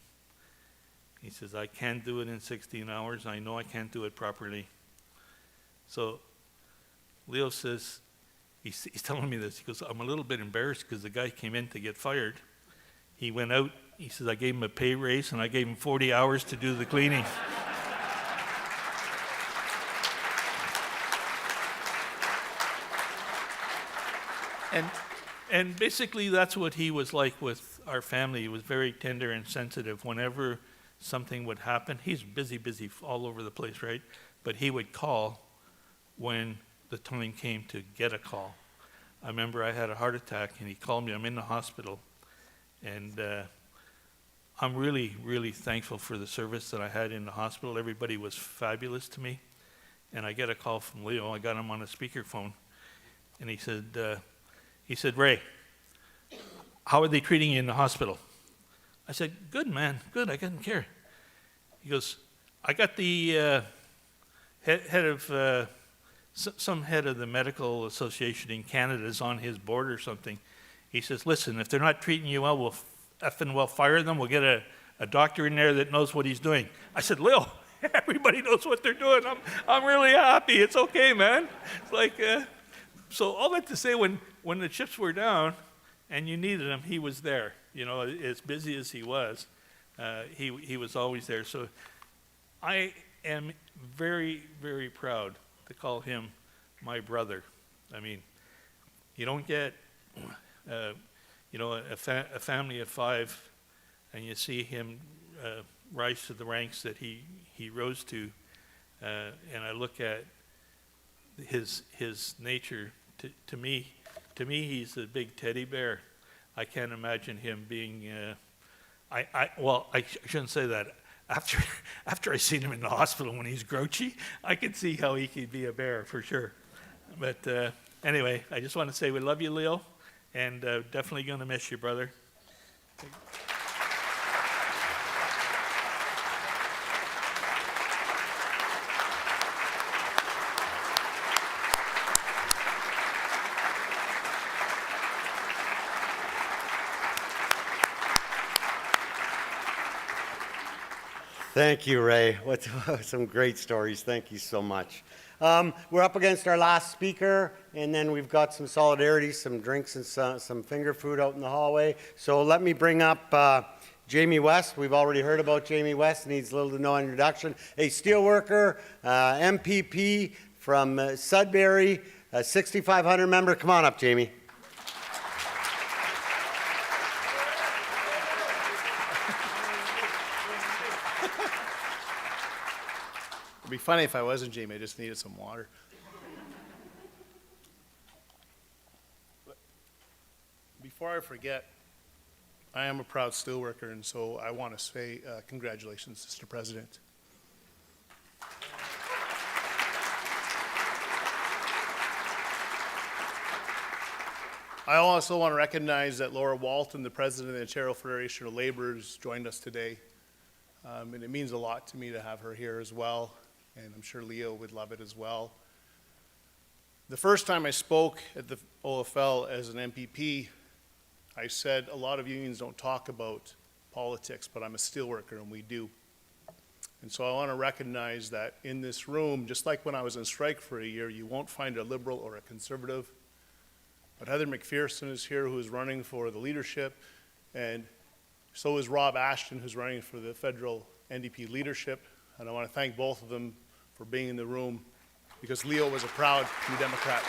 He says, I can't do it in 16 hours. I know I can't do it properly. So Leo says, he's telling me this. He goes, I'm a little bit embarrassed because the guy came in to get fired. He went out. He says, I gave him a pay raise, and I gave him 40 hours to do the cleaning. And basically that's what he was like with our family. He was very tender and sensitive. Whenever something would happen, he's busy all over the place, right? But he would call when the time came to get a call. I remember I had a heart attack and he called me. I'm in the hospital. And I'm really, really thankful for the service that I had in the hospital. Everybody was fabulous to me. And I get a call from Leo. I got him on a speakerphone. And he said, Ray, how are they treating you in the hospital? I said, good, man, good, I didn't care. He goes, I got the head of, some head of the medical association in Canada is on his board or something. He says, listen, if they're not treating you well, we'll fire them. We'll get a doctor in there that knows what he's doing. I said, Leo, everybody knows what they're doing. I'm really happy. It's okay, man. It's like, so all that to say, when the chips were down and you needed him, he was there. You know, as busy as he was always there. So I am very, very proud to call him my brother. I mean, you don't get, a family of 5, and you see him rise to the ranks that he rose to, and I look at his nature. To me, he's a big teddy bear. I can't imagine him being. I shouldn't say that. After I seen him in the hospital when he's grouchy, I could see how he could be a bear for sure. But anyway, I just want to say we love you, Leo, and definitely going to miss you, brother. Thank you, Ray. What some great stories. Thank you so much. We're up against our last speaker, and then we've got some solidarity, some drinks, and some finger food out in the hallway. So let me bring up Jamie West. We've already heard about Jamie West. Needs little to no introduction. A steelworker, MPP from Sudbury, a 6,500 member. Come on up, Jamie. It'd be funny if I wasn't Jamie. I just needed some water. Before I forget, I am a proud steelworker, and so I want to say congratulations, Mr. President. I also want to recognize that Laura Walton, the president of the Ontario Federation of Labourers, joined us today. And it means a lot to me to have her here as well, and I'm sure Leo would love it as well. The first time I spoke at the OFL as an MPP, I said a lot of unions don't talk about politics, but I'm a steelworker and we do. And so I want to recognize that in this room, just like when I was on strike for a year, you won't find a liberal or a conservative. But Heather McPherson is here, who is running for the leadership, and so is Rob Ashton, who's running for the federal NDP leadership. And I want to thank both of them for being in the room, because Leo was a proud New Democrat.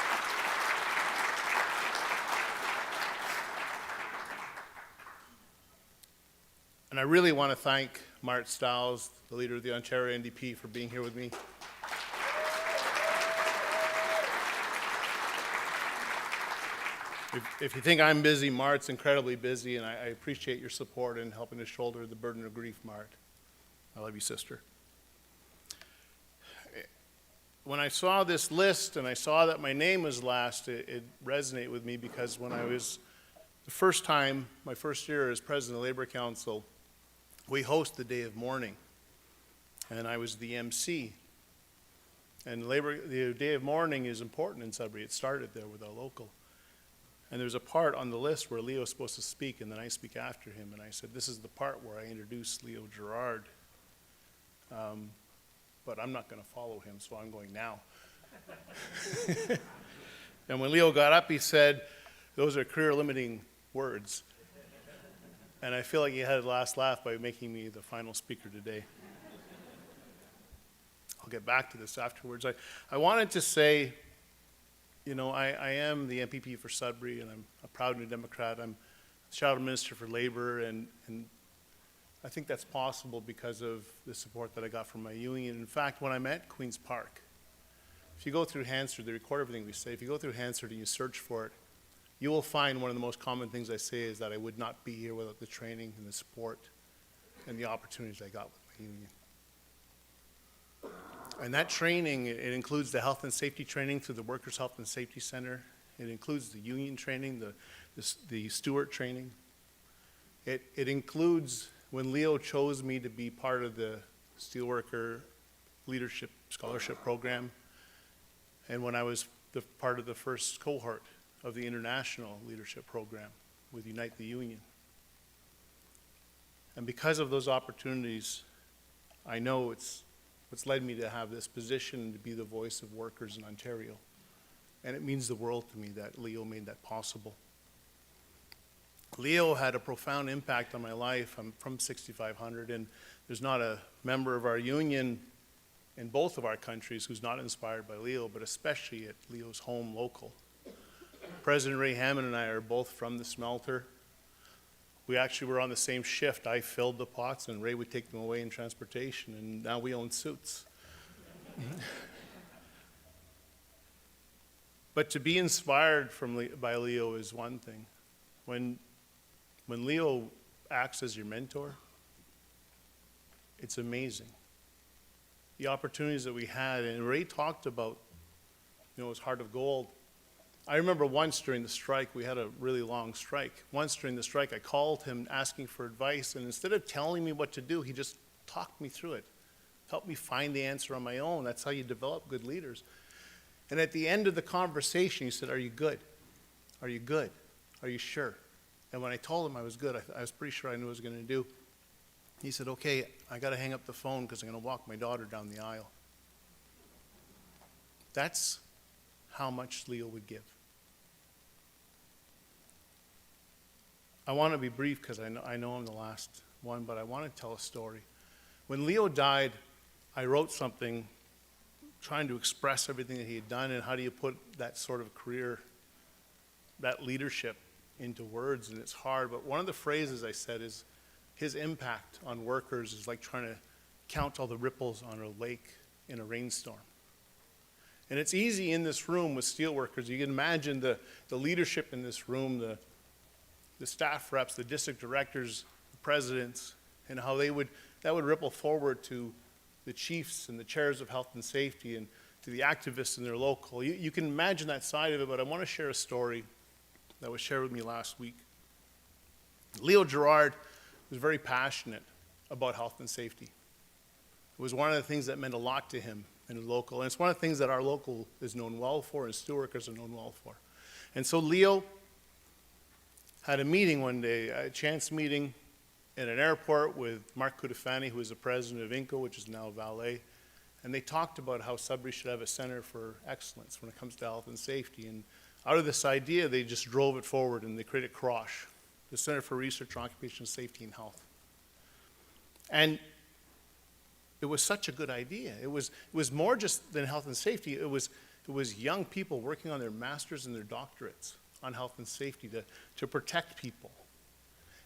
And I really want to thank Mart Stiles, the leader of the Ontario NDP, for being here with me. If you think I'm busy, Mart's incredibly busy, and I appreciate your support in helping to shoulder the burden of grief, Mart. I love you, sister. When I saw this list and I saw that my name was last, it resonated with me, because when I was the first time, my first year as president of the Labor Council, we host the Day of Mourning, and I was the MC. And the Day of Mourning is important in Sudbury. It started there with our local. And there's a part on the list where Leo's supposed to speak, and then I speak after him. And I said, this is the part where I introduce Leo Gerard. But I'm not going to follow him, so I'm going now. And when Leo got up, he said, those are career-limiting words. And I feel like he had a last laugh by making me the final speaker today. I'll get back to this afterwards. I wanted to say, you know, I am the MPP for Sudbury, and I'm a proud New Democrat. I'm Shadow Minister for Labor, and I think that's possible because of the support that I got from my union. In fact, when I'm at Queen's Park, if you go through Hansard, they record everything we say. If you go through Hansard and you search for it, you will find one of the most common things I say is that I would not be here without the training and the support and the opportunities I got with my union. And that training, it includes the health and safety training through the Workers' Health and Safety Center. It includes the union training, the steward training. It includes when Leo chose me to be part of the Steelworker Leadership Scholarship Program, and when I was part of the first cohort of the International Leadership Program with Unite the Union. And because of those opportunities, I know it's what's led me to have this position and to be the voice of workers in Ontario. And it means the world to me that Leo made that possible. Leo had a profound impact on my life. I'm from 6500, and there's not a member of our union in both of our countries who's not inspired by Leo, but especially at Leo's home local. President Ray Hammond and I are both from the smelter. We actually were on the same shift. I filled the pots, and Ray would take them away in transportation, and now we own suits. But to be inspired by Leo is one thing. When Leo acts as your mentor, it's amazing. The opportunities that we had, and Ray talked about, you know, his heart of gold. I remember once during the strike, we had a really long strike. Once during the strike, I called him asking for advice, and instead of telling me what to do, he just talked me through it, helped me find the answer on my own. That's how you develop good leaders. And at the end of the conversation, he said, "Are you good? Are you good? Are you sure?" And when I told him I was good, I was pretty sure I knew what I was going to do. He said, "Okay, I got to hang up the phone because I'm going to walk my daughter down the aisle." That's how much Leo would give. I want to be brief because I know I'm the last one, but I want to tell a story. When Leo died, I wrote something trying to express everything that he had done, and how do you put that sort of career, that leadership into words, and it's hard. But one of the phrases I said is, his impact on workers is like trying to count all the ripples on a lake in a rainstorm. And it's easy in this room with steelworkers. You can imagine the leadership in this room, the staff reps, the district directors, the presidents, and how that would ripple forward to the chiefs and the chairs of health and safety and to the activists in their local. You can imagine that side of it, but I want to share a story that was shared with me last week. Leo Gerard was very passionate about health and safety. It was one of the things that meant a lot to him in the local, and it's one of the things that our local is known well for and steelworkers are known well for. And so Leo had a meeting one day, a chance meeting in an airport with Mark Cutifani, who is the president of INCO, which is now Valet, and they talked about how Sudbury should have a center for excellence when it comes to health and safety. And out of this idea, they just drove it forward and they created CROSH, the Center for Research on Occupational Safety and Health. And it was such a good idea. It was more just than health and safety. It was young people working on their masters and their doctorates on health and safety to protect people.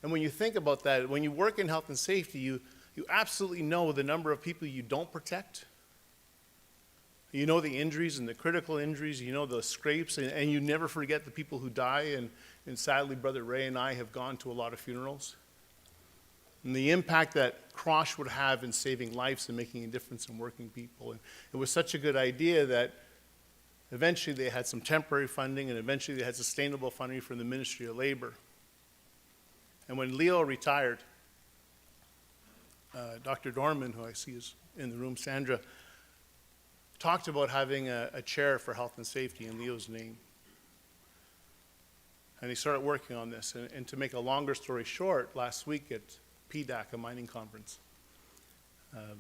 And when you think about that, when you work in health and safety, you absolutely know the number of people you don't protect. You know the injuries and the critical injuries, you know the scrapes, and you never forget the people who die. And sadly, Brother Ray and I have gone to a lot of funerals. And the impact that CROSH would have in saving lives and making a difference in working people. And it was such a good idea that eventually they had some temporary funding, and eventually they had sustainable funding from the Ministry of Labor. And when Leo retired, Dr. Dorman, who I see is in the room, Sandra, talked about having a chair for health and safety in Leo's name. And he started working on this. And to make a longer story short, last week at PDAC, a mining conference,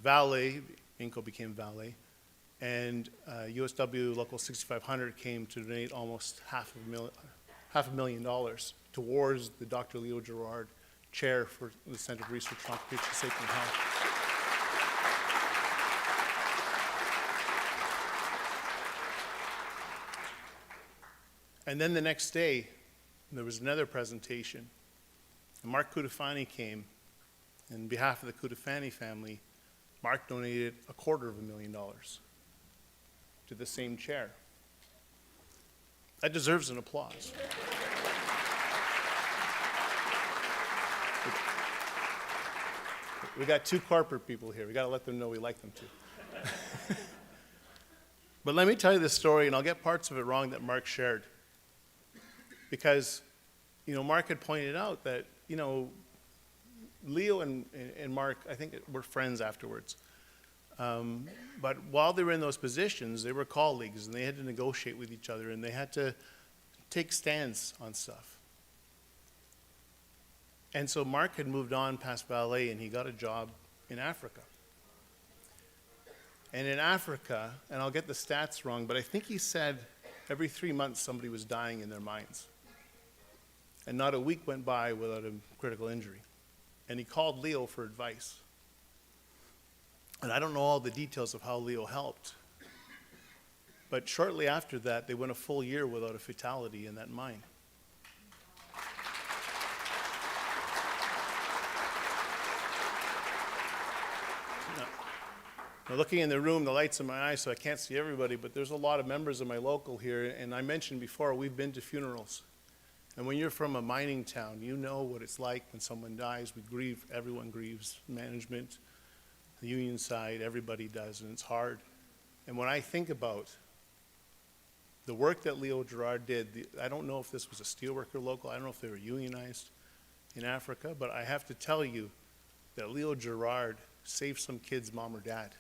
Valet, INCO became Valet, and USW Local 6500 came to donate almost $500,000 towards the Dr. Leo Gerard Chair for the Center for Research on Occupational Safety and Health. And then the next day, there was another presentation, and Mark Cutifani came. And on behalf of the Cutifani family, Mark donated $250,000 to the same chair. That deserves an applause. We got two corporate people here. We got to let them know we like them too. But let me tell you this story, and I'll get parts of it wrong that Mark shared. Because, Mark had pointed out that, Leo and Mark, I think, were friends afterwards. But while they were in those positions, they were colleagues, and they had to negotiate with each other, and they had to take stands on stuff. And so Mark had moved on past Valet, and he got a job in Africa. And in Africa, and I'll get the stats wrong, but I think he said every 3 months somebody was dying in their mines. And not a week went by without a critical injury. And he called Leo for advice. And I don't know all the details of how Leo helped. But shortly after that, they went a full year without a fatality in that mine. Now, looking in the room, the light's in my eyes, so I can't see everybody, but there's a lot of members of my local here, and I mentioned before, we've been to funerals. And when you're from a mining town, you know what it's like when someone dies. We grieve, everyone grieves, management, the union side, everybody does, and it's hard. And when I think about the work that Leo Gerard did, I don't know if this was a steelworker local, I don't know if they were unionized in Africa, but I have to tell you that Leo Gerard saved some kid's mom or dad.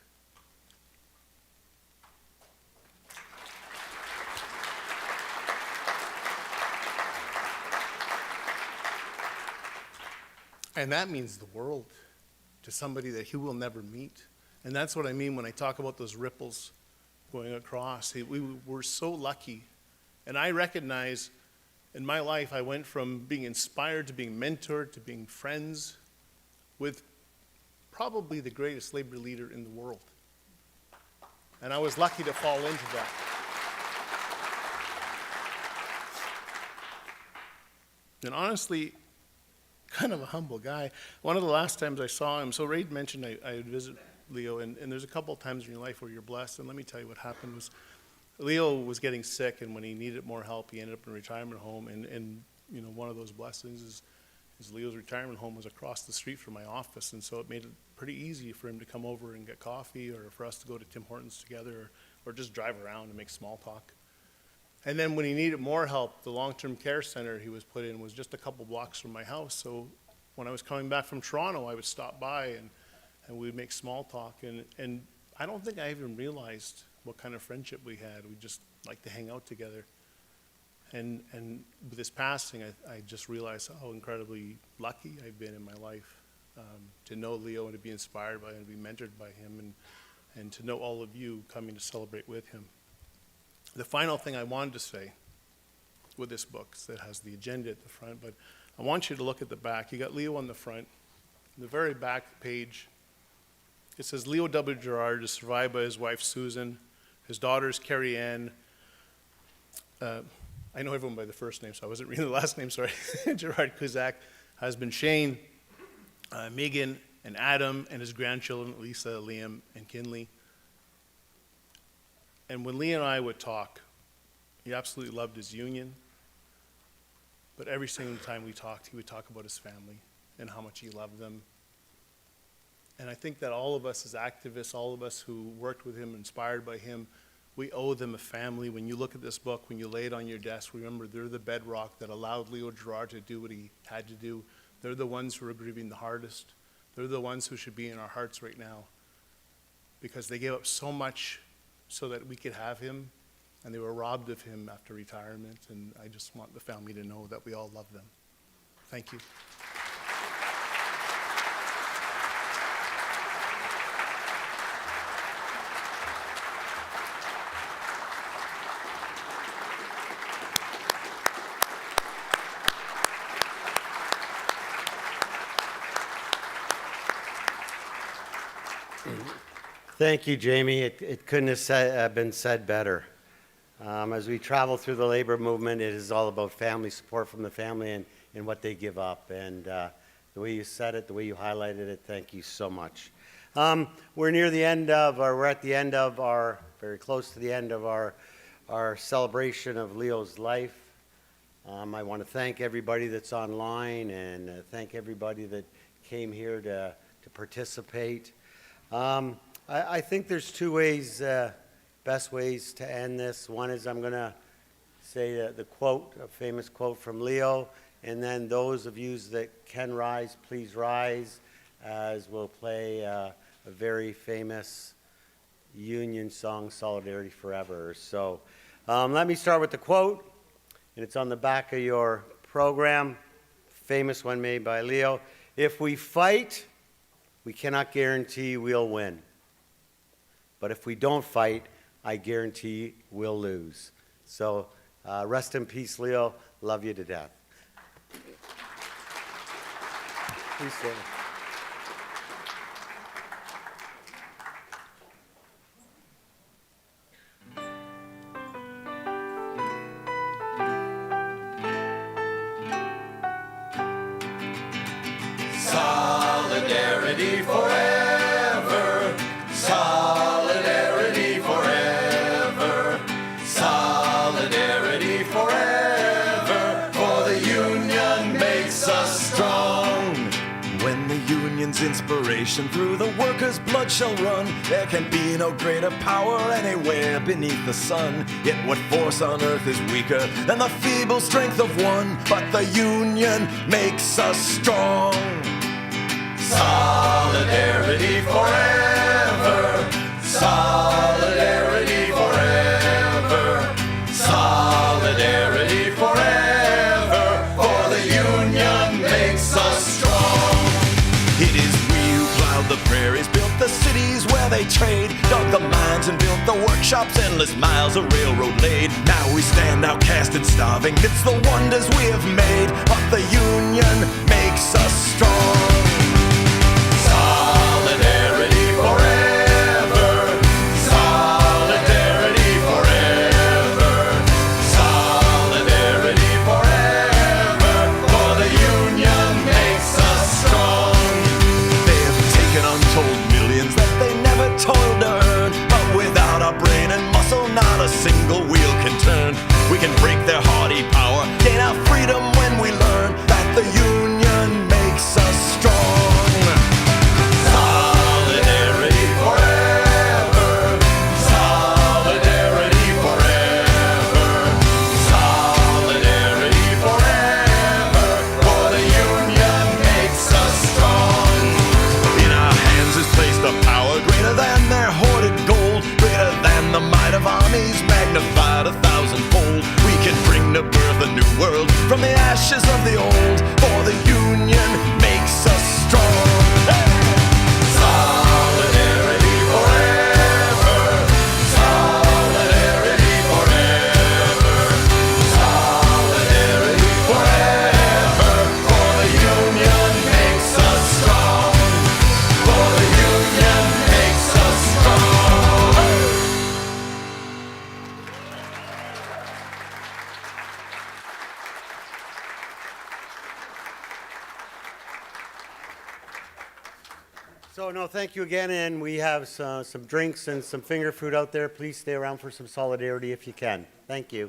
And that means the world to somebody that he will never meet. And that's what I mean when I talk about those ripples going across. We were so lucky. And I recognize in my life I went from being inspired to being mentored to being friends with probably the greatest labor leader in the world. And I was lucky to fall into that. And honestly, kind of a humble guy. One of the last times I saw him, so Ray mentioned I would visit Leo, and there's a couple of times in your life where you're blessed, and let me tell you what happened was Leo was getting sick, and when he needed more help, he ended up in a retirement home, and one of those blessings is Leo's retirement home was across the street from my office, and so it made it pretty easy for him to come over and get coffee, or for us to go to Tim Hortons together, or just drive around and make small talk. And then when he needed more help, the long-term care center he was put in was just a couple blocks from my house. So when I was coming back from Toronto, I would stop by and we'd make small talk. And I don't think I even realized what kind of friendship we had. We just liked to hang out together. And with his passing, I just realized how incredibly lucky I've been in my life to know Leo and to be inspired by him, and to be mentored by him, and to know all of you coming to celebrate with him. The final thing I wanted to say with this book that has the agenda at the front, but I want you to look at the back. You got Leo on the front. The very back page, it says Leo W. Gerard is survived by his wife Susan, his daughters Carrie Ann. I know everyone by the first name, so I wasn't reading the last name, sorry. Gerard Kuzak, husband Shane, Megan and Adam, and his grandchildren Lisa, Liam, and Kinley. And when Lee and I would talk, he absolutely loved his union, but every single time we talked, he would talk about his family and how much he loved them. And I think that all of us as activists, all of us who worked with him, inspired by him, we owe them a family. When you look at this book, when you lay it on your desk, remember they're the bedrock that allowed Leo Gerard to do what he had to do. They're the ones who are grieving the hardest. They're the ones who should be in our hearts right now, because they gave up so much so that we could have him, and they were robbed of him after retirement. And I just want the family to know that we all love them. Thank you. Thank you, Jamie. It couldn't have been said better. As we travel through the labor movement, it is all about family support from the family and what they give up. And the way you said it, the way you highlighted it, thank you so much. We're near the end of, or we're at the end of our, very close to the end of our celebration of Leo's life. I want to thank everybody that's online and thank everybody that came here to participate. I think there's two ways, best ways to end this. One is I'm going to say the quote, a famous quote from Leo, and then those of you that can rise, please rise, as we'll play a very famous Union song, Solidarity Forever. So let me start with the quote, and it's on the back of your program, famous one made by Leo. If we fight, we cannot guarantee we'll win. But if we don't fight, I guarantee we'll lose. So rest in peace, Leo. Love you to death. Please stand. Solidarity forever. Solidarity forever. Solidarity forever. For the union makes us strong. When the union's inspiration through the workers' blood shall run, there can be no greater power anywhere beneath the sun. Yet what force on earth is weaker than the feeble strength of one? But the union makes us strong. Solidarity forever. Solidarity forever. Solidarity forever. For the union makes us strong. It is we who plowed the prairies, built the cities where they trade, dug the mines and built the workshops, endless miles of railroad laid. Now we stand outcast and starving, it's the wonders we have made, but the union makes us strong. Solidarity forever. Solidarity forever. Solidarity forever. For the union makes us strong. They have taken untold millions that they never toiled to earn, but without our brain and muscle, not a single wheel can turn. We can break their haughty power, gain our freedom when we learn that the union makes us strong. So, no, thank you again, and we have some drinks and some finger food out there. Please stay around for some solidarity if you can. Thank you.